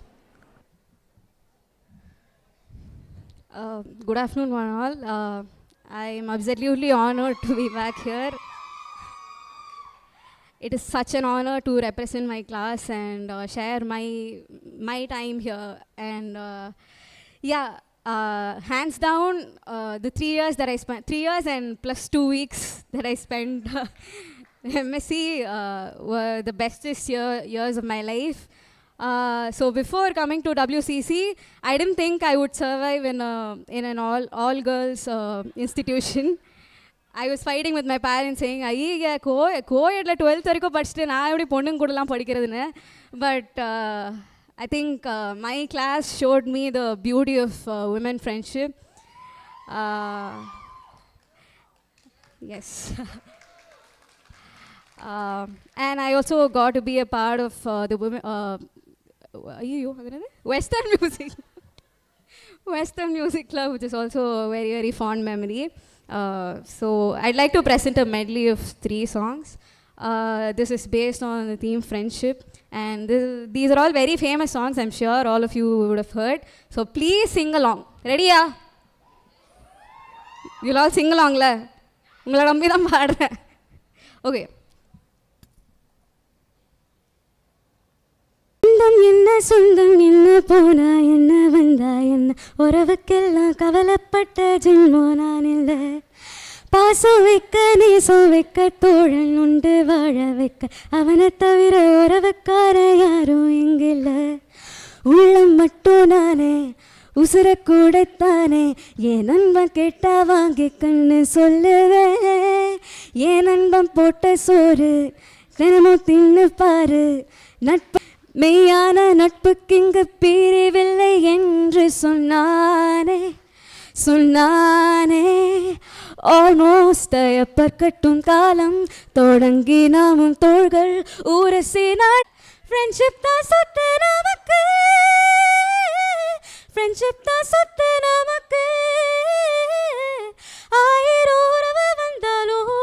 [SPEAKER 20] Good afternoon, one all. I am absolutely honored to be back here. It is such an honor to represent my class and share my time here. And hands down, the 3 years that I spent, 3 years and plus 2 weeks that I spent MSc were the bestest years of my life. So before coming to WCC, I didn't think I would survive in an all-girls institution. I was fighting with my parents saying, co-edla 12th varaikkum padichittu na eppadi ponnum koodalam padikkiradunu. But I think my class showed me the beauty of women friendship. Yes. And I also got to be a part of the women. Western music. Western Music Club, which is also a very, very fond memory. So I'd like to present a medley of 3 songs. This is based on the theme friendship. And these are all very famous songs, I'm sure all of you would have heard. So please sing along. Ready, ya? You'll all sing along, la? Ungala nambi dhaan paadren. Okay. சொந்தம் என்ன போனா என்ன வந்தா என்ன உறவுக்கெல்லாம் கவலைப்பட்ட ஜென்மோ நான் இல்லை பாசம் வைக்க நேசம் வைக்க தோழன் உண்டு வாழ வைக்க அவனை தவிர உறவுக்கார யாரும் இங்கில்ல உள்ளம் மட்டும் நானே உசுர கூடத்தானே என் நண்பன் கேட்டா வாங்கி கண்ணு சொல்லுவேன் என் நண்பன் போட்ட சோறு தினமும் தின்னு பாரு நட்பு மெய்யான நட்புக்கு இங்கு பிரிவில்லை என்று சொன்னானே ஆல்மோஸ்ட் எப்பற்கட்டும் காலம் தொடங்கி நாமும் தோள்கள் ஊரசினாள் ஃப்ரெண்ட்ஷிப் தான் சொத்து நமக்கு ஃப்ரெண்ட்ஷிப் தான் சொத்து நமக்கு ஆயிரம் உறவு வந்தாலும்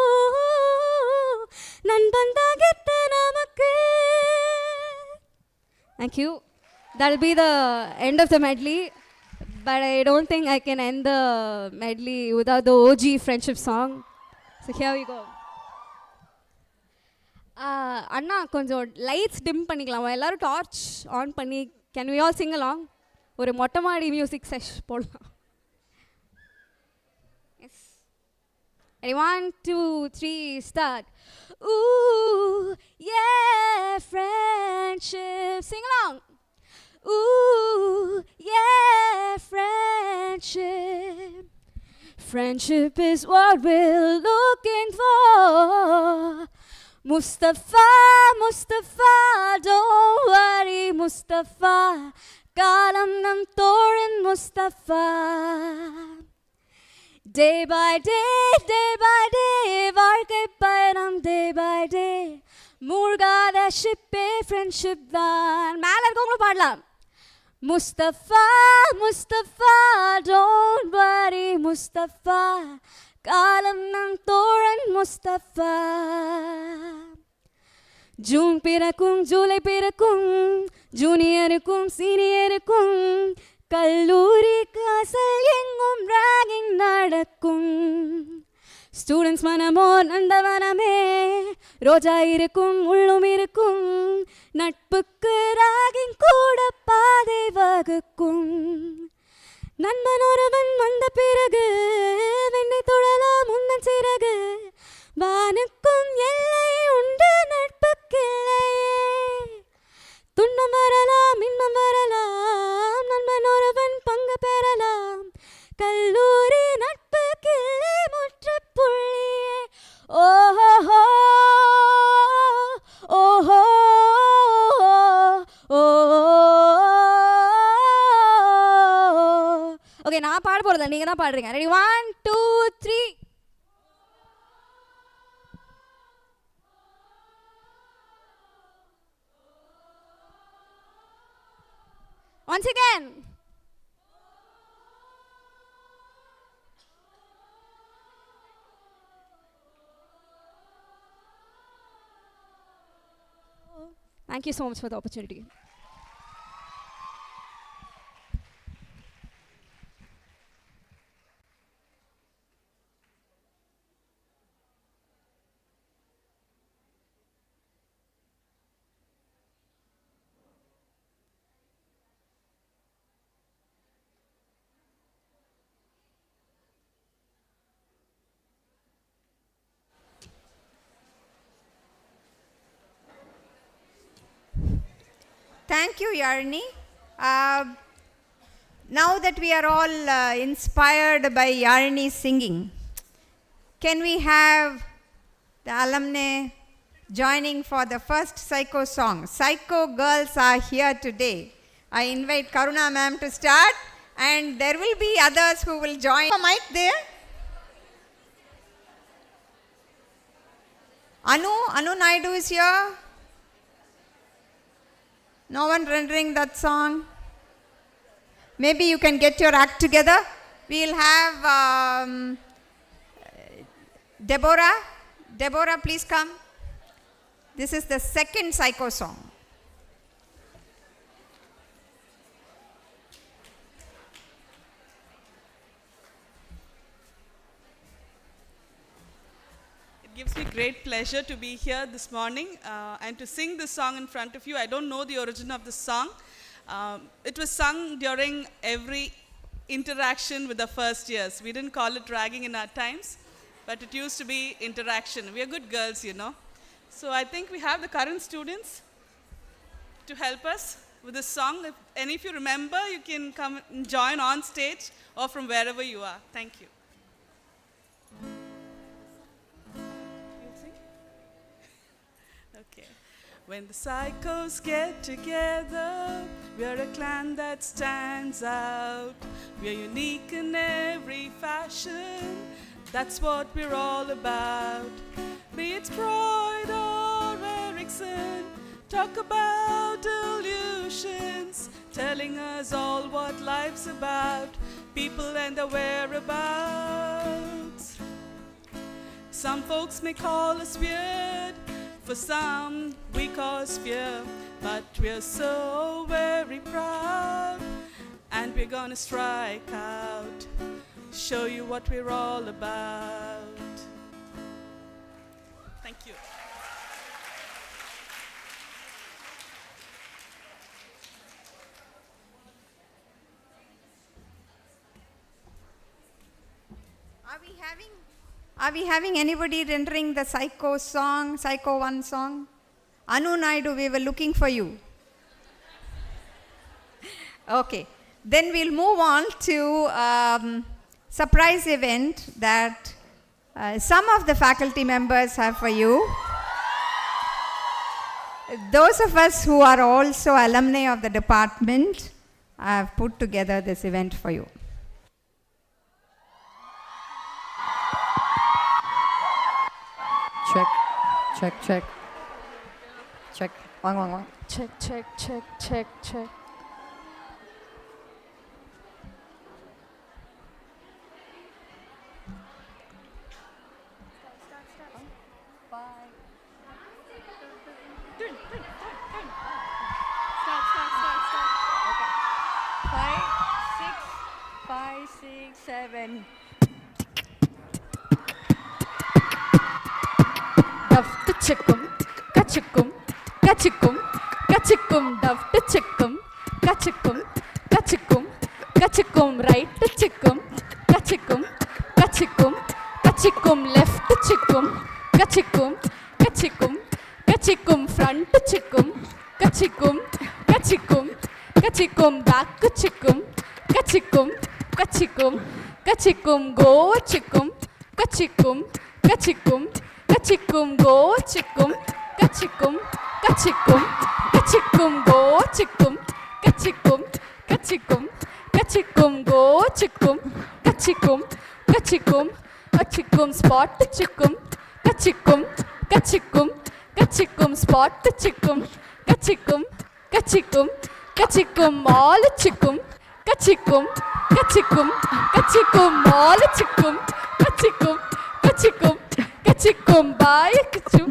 [SPEAKER 20] நண்பன் தான் கெத்த நமக்கு. Thank you. That'll be the end of the medley. But I don't think I can end the medley without the OG friendship song. So here we go. அண்ணா கொஞ்சம் லைட்ஸ் டிம் பண்ணிக்கலாமா எல்லாரும் டார்ச் ஆன் பண்ணி can we all sing along ஒரு மொட்டை மாடி music sesh போடலாம் yes ready 1 2 3 start ooh yeah friendship sing along ooh yeah friendship friendship is what we're looking for Mustafa, Mustafa, don't worry, Mustafa. Kalam nam thoran Mustafa. Day by day, varkai payanam day by day. Murgada shippe friendship dan. மேல இருக்கவங்களும் பாடலாம். Mustafa, Mustafa, don't worry, Mustafa. காலம் நம் தோழன் Mustafa June பிறக்கும் ஜூலை பிறக்கும் ஜூனியருக்கும் சீனியருக்கும் கல்லூரி castle எங்கும் ராகிங் நடக்கும் ஸ்டூடெண்ட்ஸ் மனமோ நந்தவனமே ரோஜா இருக்கும் உள்ளும் இருக்கும் நட்புக்கு ராகிங் கூட பாதை வகுக்கும் நண்பன் ஒருவன் வந்த பிறகு வெண்ணை தொழலாம் உந்தன் சிறகு வானுக்கும் எல்லை உண்டு நட்புக்கில்லையே துன்பம் வரலாம் இன்பம் வரலாம் நண்பன் ஒருவன் பங்கு பெறலாம் கல்லூரி நட்புக்கில்லை முற்றுப்புள்ளியே ஓஹோ ஓஹோ ஓஹோ ஓகே நான் பாட போகிறதா நீங்கள் தான் பாடுறீங்க ready 1 2 3 once again thank you so much for the opportunity
[SPEAKER 1] Thank you, Yarni. Now that we are all inspired by Yarni's singing, can we have the alumni joining for the first Psycho song? Psycho girls are here today. I invite Karuna ma'am to start, and there will be others who will join. A mic there. Anu Naidu is here. No one rendering that song. Maybe you can get your act together. We'll have Deborah. Deborah, please come. This is the second Psycho song.
[SPEAKER 21] It gives me great pleasure to be here this morning and to sing this song in front of you. I don't know the origin of this song. It was sung during every interaction with the first years. We didn't call it ragging in our times, but it used to be interaction. We are good girls, you know. So I think we have the current students to help us with this song. If any of you remember, you can come and join on stage or from wherever you are. Thank you. Okay. When the psychos get together, we are a clan that stands out. We are unique in every fashion. That's what we're all about. Be it Freud or Erickson, talk about delusions, telling us all what life's about, people and their whereabouts. Some folks may call us weird, for some we cause fear, but we're so very proud, and we're gonna strike out, show you what we're all about. Thank you.
[SPEAKER 1] Are we having anybody rendering the Psycho 1 song? Anu Naidu, we were looking for you. Okay, then we'll move on to surprise event that some of the faculty members have for you. Those of us who are also alumni of the department have put together this event for you. Check, check, check. Check. One.
[SPEAKER 20] Check, check, check, check, check.
[SPEAKER 1] Okay. 5, 6, 7.
[SPEAKER 20] Duft chickum, kachickum, kachickum, kachickum, duft chickum, kachickum, kachickum, kachickum, right chickum, kachickum, kachickum, kachickum, left chickum, kachickum, kachickum, kachickum, front chickum, kachickum, kachickum, kachickum, back chickum, kachickum, kachickum, kachickum, go chickum, kachickum, kachickum, kachickum, go chickum, kachickum, kachickum, kachickum, go chickum, kachickum, kachickum, kachickum, go chickum, kachickum, kachickum, kachickum, spot chickum, kachickum, kachickum, kachickum, spot chickum, kachickum, kachickum, kachickum, all chickum, kachickum, kachickum, kachickum, all chickum, kachickum, kachickum, kachickum, bye kachum,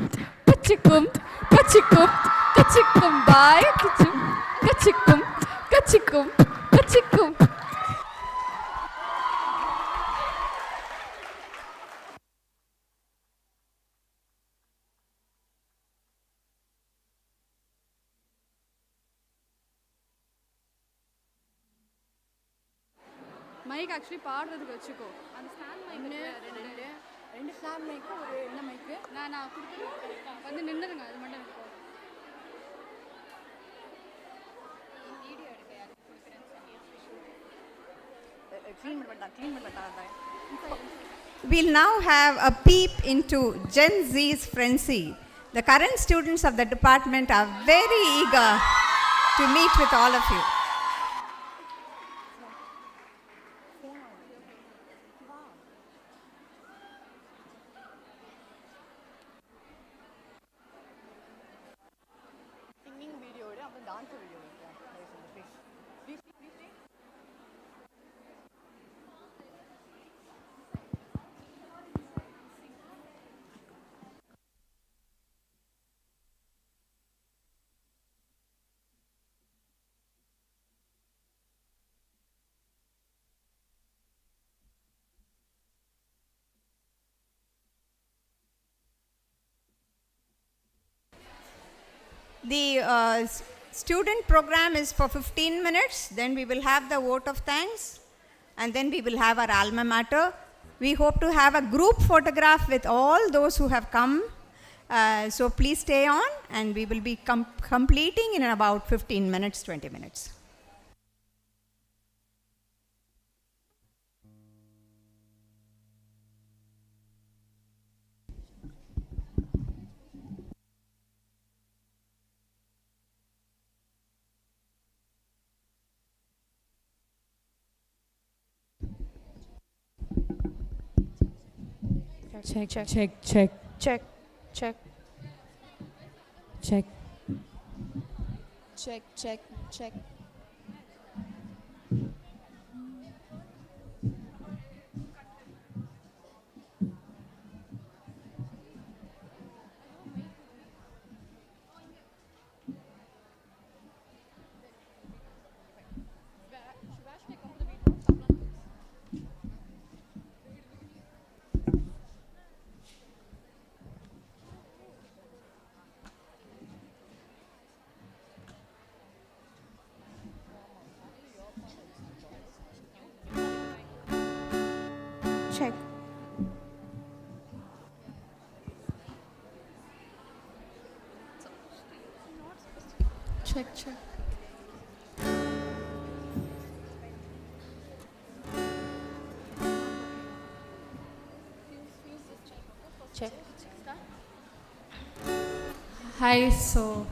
[SPEAKER 20] kachickum, kachickum, kachickum, bye kachum, kachickum, kachickum, kachickum.
[SPEAKER 2] Mic actually பாடுறதுக்கு வச்சுக்கோ அந்த stand mic ரெண்டு stand மைக்கு ஒரு என்ன மைக்கு நான் கொடுத்து வந்து நின்றுருங்க அது மட்டும் எனக்கு போதும் வீடியோ எடுக்க யாருக்கு கொடுக்குறேன்னு க்ளீன் பண்ணிட்டான்
[SPEAKER 1] We'll now have a peep into Gen Z's frenzy. The current students of the department are very eager to meet with all of you. The student program is for 15 minutes, then we will have the vote of thanks, and then we will have our alma mater. We hope to have a group photograph with all those who have come. So please stay on, and we will be completing in about 15 minutes, 20 minutes.
[SPEAKER 2] Check, check, check, check, check, check, check, check, check, check. Check, check.
[SPEAKER 11] Check.
[SPEAKER 2] Hi, so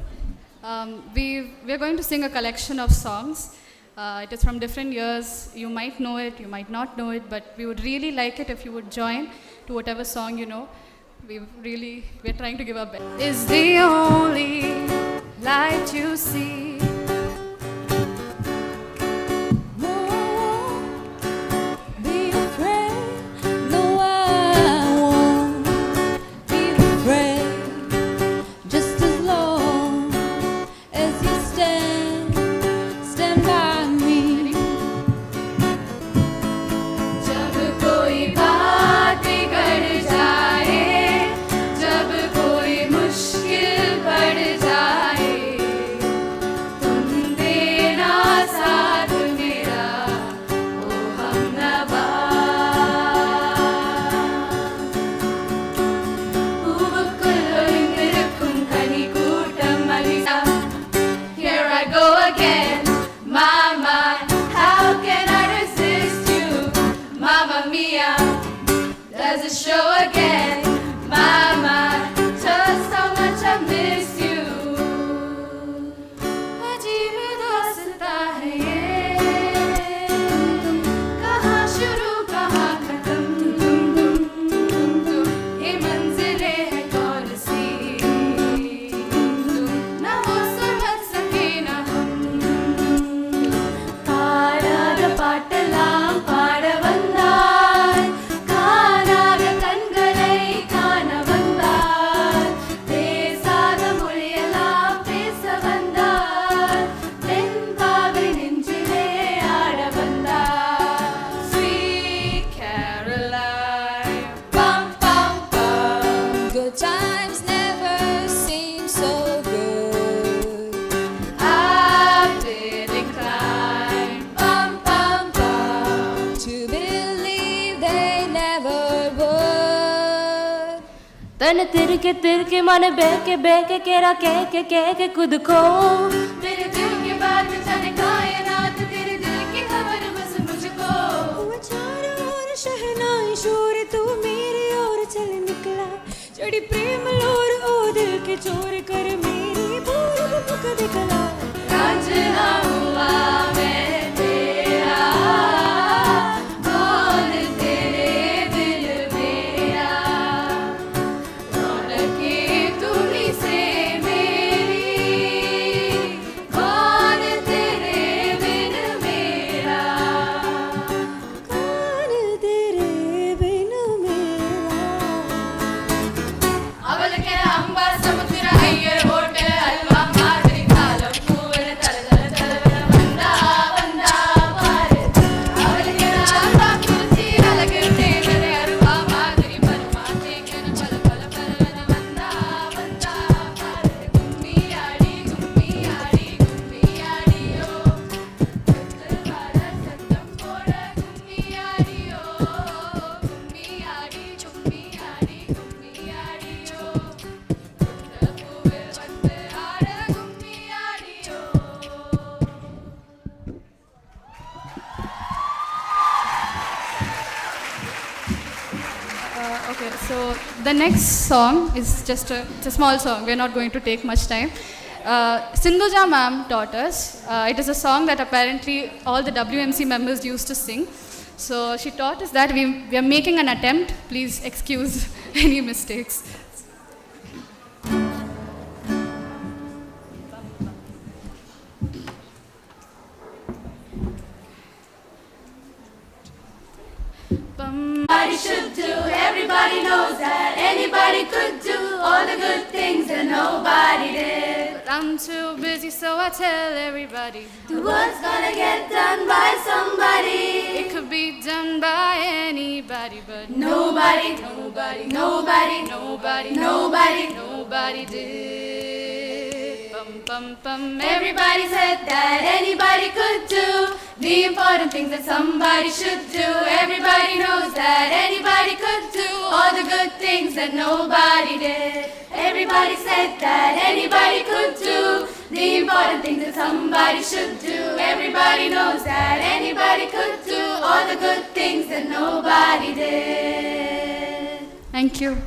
[SPEAKER 2] we're going to sing a collection of songs. It is from different years. You might know it, you might not know it, but we would really like it if you would join to whatever song you know. We're trying to give our best. Is the only light you see.
[SPEAKER 3] Be afraid, no, I won't be afraid. Just as long as you stand by me.
[SPEAKER 2] जब कोई बात बिगड़ जाए, जब कोई मुश्किल पड़ जाए, तुम देना साथ मेरा, ओ हमनवा. Here I go again, Mama, how can I resist you? Mamma mia, does it show again? Mama, just how much I miss you. अजीब दास्तां है ये, कहाँ शुरू कहाँ खत्म, ये मंजिलें हैं कौन सी, ना वो समझ सके ना हम. പാടാക പാട്ടെല്ലാം പാട വந்தாൽ, காணாத கண்களை காண வந்தால், பேசாத மொழியெல்லாம் பேச வந்தால், வெண்பாவை நெஞ்சிலே ஆட வந்தால். Sweet Caroline, bum bum bum.
[SPEAKER 3] Good times never seem so good.
[SPEAKER 2] I've been inclined, bum bum bum,
[SPEAKER 3] To believe they never would.
[SPEAKER 22] तन तिरके मन बहके केरा के खुद को.
[SPEAKER 2] मेरे दिल के बात जाने कायनात, तेरे दिल की खबर बस मुझको.
[SPEAKER 3] हुआ चारों ओर शहनाई शोर, तू मेरी ओर चल निकला. चढ़ी प्रेम लोर, ओ दिल के चोर कर मेरी भूल मुक दिखला.
[SPEAKER 2] रांझना हुआ मैं तेरा, कौन तेरे दिल मेरा, रौनकें तुम्हीं से मेरी, कौन तेरे बिन मेरा,
[SPEAKER 3] कौन तेरे बिन मेरा.
[SPEAKER 2] അവൾക്ക് അമ്പ സമുദ്ര അയ്യർ ഹോട്ടൽ അൽവ മാതിരി കാലം പൂവന തല തല തല വന്ദാ വന്ദാ പാര്. അവൾക്ക് അമ്പ കുറിച്ച് അലക് തേനരെ അരുവ മാതിരി പരമാ തേക്കന പല പല പരവന വന്ദാ വന്ദാ പാര്. കുമ്മിയാടി കുമ്മിയാടി കുമ്മിയാടിയോ, കൊത്തുവാല സത്തം പോട കുമ്മിയാടിയോ, കുമ്മിയാടി കുമ്മിയാടി കുമ്മിയാടിയോ, കൊത്തപ്പൂവിൽ വന്ന് ആട കുമ്മിയാടിയോ. Okay, so the next song is just it's a small song. We're not going to take much time. Sindhuja ma'am taught us. It is a song that apparently all the WMC members used to sing. So she taught us that we are making an attempt. Please excuse any mistakes. Somebody should do. Everybody knows that anybody could do all the good things that nobody did. But I'm too busy, so I tell everybody the work's gonna get done by somebody. It could be done by anybody, but nobody, nobody, nobody, nobody, nobody, nobody did. Bum bum bum. Everybody said that anybody could do the important things that somebody should do. Everybody knows that anybody could do all the good things that nobody did. Everybody said that anybody could do the important things that somebody should do. Everybody knows that anybody could do all the good things that nobody did.
[SPEAKER 21] Thank you.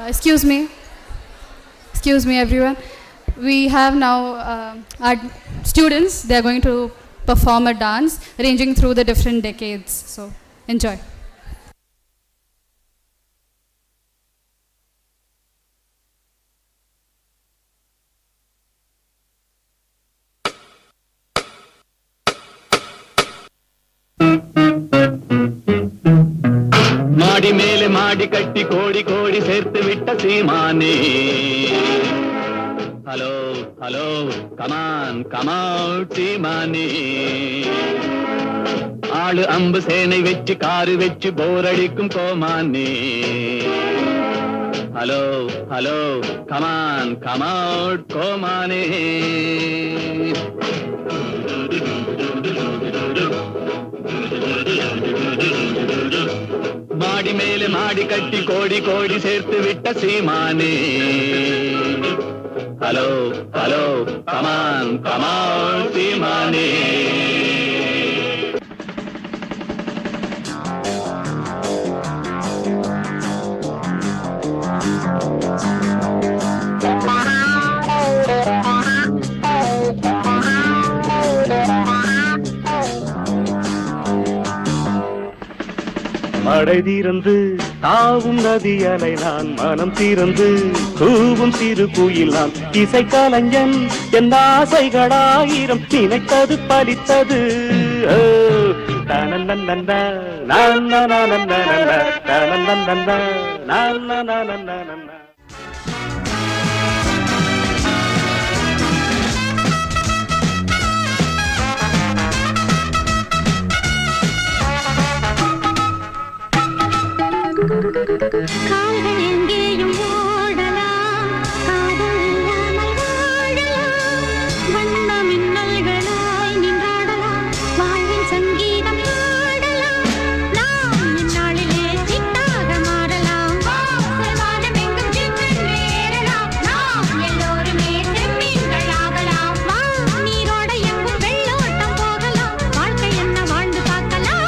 [SPEAKER 21] Excuse me everyone. We have now our students, they are going to perform a dance ranging through the different decades. So enjoy.
[SPEAKER 4] மாடி மேலே மாடி கட்டி கோடி கோடி சேர்த்து விட்ட சீமானே. Hello hello come on come out சீமானே. ஆளு அம்பு சேனை வச்சு காரு வச்சு போரடிக்கும் கோமானே. ஹலோ ஹலோ கமான் கமவுட் கோமானே. மாடி மேலே மாடி கட்டி கோடி கோடி சேர்த்து விட்ட சீமானே. ஹலோ ஹலோ கமான் கமான் சீமானே. மடை தீரந்து தாவும் நதி அலை நான் மனம் தீரந்து கூவும் சிறு குயில் நான் இசை கலைஞன் என் ஆசைகளாயிரம் நினைத்தது பலித்தது.
[SPEAKER 2] கால்கள் எங்கேயும் ஓடலாம், காதல் இல்லாமல் வாழலாம், வண்ண மின்னல்களாய் நின்றாடலாம், வாழ்வின் சங்கீதம் பாடலாம், நாம் இந்நாளிலே சித்தாக மாறலாம், வாசவாதம் எங்கும் ஜில்லென்று ஏறலாம், நாம் எல்லோருமே செம்மீன்கள் ஆகலாம், வா நீரோட எங்கும் வெள்ளோட்டம் போகலாம், வாழ்க்கை என்ன வாழ்ந்து பார்க்கலாம்.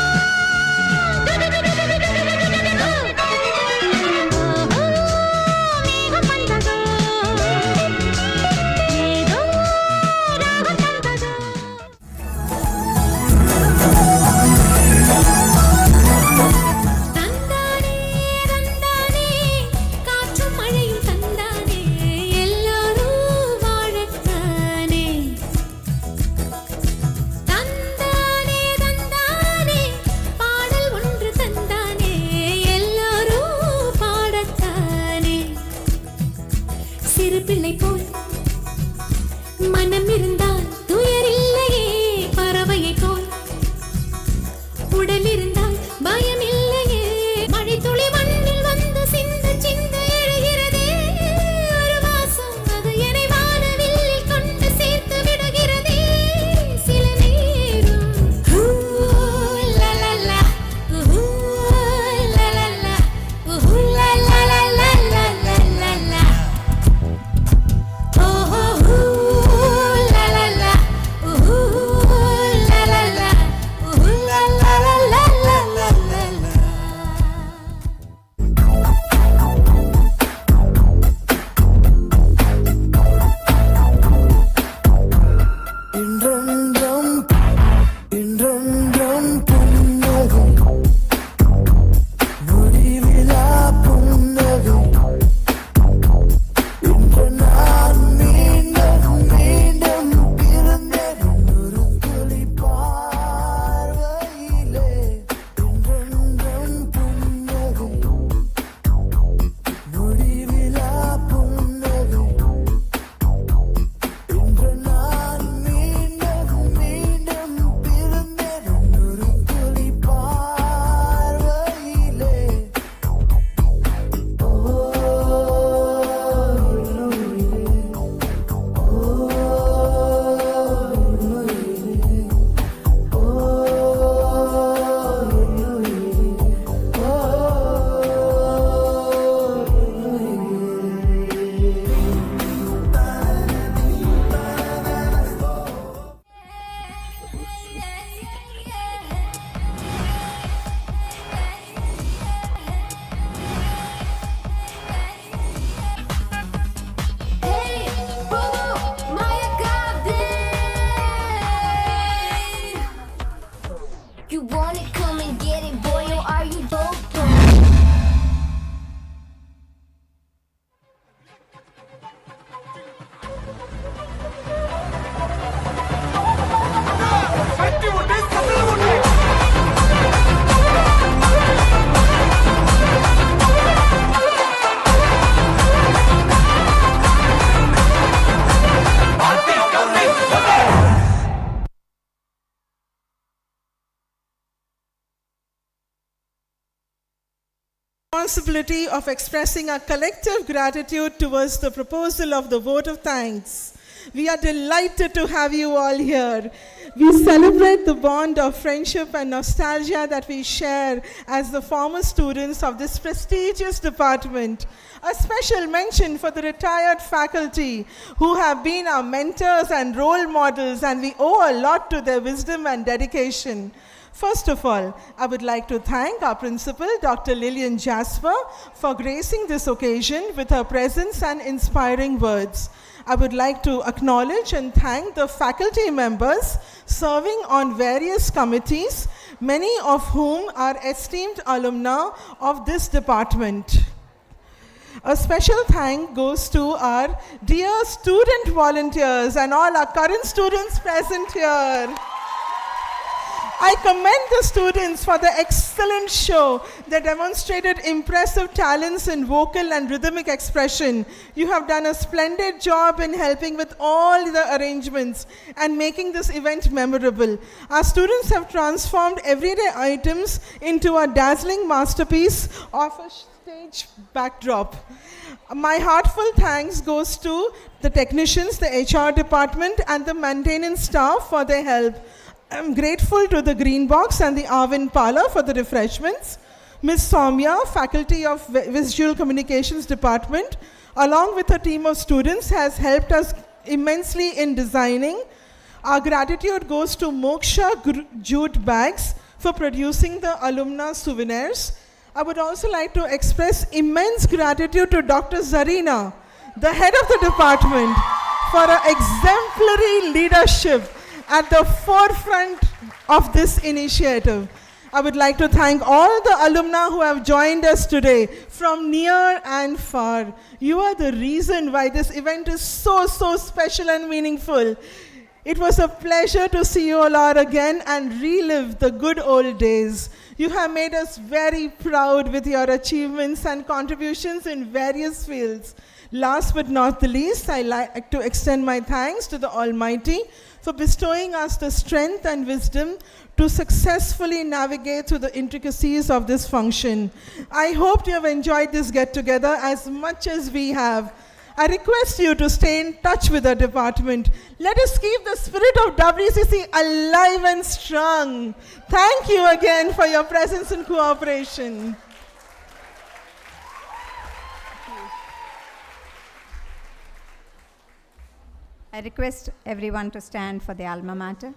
[SPEAKER 2] You want it, come and get it, boy, or are you dope?
[SPEAKER 5] Responsibility of expressing our collective gratitude towards the proposal of the vote of thanks. We are delighted to have you all here. We celebrate the bond of friendship and nostalgia that we share as the former students of this prestigious department. A special mention for the retired faculty who have been our mentors and role models, and we owe a lot to their wisdom and dedication. First of all, I would like to thank our principal, Dr. Lillian Jasper, for gracing this occasion with her presence and inspiring words. I would like to acknowledge and thank the faculty members serving on various committees, many of whom are esteemed alumna of this department. A special thank goes to our dear student volunteers and all our current students present here. I commend the students for the excellent show. They demonstrated impressive talents in vocal and rhythmic expression. You have done a splendid job in helping with all the arrangements and making this event memorable. Our students have transformed everyday items into a dazzling masterpiece of a stage backdrop. My heartfelt thanks goes to the technicians, the HR department, and the maintenance staff for their help. I'm grateful to the Green Box and the Arvind Parlor for the refreshments. Ms. Soumya, Faculty of Visual Communications Department, along with a team of students, has helped us immensely in designing. Our gratitude goes to Moksha Jute Bags for producing the Alumna souvenirs. I would also like to express immense gratitude to Dr. Zarina, the head of the department, for her exemplary leadership at the forefront of this initiative. I would like to thank all the alumni who have joined us today from near and far. You are the reason why this event is so special and meaningful. It was a pleasure to see you all again and relive the good old days. You have made us very proud with your achievements and contributions in various fields. Last but not the least, I like to extend my thanks to the Almighty for bestowing us the strength and wisdom to successfully navigate through the intricacies of this function. I hope you have enjoyed this get-together as much as we have. I request you to stay in touch with the department. Let us keep the spirit of WCC alive and strong. Thank you again for your presence and cooperation.
[SPEAKER 1] I request everyone to stand for the alma mater.